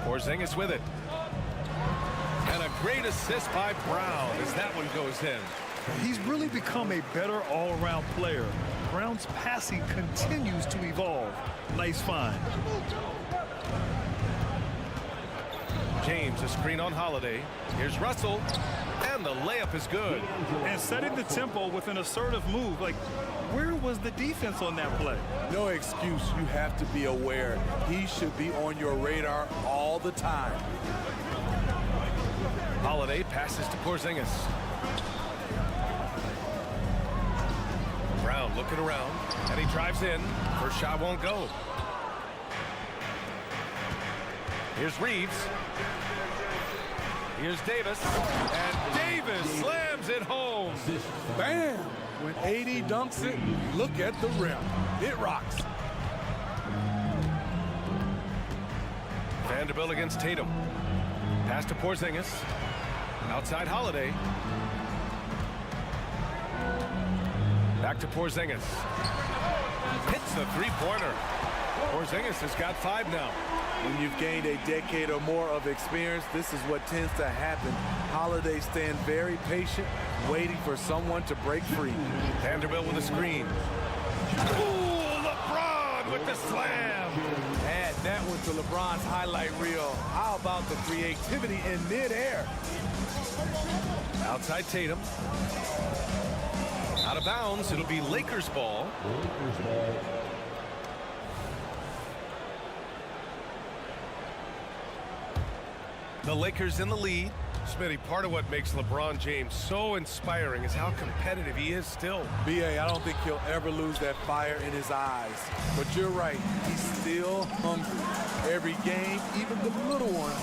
Porzingis with it. And a great assist by Brown as that one goes in. He's really become a better all-around player. Brown's passing continues to evolve. Nice find. James, a screen on Holiday. Here's Russell. And the layup is good. And setting the tempo with an assertive move. Like, where was the defense on that play? No excuse. You have to be aware. He should be on your radar all the time. Holiday passes to Porzingis. Brown looking around, and he drives in. First shot won't go. Here's Reeves. Here's Davis. And Davis slams it home. Bam! When AD dunks it, look at the rim. It rocks. Vanderbilt against Tatum. Pass to Porzingis. Outside Holiday. Back to Porzingis. Hits the three-pointer. Porzingis has got 5 now. When you've gained a decade or more of experience, this is what tends to happen. Holiday staying very patient, waiting for someone to break free. Vanderbilt with a screen. Ooh, LeBron with the slam. Add that one to LeBron's highlight reel. How about the creativity in midair? Outside Tatum. Out of bounds. It'll be Lakers ball. The Lakers in the lead. Smitty, part of what makes LeBron James so inspiring is how competitive he is still. B.A., I don't think he'll ever lose that fire in his eyes. But you're right, he's still hungry. Every game, even the little ones,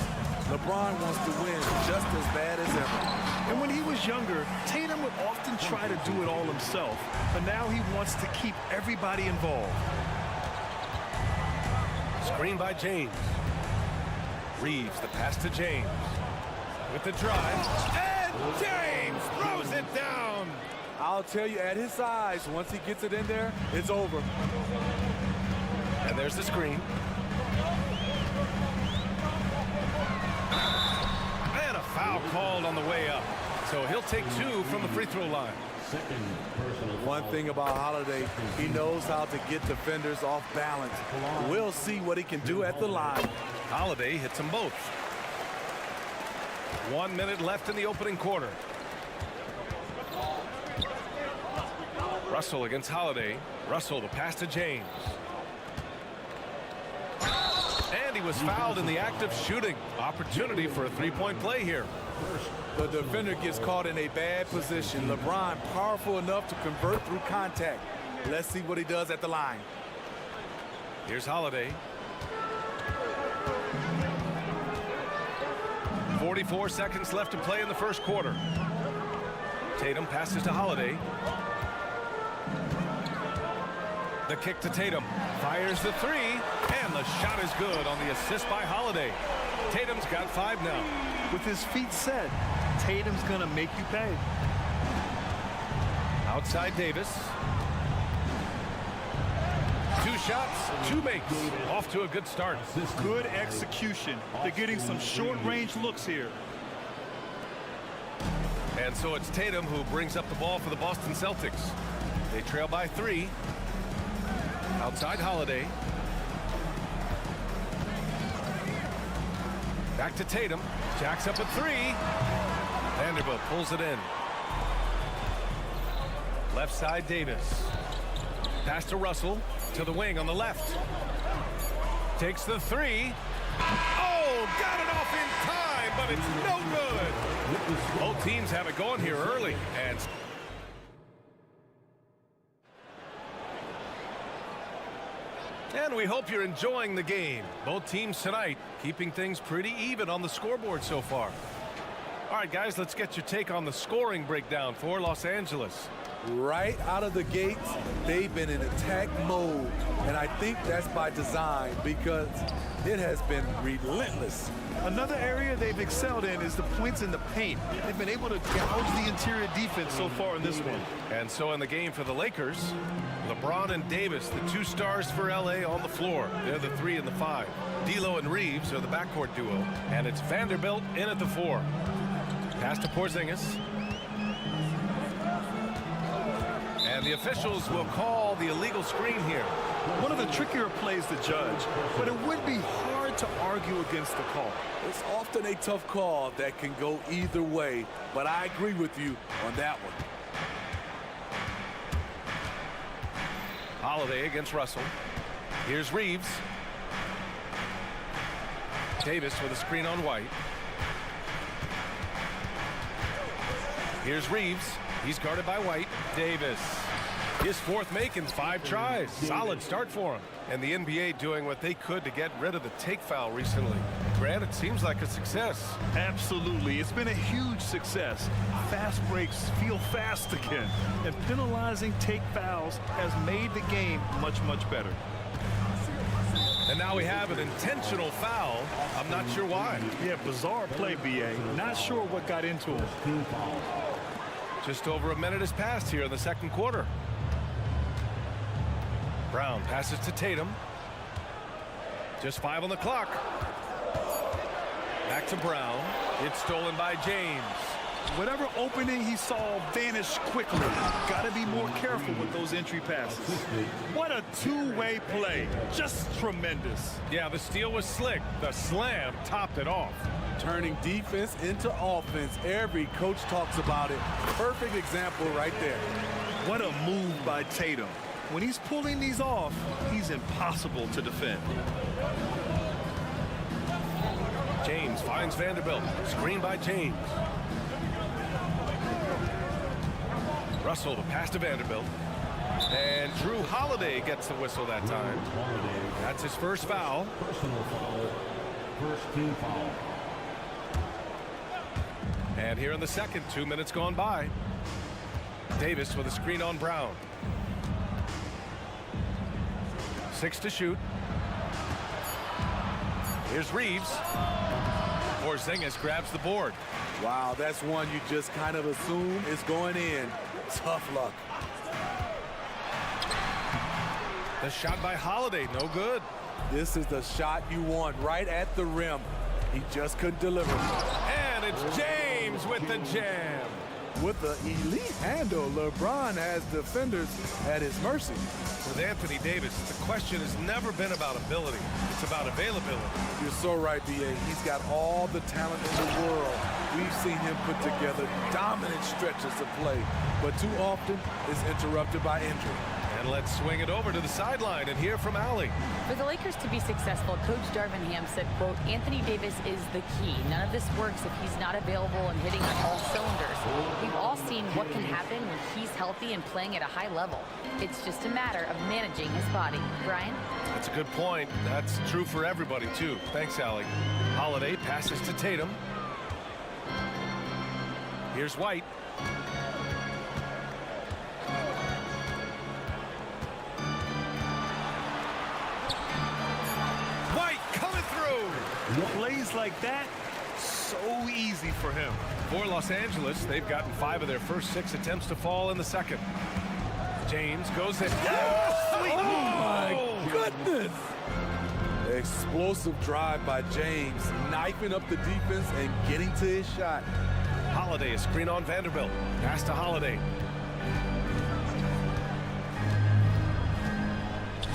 LeBron wants to win just as bad as ever. And when he was younger, Tatum would often try to do it all himself. But now he wants to keep everybody involved. Screen by James. Reeves, the pass to James. With the drive, and James throws it down. I'll tell you, at his size, once he gets it in there, it's over. And there's the screen. And a foul called on the way up. So he'll take 2 from the free throw line. One thing about Holiday, he knows how to get defenders off balance. We'll see what he can do at the line. Holiday hits them both. 1 minute left in the opening quarter. Russell against Holiday. Russell, the pass to James. And he was fouled in the act of shooting. Opportunity for a three-point play here. The defender gets caught in a bad position. LeBron powerful enough to convert through contact. Let's see what he does at the line. Here's Holiday. 44 seconds left to play in the first quarter. Tatum passes to Holiday. The kick to Tatum. Fires the 3, and the shot is good on the assist by Holiday. Tatum's got 5 now. With his feet set, Tatum's gonna make you pay. Outside Davis. 2 shots, 2 makes. Off to a good start. Good execution. They're getting some short-range looks here. And so it's Tatum who brings up the ball for the Boston Celtics. They trail by 3. Outside Holiday. Back to Tatum. Jacks up a 3. Vanderbilt pulls it in. Left side Davis. Pass to Russell. To the wing on the left. Takes the 3. Oh, got it off in time, but it's no good. Both teams have it going here early. And we hope you're enjoying the game. Both teams tonight keeping things pretty even on the scoreboard so far. All right, guys, let's get your take on the scoring breakdown for Los Angeles. Right out of the gates, they've been in attack mode. And I think that's by design because it has been relentless. Another area they've excelled in is the points in the paint. They've been able to gouge the interior defense so far in this one. And so in the game for the Lakers, LeBron and Davis, the 2 stars for LA on the floor. They're the 3 and the 5. D'Lo and Reeves are the backcourt duo. And it's Vanderbilt in at the 4. Pass to Porzingis. And the officials will call the illegal screen here. One of the trickier plays to judge, but it would be hard to argue against the call. It's often a tough call that can go either way, but I agree with you on that one. Holiday against Russell. Here's Reeves. Davis with a screen on White. Here's Reeves. He's guarded by White. Davis. His 4th make in 5 tries. Solid start for him. And the NBA doing what they could to get rid of the take foul recently. Grant, it seems like a success. Absolutely. It's been a huge success. Fast breaks feel fast again. And penalizing take fouls has made the game much, much better. And now we have an intentional foul. I'm not sure why. Yeah, bizarre play, B.A. Not sure what got into him. Just over a minute has passed here in the second quarter. Brown passes to Tatum. Just 5 on the clock. Back to Brown. It's stolen by James. Whatever opening he saw vanished quickly. Got to be more careful with those entry passes. What a two-way play. Just tremendous. Yeah, the steal was slick. The slam topped it off. Turning defense into offense. Every coach talks about it. Perfect example right there. What a move by Tatum. When he's pulling these off, he's impossible to defend. James finds Vanderbilt. Screen by James. Russell to pass to Vanderbilt. And Drew Holiday gets the whistle that time. That's his first foul. Personal foul. First team foul. And here in the second, 2 minutes gone by. Davis with a screen on Brown. 6 to shoot. Here's Reeves. Porzingis grabs the board. Wow, that's one you just kind of assume is going in. Tough luck. The shot by Holiday, no good. This is the shot you want right at the rim. He just couldn't deliver. And it's James with the jam. With the elite handle, LeBron has defenders at his mercy. With Anthony Davis, the question has never been about ability. It's about availability. You're so right, B.A. He's got all the talent in the world. We've seen him put together dominant stretches of play, but too often is interrupted by injury. And let's swing it over to the sideline and hear from Allie. For the Lakers to be successful, Coach Darvin Ham said, quote, Anthony Davis is the key. None of this works if he's not available and hitting on all cylinders. We've all seen what can happen when he's healthy and playing at a high level. It's just a matter of managing his body. Brian? That's a good point. That's true for everybody, too. Thanks, Allie. Holiday passes to Tatum. Here's White. Plays like that, so easy for him. For Los Angeles, they've gotten 5 of their first 6 attempts to fall in the second. James goes in. Oh, my goodness! Explosive drive by James, knifing up the defense and getting to his shot. Holiday, a screen on Vanderbilt. Pass to Holiday.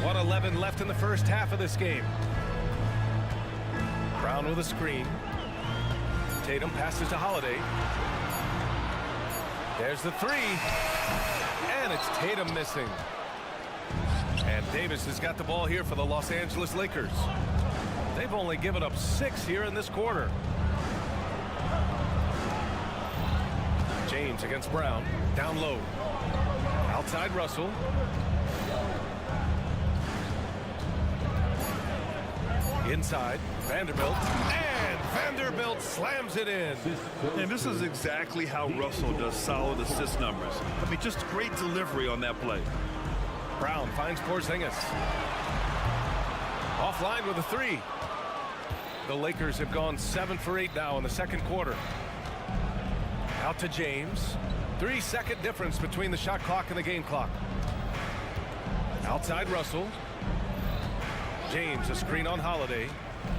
1:11 left in the first half of this game. Brown with a screen. Tatum passes to Holiday. There's the 3. And it's Tatum missing. And Davis has got the ball here for the Los Angeles Lakers. They've only given up 6 here in this quarter. James against Brown. Down low. Outside Russell. Inside, Vanderbilt, and Vanderbilt slams it in. And this is exactly how Russell does solid assist numbers. I mean, just great delivery on that play. Brown finds Porzingis. Offline with a 3. The Lakers have gone 7 for 8 now in the second quarter. Out to James. 3-second difference between the shot clock and the game clock. Outside Russell. James, a screen on Holiday.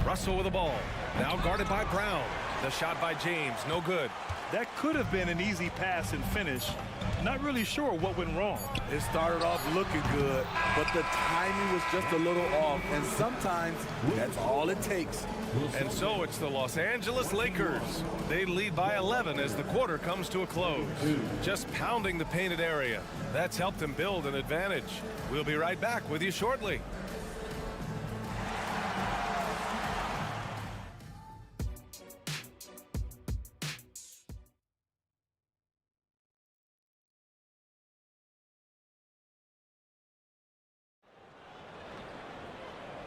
Russell with the ball. Now guarded by Brown. The shot by James, no good. That could have been an easy pass and finish. Not really sure what went wrong. It started off looking good, but the timing was just a little off, and sometimes that's all it takes. And so it's the Los Angeles Lakers. They lead by 11 as the quarter comes to a close. Just pounding the painted area. That's helped them build an advantage. We'll be right back with you shortly.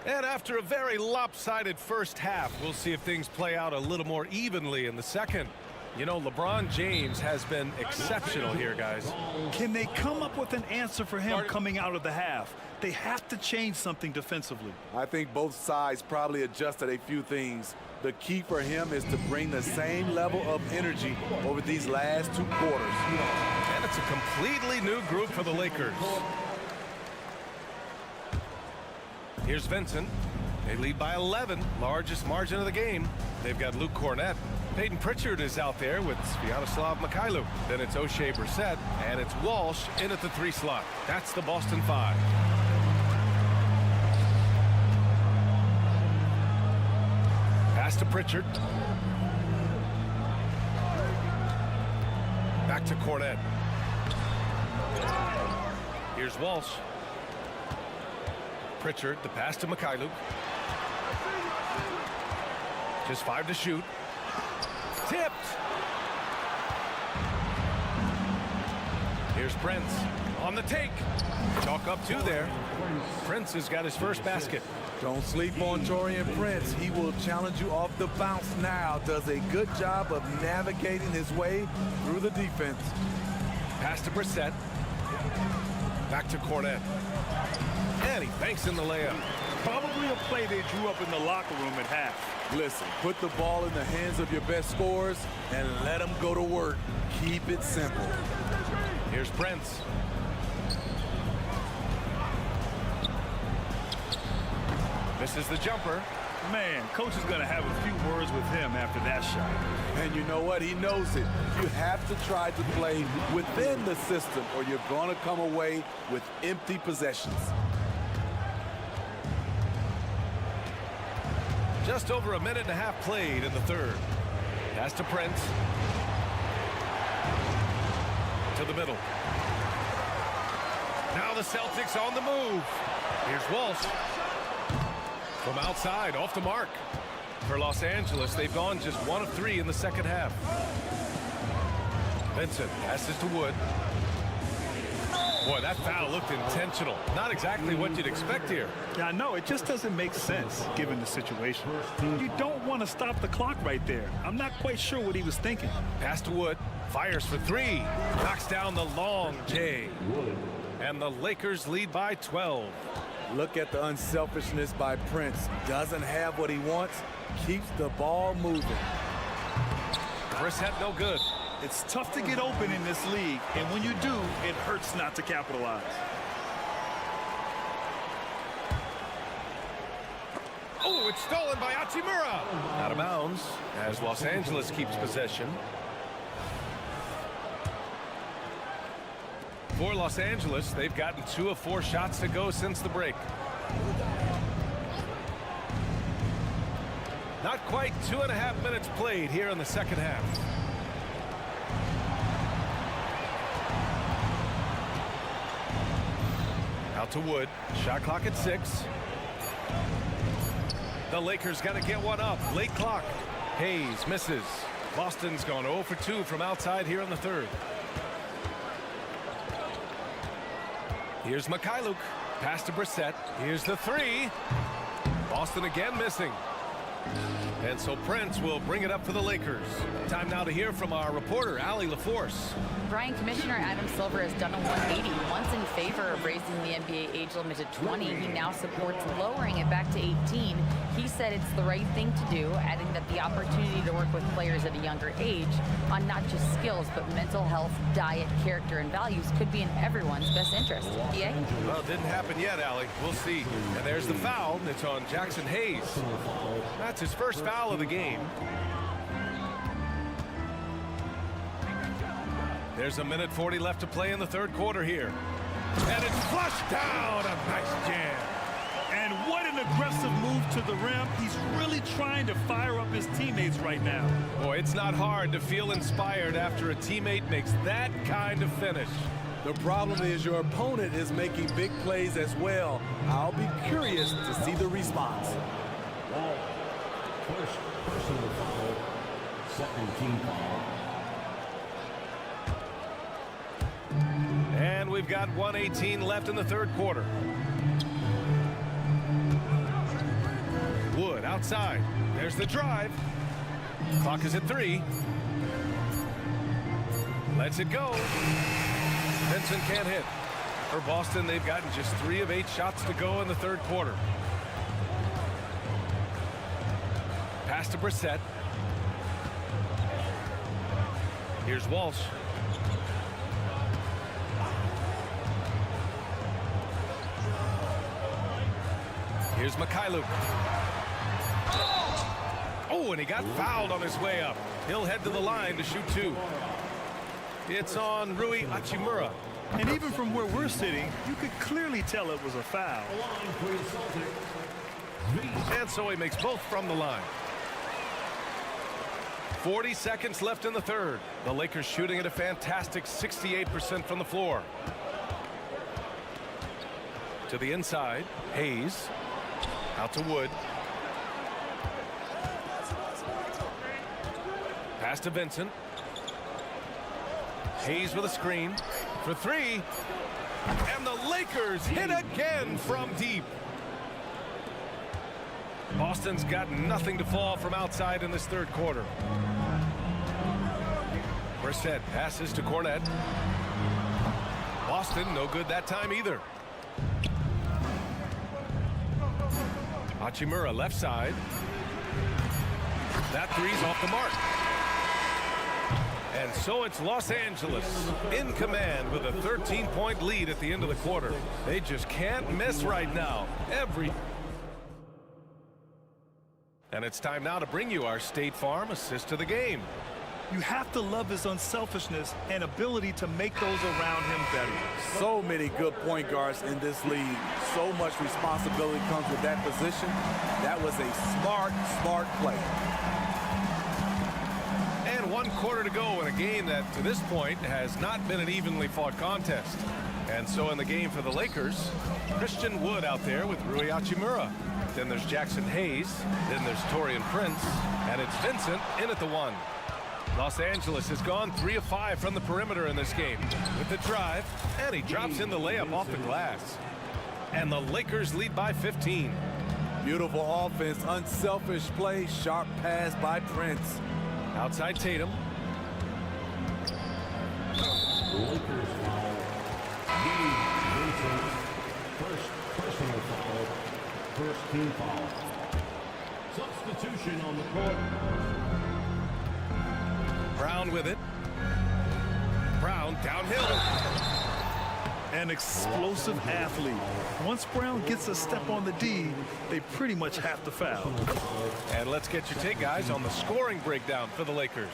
And after a very lopsided first half, we'll see if things play out a little more evenly in the second. You know, LeBron James has been exceptional here, guys. Can they come up with an answer for him coming out of the half? They have to change something defensively. I think both sides probably adjusted a few things. The key for him is to bring the same level of energy over these last 2 quarters. And it's a completely new group for the Lakers. Here's Vincent. They lead by 11, largest margin of the game. They've got Luke Cornett. Peyton Pritchard is out there with Sviatoslav Mikhailuk. Then it's O'Shea Brissett, and it's Walsh in at the 3 slot. That's the Boston 5. Pass to Pritchard. Back to Cornett. Here's Walsh. Pritchard, the pass to Mikhailuk. Just 5 to shoot. Tipped. Here's Prince on the take. Chalk up 2 there. Prince has got his first basket. Don't sleep on Taurean Prince. He will challenge you off the bounce now. Does a good job of navigating his way through the defense. Pass to Brissett. Back to Cornett. And he banks in the layup. Probably a play they drew up in the locker room at half. Listen, put the ball in the hands of your best scorers and let them go to work. Keep it simple. Here's Prince. This is the jumper. Man, coach is going to have a few words with him after that shot. And you know what? He knows it. You have to try to play within the system or you're going to come away with empty possessions. Just over a minute and a half played in the third. Pass to Prince. To the middle. Now the Celtics on the move. Here's Walsh. From outside, off the mark. For Los Angeles, they've gone just 1 of 3 in the second half. Vincent passes to Wood. Boy, that foul looked intentional. Not exactly what you'd expect here. Yeah, I know. It just doesn't make sense given the situation. You don't want to stop the clock right there. I'm not quite sure what he was thinking. Pass to Wood. Fires for 3. Knocks down the long J. And the Lakers lead by 12. Look at the unselfishness by Prince. Doesn't have what he wants. Keeps the ball moving. Brissett no good. It's tough to get open in this league, and when you do, it hurts not to capitalize. Oh, it's stolen by Hachimura. Out of bounds as Los Angeles keeps possession. For Los Angeles, they've gotten 2 of 4 shots to go since the break. Not quite 2.5 minutes played here in the second half. Out to Wood. Shot clock at 6. The Lakers got to get one up. Late clock. Hayes misses. Boston's gone 0 for 2 from outside here in the third. Here's Mikhailuk. Pass to Brissett. Here's the 3. Boston again missing. And so Prince will bring it up for the Lakers. Time now to hear from our reporter, Allie LaForce. Brian, Commissioner Adam Silver has done a 180. Once in favor of raising the NBA age limit to 20, he now supports lowering it back to 18. He said it's the right thing to do, adding that the opportunity to work with players at a younger age on not just skills, but mental health, diet, character, and values could be in everyone's best interest. EA? Well, it didn't happen yet, Allie. We'll see. And there's the foul. It's on Jackson Hayes. That's his first foul of the game. There's a minute 40 left to play in the third quarter here. And it's flushed down. A nice jam. And what an aggressive move to the rim. He's really trying to fire up his teammates right now. Boy, it's not hard to feel inspired after a teammate makes that kind of finish. The problem is your opponent is making big plays as well. I'll be curious to see the response. First personal foul, second team foul. And we've got 1:18 left in the third quarter. Wood outside. There's the drive. Clock is at 3. Lets it go. Vincent can't hit. For Boston, they've gotten just 3 of 8 shots to go in the third quarter. Pass to Brissett. Here's Walsh. Here's Mikhailuk. Oh, and he got fouled on his way up. He'll head to the line to shoot 2. It's on Rui Hachimura. And even from where we're sitting, you could clearly tell it was a foul. And so he makes both from the line. 40 seconds left in the third. The Lakers shooting at a fantastic 68% from the floor. To the inside, Hayes. Out to Wood. Pass to Vincent. Hayes with a screen for 3. And the Lakers hit again from deep. Boston's got nothing to fall from outside in this third quarter. Brissett passes to Cornette. Boston no good that time either. Hachimura left side. That 3's off the mark. And so it's Los Angeles in command with a 13-point lead at the end of the quarter. They just can't miss right now. And it's time now to bring you our State Farm assist of the game. You have to love his unselfishness and ability to make those around him better. So many good point guards in this league. So much responsibility comes with that position. That was a smart play. And 1 quarter to go in a game that, to this point, has not been an evenly fought contest. And so in the game for the Lakers, Christian Wood out there with Rui Hachimura. Then there's Jackson Hayes. Then there's Taurean Prince. And it's Vincent in at the 1. Los Angeles has gone 3 of 5 from the perimeter in this game. With the drive, and he drops in the layup off the glass. And the Lakers lead by 15. Beautiful offense, unselfish play, sharp pass by Prince. Outside Tatum. Lakers foul. Vincent. First personal foul. First team foul. Substitution on the court. Brown with it. Brown downhill. An explosive athlete. Once Brown gets a step on the D, they pretty much have to foul. And let's get your take, guys, on the scoring breakdown for the Lakers.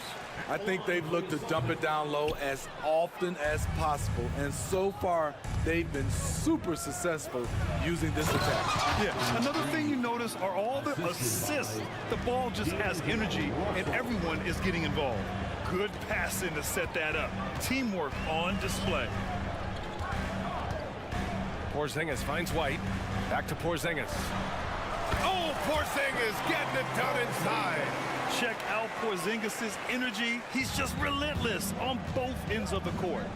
I think they've looked to dump it down low as often as possible. And so far, they've been super successful using this attack. Yeah, another thing you notice are all the assists. The ball just has energy, and everyone is getting involved. Good passing to set that up. Teamwork on display. Porzingis finds White. Back to Porzingis. Oh, Porzingis getting it done inside. Check out Porzingis' energy. He's just relentless on both ends of the court.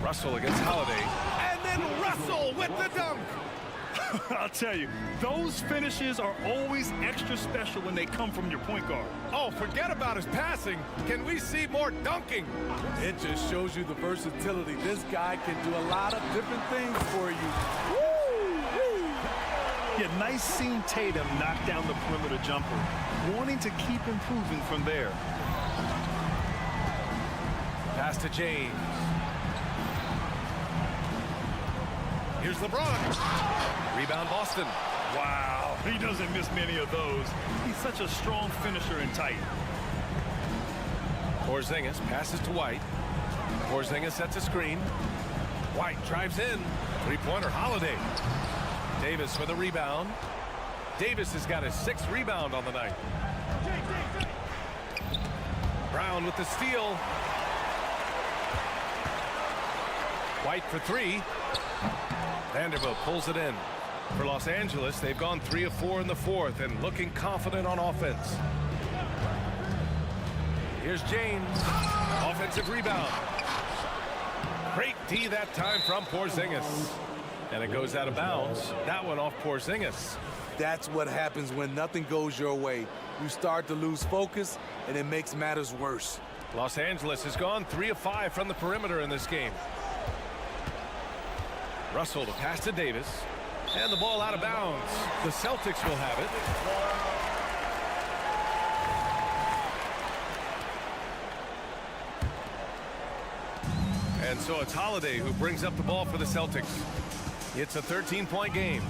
Russell against Holiday. And then Russell with the dunk. I'll tell you, those finishes are always extra special when they come from your point guard. Oh, forget about his passing. Can we see more dunking? It just shows you the versatility. This guy can do a lot of different things for you. Woo! Yeah, nice seeing Tatum knock down the perimeter jumper, wanting to keep improving from there. Pass to James. Here's LeBron. Rebound Boston. Wow, he doesn't miss many of those. He's such a strong finisher and tight. Porzingis passes to White. Porzingis sets a screen. White drives in. Three-pointer Holiday. Davis for the rebound. Davis has got his 6th rebound on the night. Brown with the steal. White for 3. Vanderbilt pulls it in. For Los Angeles, they've gone 3 of 4 in the 4th and looking confident on offense. Here's James. Offensive rebound. Great D that time from Porzingis. And it goes out of bounds. That one off Porzingis. That's what happens when nothing goes your way. you start to lose focus, and it makes matters worse. Los Angeles has gone 3 of 5 from the perimeter in this game. Russell to pass to Davis. And the ball out of bounds. The Celtics will have it. And so it's Holiday who brings up the ball for the Celtics. It's a 13-point game.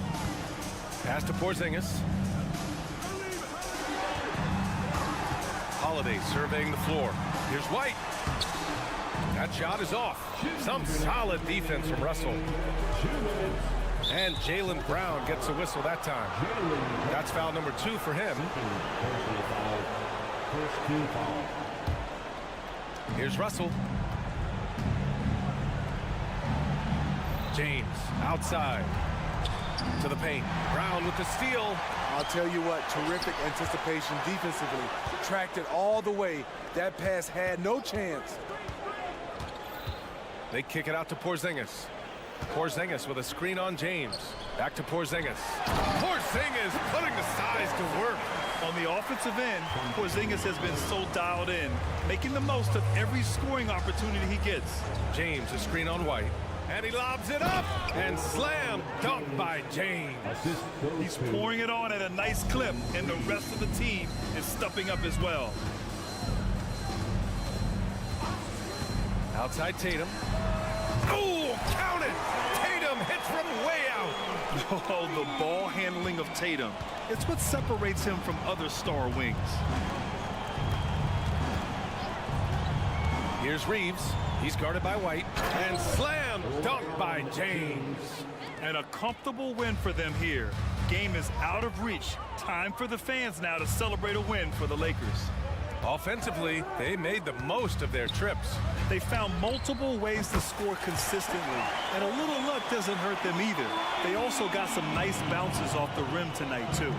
Pass to Porzingis. Holiday surveying the floor. Here's White. That shot is off. Some solid defense from Russell. And Jaylen Brown gets a whistle that time. That's foul number 2 for him. Here's Russell. James outside to the paint. Brown with the steal. I'll tell you what, terrific anticipation defensively. Tracked it all the way. That pass had no chance. They kick it out to Porzingis. Porzingis with a screen on James. Back to Porzingis. Porzingis putting the size to work. On the offensive end, Porzingis has been so dialed in, making the most of every scoring opportunity he gets. James, a screen on White. And he lobs it up. And slam dunk by James. He's pouring it on at a nice clip, and the rest of the team is stepping up as well. Outside Tatum. Oh, count it! Tatum hits from way out. Oh, the ball handling of Tatum. It's what separates him from other star wings. Here's Reeves. He's guarded by White. And slam dunk by James. And a comfortable win for them here. Game is out of reach. Time for the fans now to celebrate a win for the Lakers. Offensively, they made the most of their trips. They found multiple ways to score consistently, and a little luck doesn't hurt them either. They also got some nice bounces off the rim tonight, too.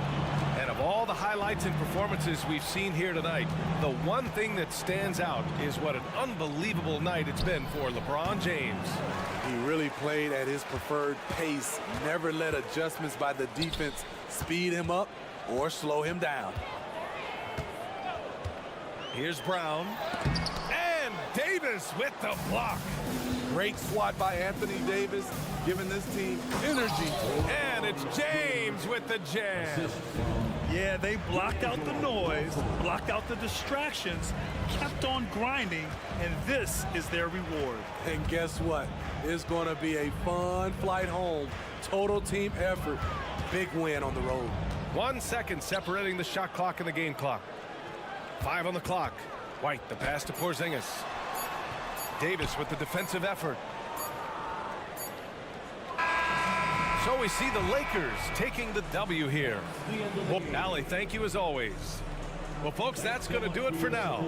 And of all the highlights and performances we've seen here tonight, the one thing that stands out is what an unbelievable night it's been for LeBron James. He really played at his preferred pace, never let adjustments by the defense speed him up or slow him down. Here's Brown. And Davis with the block. Great swat by Anthony Davis, giving this team energy. And it's James with the jam. Yeah, they blocked out the noise, blocked out the distractions, kept on grinding, and this is their reward. And guess what? It's going to be a fun flight home. Total team effort. Big win on the road. 1 second separating the shot clock and the game clock. 5 on the clock. White, the pass to Porzingis. Davis with the defensive effort. So we see the Lakers taking the W here. Well, Allie, thank you as always. Well, folks, that's going to do it for now.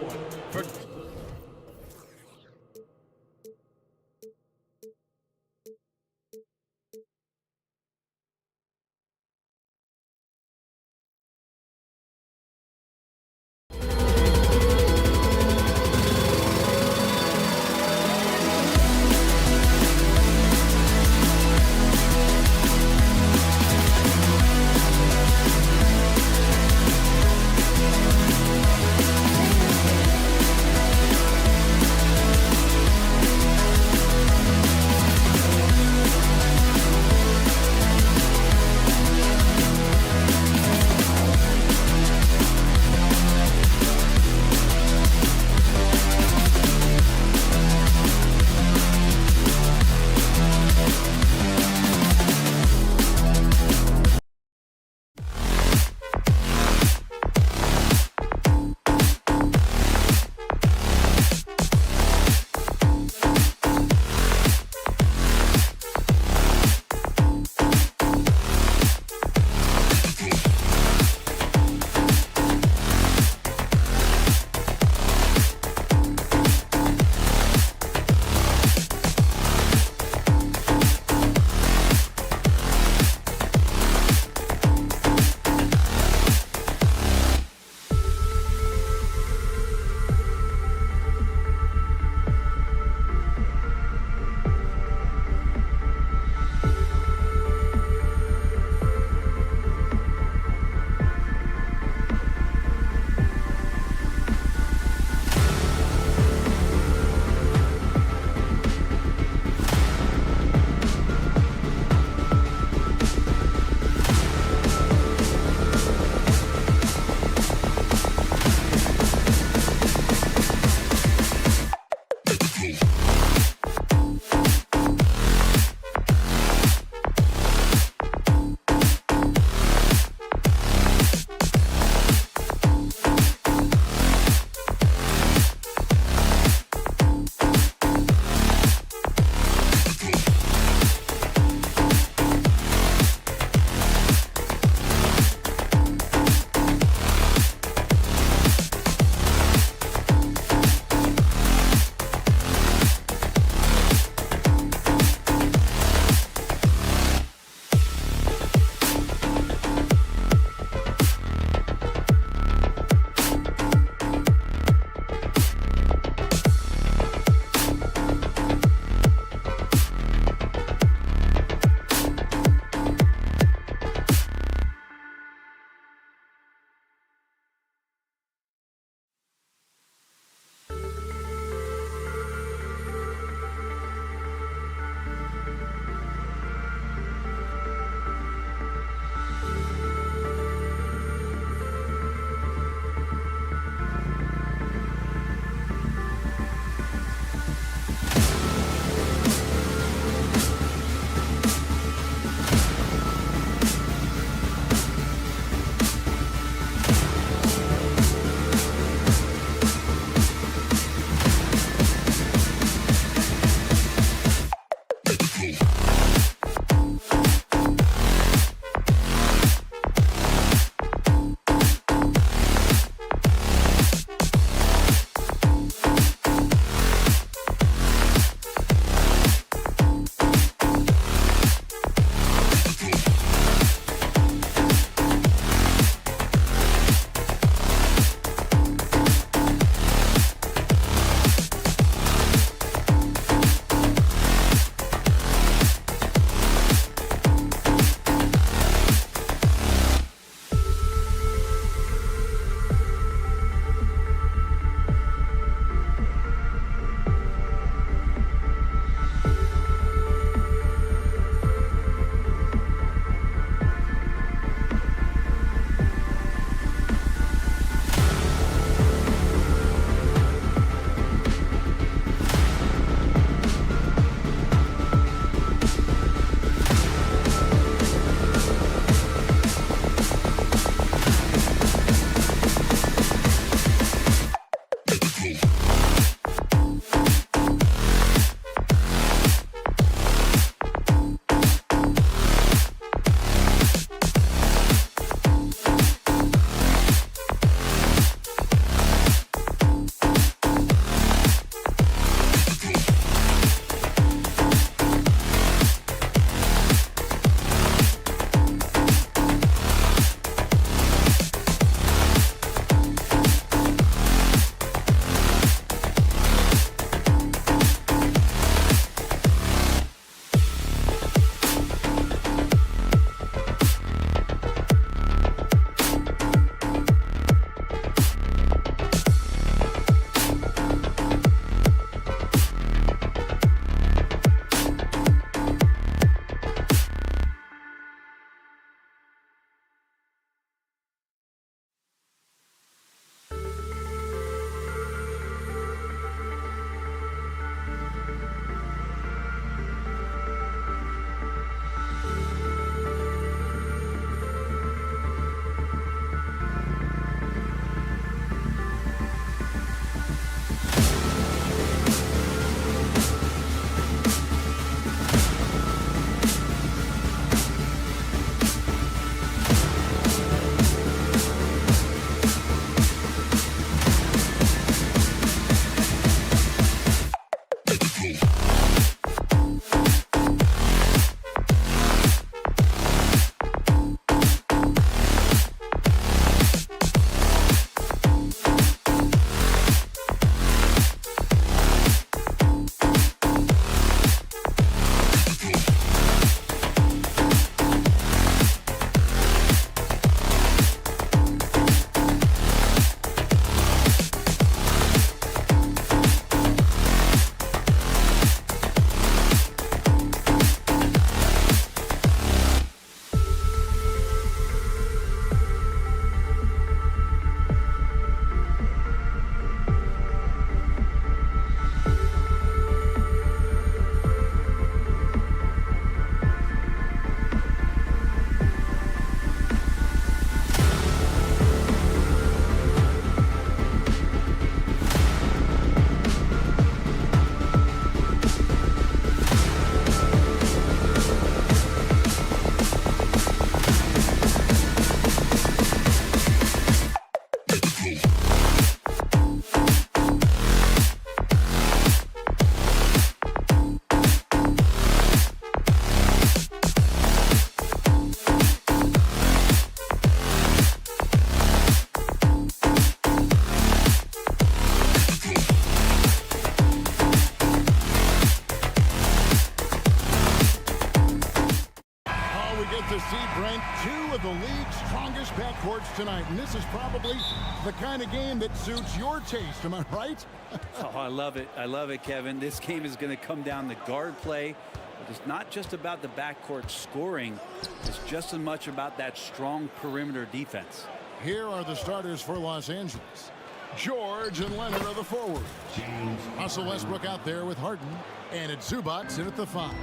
backcourts tonight, and this is probably the kind of game that suits your taste. Am I right? Oh, I love it. I love it, Kevin. This game is going to come down to guard play. It's not just about the backcourt scoring. It's just as much about that strong perimeter defense. Here are the starters for Los Angeles. George and Leonard are the forwards. Russell Westbrook out there with Harden. And it's Zubac in at the 5.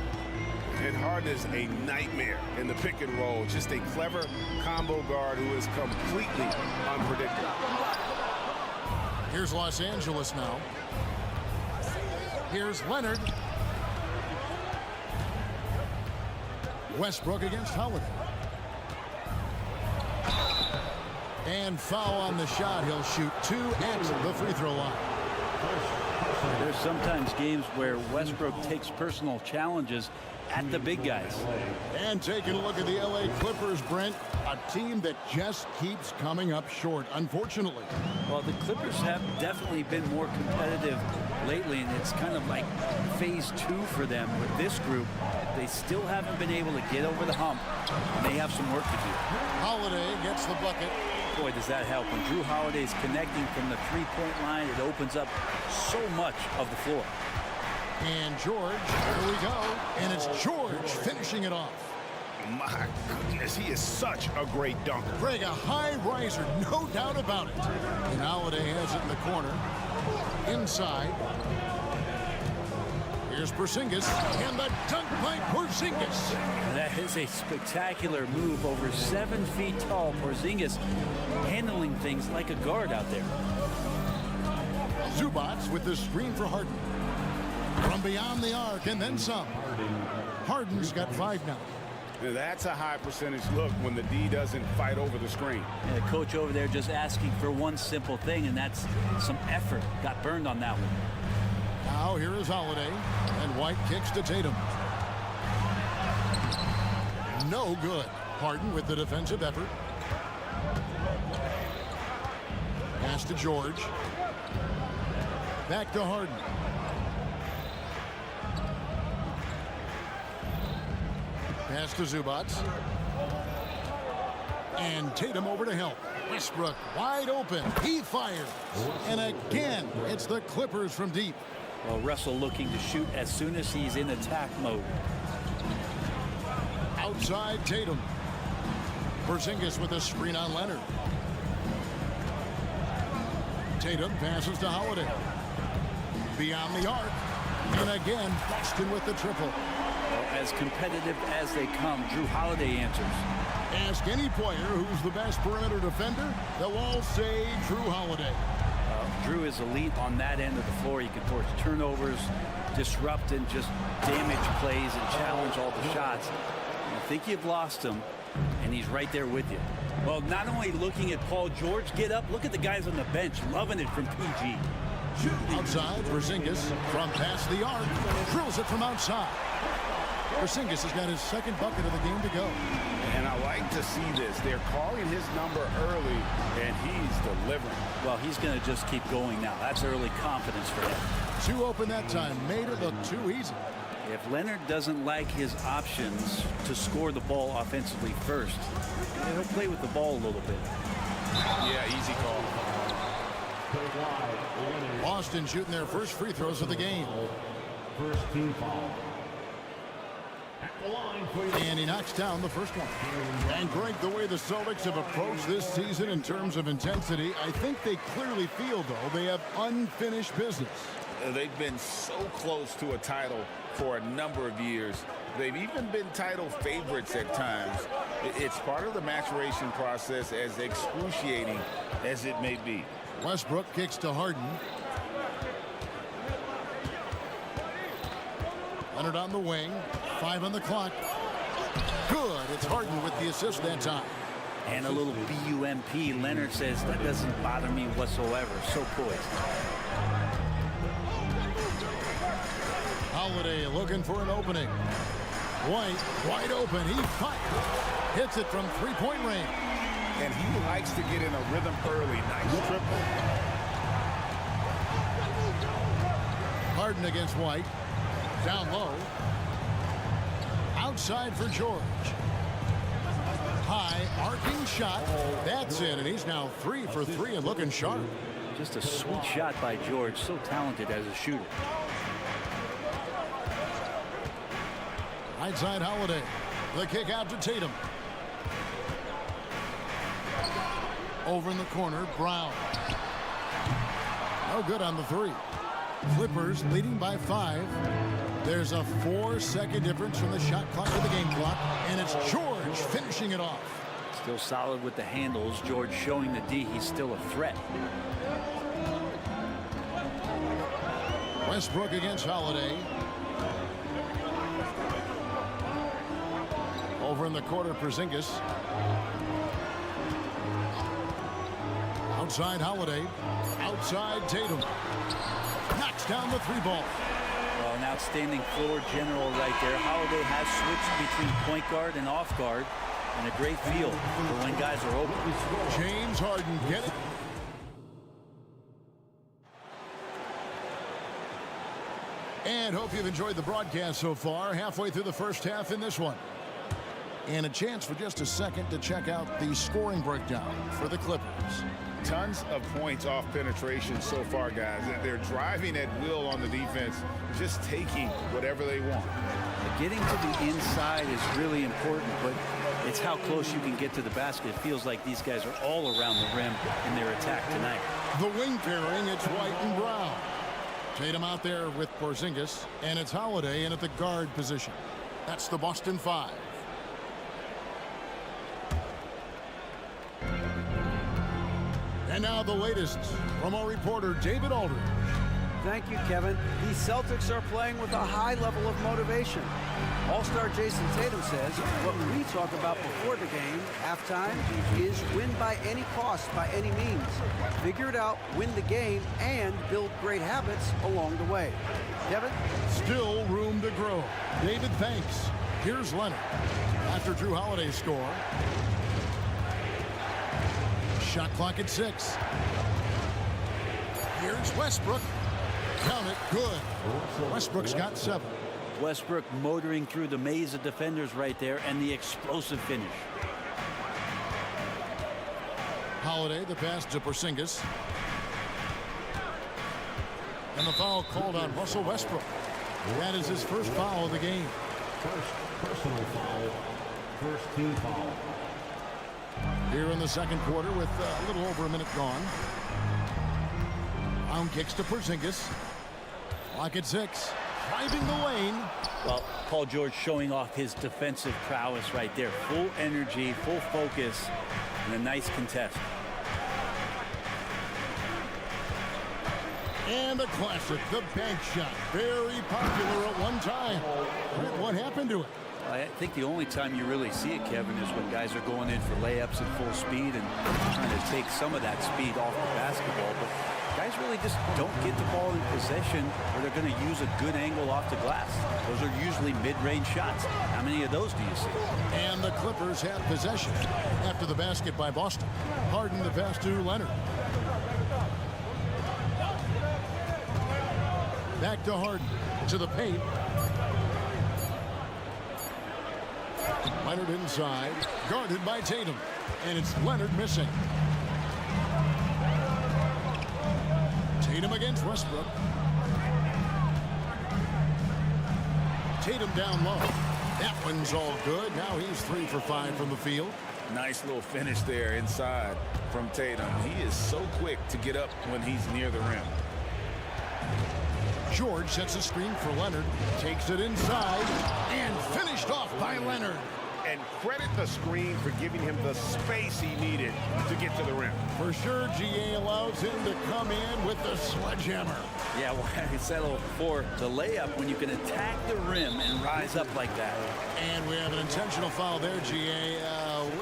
And Harden is a nightmare in the pick and roll. Just a clever combo guard who is completely unpredictable. Here's Los Angeles now. Here's Leonard. Westbrook against Holiday. And foul on the shot. He'll shoot 2 at the free throw line. There's sometimes games where Westbrook takes personal challenges at the big guys. And taking a look at the LA Clippers, Brent, a team that just keeps coming up short, unfortunately. Well, the Clippers have definitely been more competitive lately, and it's kind of like phase 2 for them with this group. They still haven't been able to get over the hump, and they have some work to do. Holiday gets the bucket. Boy, does that help. When Drew Holiday is connecting from the three-point line, it opens up so much of the floor. And George, here we go. And it's George finishing it off. My goodness, he is such a great dunker. Greg, a high riser, no doubt about it. And Holiday has it in the corner. Inside. Here's Porzingis, and the dunk by Porzingis. That is a spectacular move. Over 7 feet tall, Porzingis handling things like a guard out there. Zubac with the screen for Harden. From beyond the arc, and then some. Harden's got 5 now. That's a high percentage look when the D doesn't fight over the screen. And the coach over there just asking for one simple thing, and that's some effort. Got burned on that one. Now here is Holiday, and White kicks to Tatum. No good. Harden with the defensive effort. Pass to George. Back to Harden. Pass to Zubac. And Tatum over to help. Westbrook wide open. He fires. And again, it's the Clippers from deep. Well, Russell looking to shoot as soon as he's in attack mode. Outside Tatum. Porzingis with a screen on Leonard. Tatum passes to Holiday. Beyond the arc. And again, Boston with the triple. Well, as competitive as they come, Drew Holiday answers. Ask any player who's the best perimeter defender, they'll all say Drew Holiday. Drew is elite on that end of the floor. He can force turnovers, disrupt and just damage plays and challenge all the shots. You think you've lost him, and he's right there with you. Well, not only looking at Paul George get up, look at the guys on the bench loving it from PG. Outside, Porzingis from past the arc, drills it from outside. Porzingis has got his second bucket of the game to go. And I like to see this. They're calling his number early, and he's delivering. Well, he's going to just keep going now. That's early confidence for him. 2 open that time. Made it look too easy. If Leonard doesn't like his options to score the ball offensively first, he'll play with the ball a little bit. Yeah, easy call. Boston shooting their first free throws of the game. First team foul. And he knocks down the first one. And Greg, the way the Celtics have approached this season in terms of intensity, I think they clearly feel, though, they have unfinished business. They've been so close to a title for a number of years. They've even been title favorites at times. It's part of the maturation process, as excruciating as it may be. Westbrook kicks to Harden. Leonard on the wing. 5 on the clock. Good. It's Harden with the assist that time. And a little BUMP. Leonard says, that doesn't bother me whatsoever. So poised. Holiday looking for an opening. White wide open. He fires. Hits it from 3-point range. And he likes to get in a rhythm early. Nice triple. Harden against White. Down low. Outside for George. High arcing shot. That's in, and he's now 3 for 3 and looking sharp. Just a sweet shot by George. So talented as a shooter. Right side Holiday. The kick out to Tatum. Over in the corner, Brown. No good on the 3. Clippers leading by 5. There's a 4-second difference from the shot clock to the game clock, and it's George finishing it off. Still solid with the handles. George showing the D he's still a threat. Westbrook against Holiday. Over in the corner, Porzingis. Outside Holiday. Outside Tatum. Knocks down the 3-ball. Well, an outstanding floor general right there. Holiday has switched between point guard and off guard, and a great feel for when guys are open. James Harden get it. And hope you've enjoyed the broadcast so far. Halfway through the first half in this one. And a chance for just a second to check out the scoring breakdown for the Clippers. Tons of points off penetration so far, guys. They're driving at will on the defense, just taking whatever they want. Getting to the inside is really important, but it's how close you can get to the basket. It feels like these guys are all around the rim in their attack tonight. The wing pairing, it's White and Brown. Tatum out there with Porzingis, and it's Holiday in at the guard position. That's the Boston 5. And now the latest from our reporter, David Aldridge. Thank you, Kevin. The Celtics are playing with a high level of motivation. All-star Jason Tatum says what we talk about before the game, halftime, is win by any cost, by any means. Figure it out, win the game, and build great habits along the way. Kevin? Still room to grow. David, thanks. Here's Leonard. After Drew Holiday's score. Shot clock at 6. Here's Westbrook. Count it. Good. Westbrook's got 7. Westbrook motoring through the maze of defenders right there, and the explosive finish. Holiday, the pass to Porzingis. And the foul called on Russell Westbrook. That is his first foul of the game. First personal foul. First team foul. Here in the second quarter with a little over a minute gone. Brown kicks to Porzingis. Clock at 6. Driving the lane. Well, Paul George showing off his defensive prowess right there. Full energy, full focus, and a nice contest. And the classic, the bank shot. Very popular at one time. What happened to it? I think the only time you really see it, Kevin, is when guys are going in for layups at full speed and trying to take some of that speed off the basketball. But guys really just don't get the ball in possession where they're going to use a good angle off the glass. Those are usually mid-range shots. How many of those do you see? And the Clippers have possession after the basket by Boston. Harden the pass to Leonard. Back to Harden. To the paint. Leonard inside. Guarded by Tatum. And it's Leonard missing. Tatum against Westbrook. Tatum down low. That one's all good. Now he's 3 for 5 from the field. Nice little finish there inside from Tatum. He is so quick to get up when he's near the rim. George sets a screen for Leonard. Takes it inside. And finished off by Leonard. And credit the screen for giving him the space he needed to get to the rim. For sure, GA allows him to come in with the sledgehammer. Yeah, well, I settle for the layup when you can attack the rim and rise up like that. And we have an intentional foul there, GA.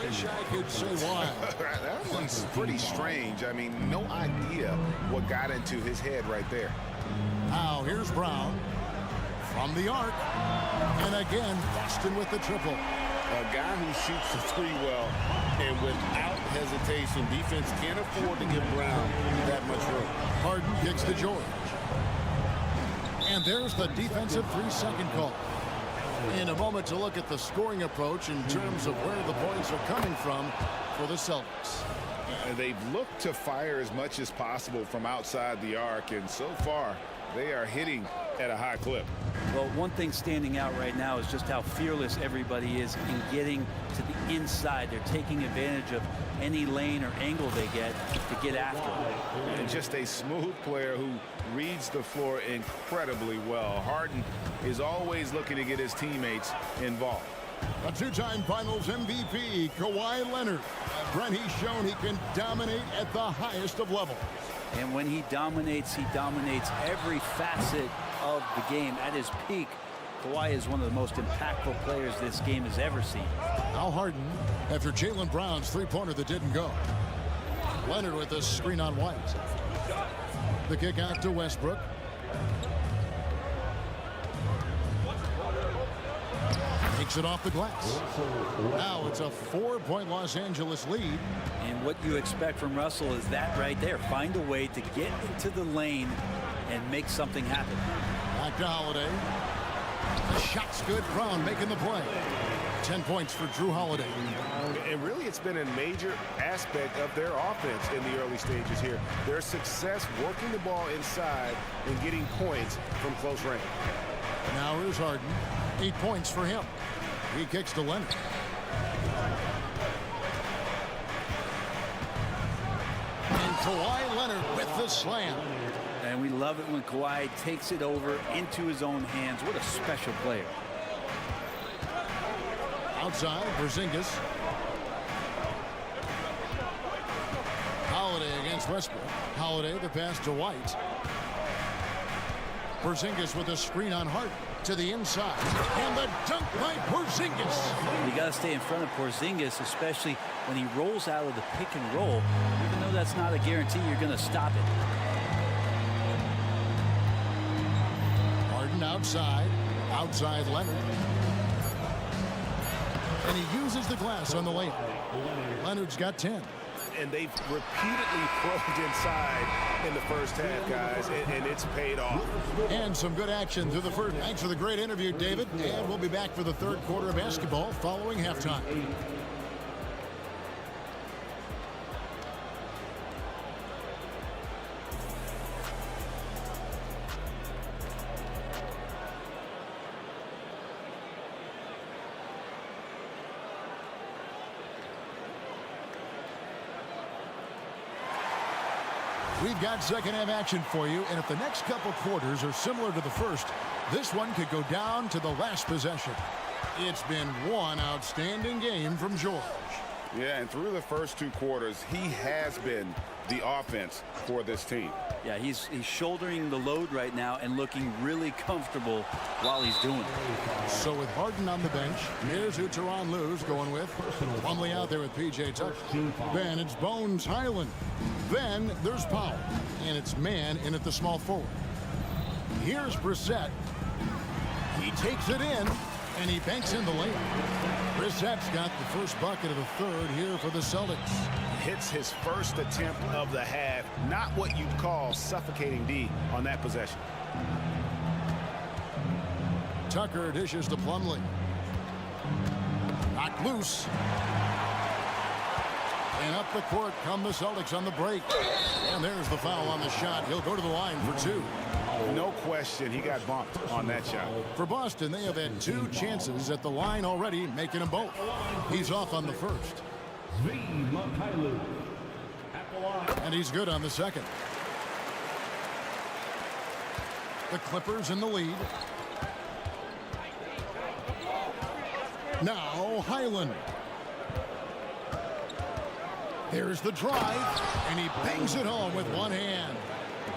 Wish I could say why. That one's pretty strange. I mean, no idea what got into his head right there. Now, here's Brown from the arc. And again, Boston with the triple. A guy who shoots the 3 well, and without hesitation, defense can't afford to give Brown that much room. Harden kicks to George. And there's the defensive 3-second call. In a moment to look at the scoring approach in terms of where the points are coming from for the Celtics. They've looked to fire as much as possible from outside the arc, and so far they are hitting at a high clip. Well, one thing standing out right now is just how fearless everybody is in getting to the inside. They're taking advantage of any lane or angle they get to get after it. And just a smooth player who reads the floor incredibly well. Harden is always looking to get his teammates involved. A two-time Finals MVP, Kawhi Leonard. Brent, he's shown he can dominate at the highest of levels. And when he dominates every facet of the game. At his peak, Kawhi is one of the most impactful players this game has ever seen. Al Harden after Jaylen Brown's three-pointer that didn't go. Leonard with a screen on White. The kick out to Westbrook. Takes it off the glass. Now it's a 4-point Los Angeles lead. And what you expect from Russell is that right there. Find a way to get into the lane and make something happen. Back to Holiday. The shot's good. Brown making the play. 10 points for Drew Holiday. And really, it's been a major aspect of their offense in the early stages here. Their success working the ball inside and getting points from close range. Now here's Harden. 8 points for him. He kicks to Leonard. And Kawhi Leonard with the slam. And we love it when Kawhi takes it over into his own hands. What a special player. Outside, Porzingis. Holiday against Westbrook. Holiday, the pass to White. Porzingis with a screen on Harden to the inside. And the dunk by Porzingis. You got to stay in front of Porzingis, especially when he rolls out of the pick and roll. Even though that's not a guarantee, you're going to stop it. Harden outside Leonard. And he uses the glass on the layup. Leonard's got 10. And they've repeatedly probed inside in the first half, guys, and it's paid off. And some good action through the first. Thanks for the great interview, David. And we'll be back for the third quarter of basketball following halftime. We've got second half action for you, and if the next couple quarters are similar to the first, this one could go down to the last possession. It's been one outstanding game from George. Yeah, and through the first two quarters, he has been the offense for this team. Yeah, he's shouldering the load right now and looking really comfortable while he's doing it. So with Harden on the bench, here's who Tyronn Lue's going with. Plumlee out there with P.J. Tucker. Then it's Bones Highland. Then there's Powell. And it's man in at the small forward. Here's Brissett. He takes it in, and he banks in the layup. Brissett's got the first bucket of the third here for the Celtics. Hits his first attempt of the half. Not what you'd call suffocating D on that possession. Tucker dishes to Plumlee. Knocked loose. And up the court come the Celtics on the break. And there's the foul on the shot. He'll go to the line for two. No question, he got bumped on that shot. For Boston, they have had two chances at the line already, making them both. He's off on the first. And he's good on the second. The Clippers in the lead. Now Highland. There's the drive, and he bangs it home with one hand.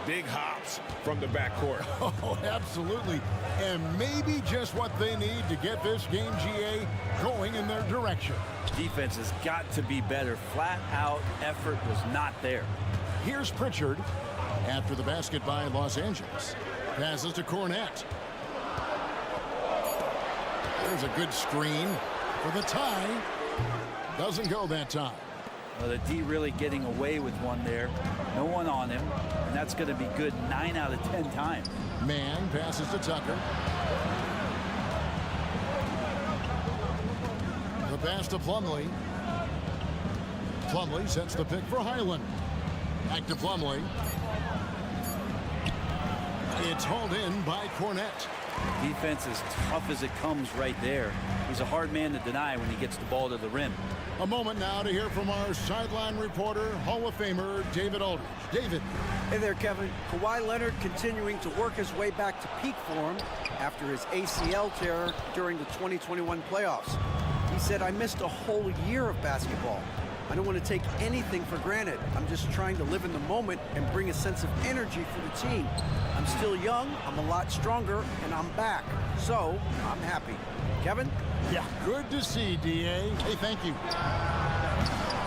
Big hops from the backcourt. Oh, absolutely. And maybe just what they need to get this game, GA, going in their direction. Defense has got to be better. Flat out effort was not there. Here's Pritchard after the basket by Los Angeles. Passes to Cornette. There's a good screen for the tie. Doesn't go that time. Well, the D really getting away with one there. No one on him. And that's going to be good 9 out of 10 times. Man passes to Tucker. The pass to Plumlee. Plumlee sets the pick for Highland. Back to Plumlee. It's hauled in by Cornette. Defense is tough as it comes right there. He's a hard man to deny when he gets the ball to the rim. A moment now to hear from our sideline reporter, Hall of Famer David Aldridge. David. Hey there, Kevin. Kawhi Leonard continuing to work his way back to peak form after his ACL tear during the 2021 playoffs. He said, I missed a whole year of basketball. I don't want to take anything for granted. I'm just trying to live in the moment and bring a sense of energy for the team. I'm still young, I'm a lot stronger, and I'm back. So, I'm happy. Kevin? Yeah, good to see, D.A. Hey, thank you.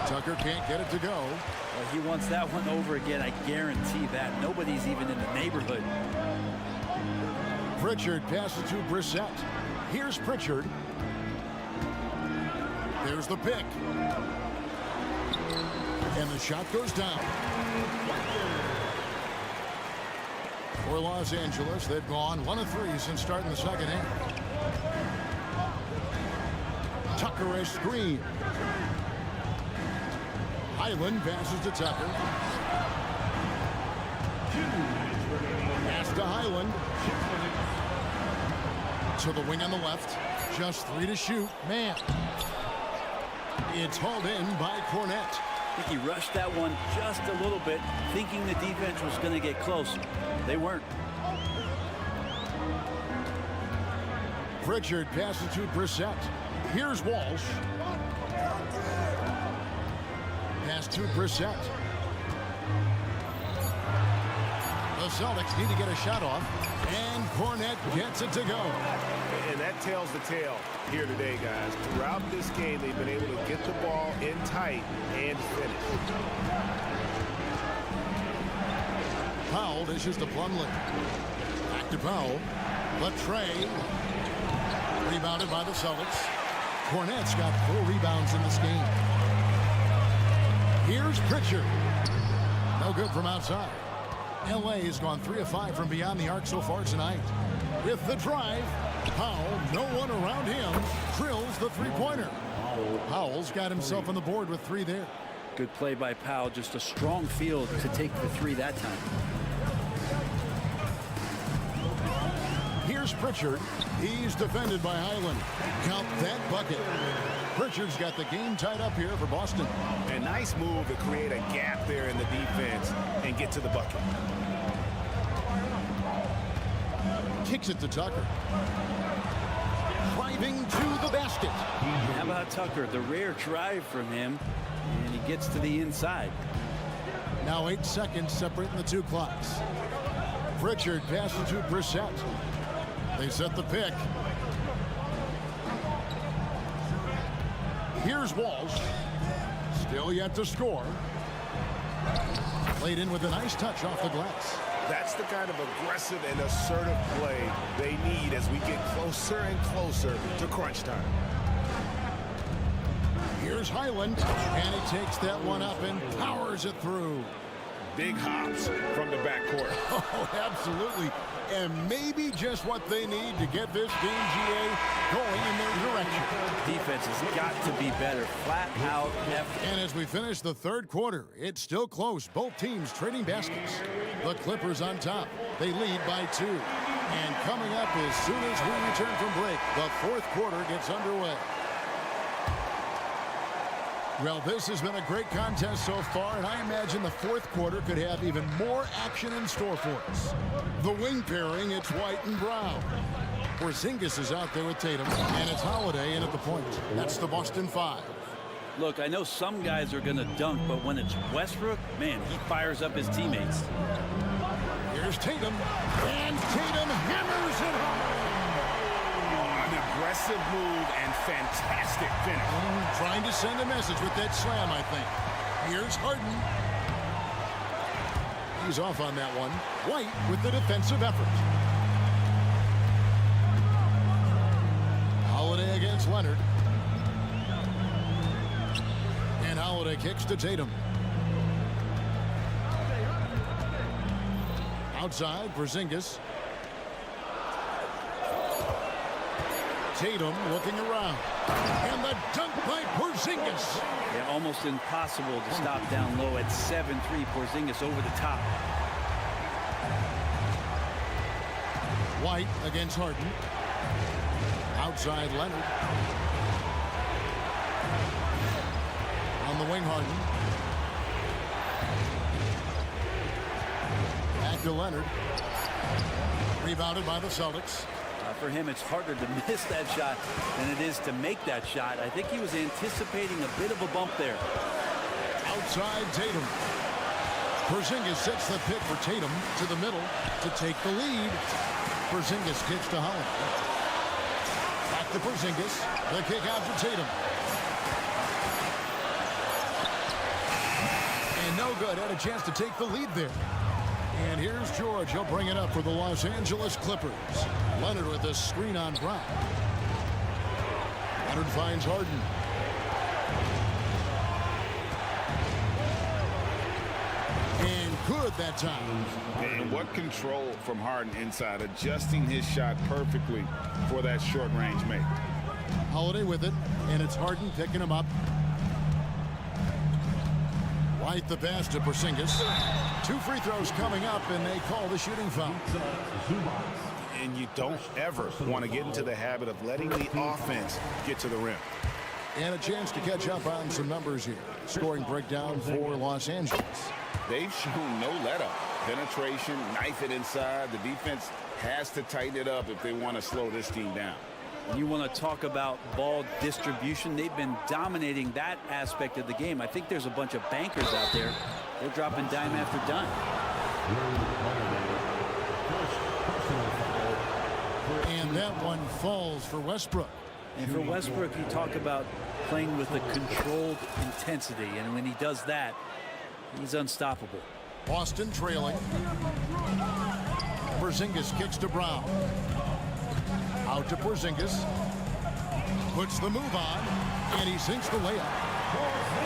Tucker can't get it to go. Well, he wants that one over again, I guarantee that. Nobody's even in the neighborhood. Pritchard passes to Brissett. Here's Pritchard. There's the pick. And the shot goes down. For Los Angeles, they've gone 1 of 3 since starting the second half. Tucker a screen. Highland passes to Tucker. Pass to Highland. To the wing on the left. Just 3 to shoot. Man. It's hauled in by Cornette. I think he rushed that one just a little bit, thinking the defense was going to get close. They weren't. Pritchard passes to Brissett. Here's Walsh. Pass to Brissett. The Celtics need to get a shot off, and Cornette gets it to go. And that tells the tale here today, guys. Throughout this game, they've been able to get the ball in tight and finish. Powell dishes to Plumlee. Back to Powell. Latrey. Rebounded by the Celtics. Cornette's got 4 rebounds in this game. Here's Pritchard. No good from outside. L.A. has gone 3 of 5 from beyond the arc so far tonight. With the drive, Powell, no one around him, drills the three-pointer. Powell's got himself on the board with 3 there. Good play by Powell. Just a strong field to take the 3 that time. Here's Pritchard. He's defended by Highland. Count that bucket. Pritchard's got the game tied up here for Boston. A nice move to create a gap there in the defense and get to the bucket. Kicks it to Tucker. Driving to the basket. How about Tucker? The rare drive from him, and he gets to the inside. Now 8 seconds separating the 2 clocks. Pritchard passes to Brissett. They set the pick. Here's Walsh. Still yet to score. Played in with a nice touch off the glass. That's the kind of aggressive and assertive play they need as we get closer and closer to crunch time. Here's Highland, and he takes that one up and powers it through. Big hops from the backcourt. Oh, absolutely. And maybe just what they need to get this game, GA, going in their direction. Defense has got to be better. Flat out effort. And as we finish the 3rd quarter, it's still close. Both teams trading baskets. The Clippers on top. They lead by 2. And coming up as soon as we return from break, the 4th quarter gets underway. Well, this has been a great contest so far, and I imagine the 4th quarter could have even more action in store for us. The wing pairing, it's White and Brown. Porzingis is out there with Tatum, and it's Holiday in at the point. That's the Boston 5. Look, I know some guys are going to dunk, but when it's Westbrook, man, he fires up his teammates. Here's Tatum, and Tatum hammers it home. Aggressive move and fantastic finish. Trying to send a message with that slam, I think. Here's Harden. He's off on that one. White with the defensive effort. Holiday against Leonard. And Holiday kicks to Tatum. Outside, Porzingis. Tatum looking around. And the dunk by Porzingis. Yeah, almost impossible to stop down low at 7-3. Porzingis over the top. White against Harden. Outside Leonard. On the wing, Harden. Back to Leonard. Rebounded by the Celtics. For him, it's harder to miss that shot than it is to make that shot. I think he was anticipating a bit of a bump there. Outside Tatum. Porzingis sets the pick for Tatum to the middle to take the lead. Porzingis kicks to Holland. Back to Porzingis. The kick out to Tatum. And no good. Had a chance to take the lead there. And here's George. He'll bring it up for the Los Angeles Clippers. Leonard with a screen on Brown. Leonard finds Harden. And good that time. And what control from Harden inside, adjusting his shot perfectly for that short range make. Holiday with it, and it's Harden picking him up. White the pass to Porzingis. 2 free throws coming up, and they call the shooting foul. And you don't ever want to get into the habit of letting the offense get to the rim. And a chance to catch up on some numbers here. Scoring breakdown for Los Angeles. They've shown no let-up. Penetration, knife it inside. The defense has to tighten it up if they want to slow this team down. You want to talk about ball distribution. They've been dominating that aspect of the game. I think there's a bunch of bankers out there. They're dropping dime after dime. And that one falls for Westbrook. And for Westbrook, you talk about playing with a controlled intensity. And when he does that, he's unstoppable. Boston trailing. Porzingis kicks to Brown. Out to Porzingis. Puts the move on, and he sinks the layup.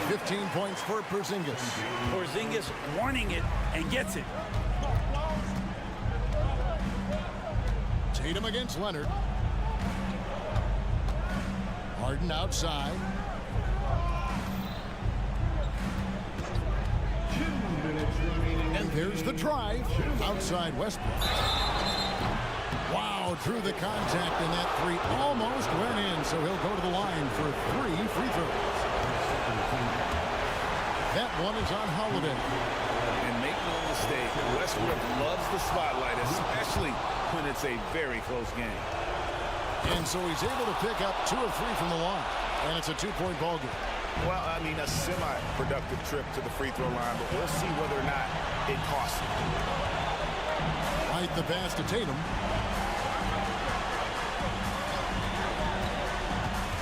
15 points for Porzingis. Porzingis warning it and gets it. Tatum against Leonard. Harden outside. And there's the drive. Outside Westbrook. Wow, drew the contact, and that three almost went in, so he'll go to the line for 3 free throws. That one is on Holiday. And make no mistake, Westbrook loves the spotlight, especially when it's a very close game. And so he's able to pick up 2 of 3 from the line, and it's a 2-point ball game. Well, I mean, a semi-productive trip to the free throw line, but we'll see whether or not it costs him. Right, the pass to Tatum.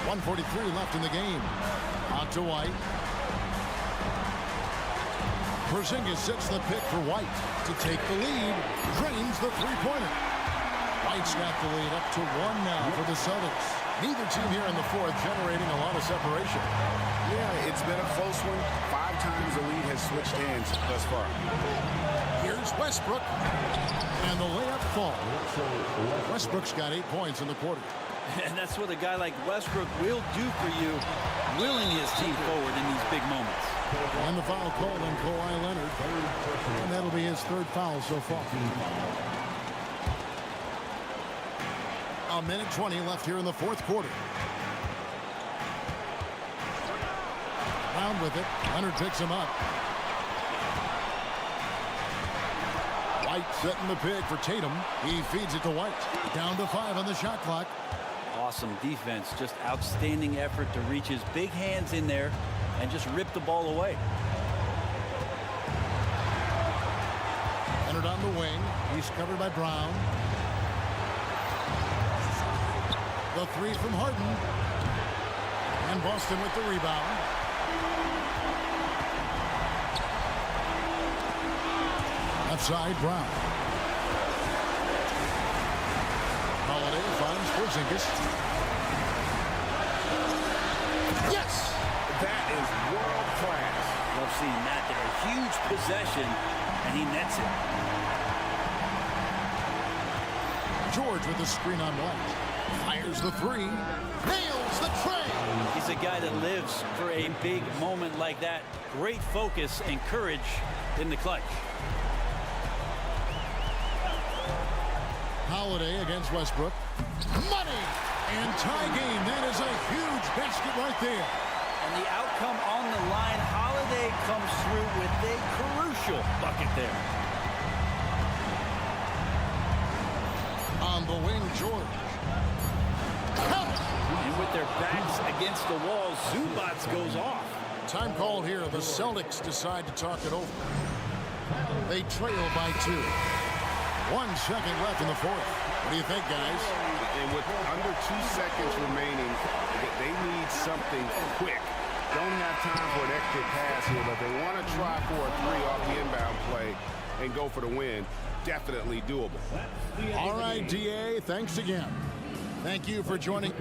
1:43 left in the game. Out to White. Porzingis sets the pick for White to take the lead. Drains the three-pointer. White's got the lead up to 1 now for the Celtics. Neither team here in the fourth generating a lot of separation. Yeah, it's been a close one. 5 times the lead has switched hands thus far. Here's Westbrook. And the layup falls. Westbrook's got 8 points in the quarter. And that's what a guy like Westbrook will do for you, willing his team forward in these big moments. And the foul called on Kawhi Leonard. And that'll be his 3rd foul so far. 1:20 left here in the 4th quarter. Round with it. Leonard picks him up. White setting the pick for Tatum. He feeds it to White. Down to 5 on the shot clock. Awesome defense. Just outstanding effort to reach his big hands in there and just rip the ball away. Leonard on the wing. He's covered by Brown. The 3 from Harden. And Boston with the rebound. Left side, Brown. Holiday finds Porzingis. Yes! That is world class. Love seeing that there. A huge possession, and he nets it. George with the screen on White. Fires the three. Nails the tray. He's a guy that lives for a big moment like that. Great focus and courage in the clutch. Holiday against Westbrook. Money! And tie game. That is a huge basket right there. And the outcome on the line, Holiday comes through with a crucial bucket there. On the wing, George. And with their backs against the wall, Zubats goes off. Time called here. The Celtics decide to talk it over. They trail by 2. 1 second left in the fourth. What do you think, guys? And with under 2 seconds remaining, they need something quick. Don't have time for an extra pass here, but they want to try for a 3 off the inbound play and go for the win. Definitely doable. All right, DA, thanks again. Thank you for joining.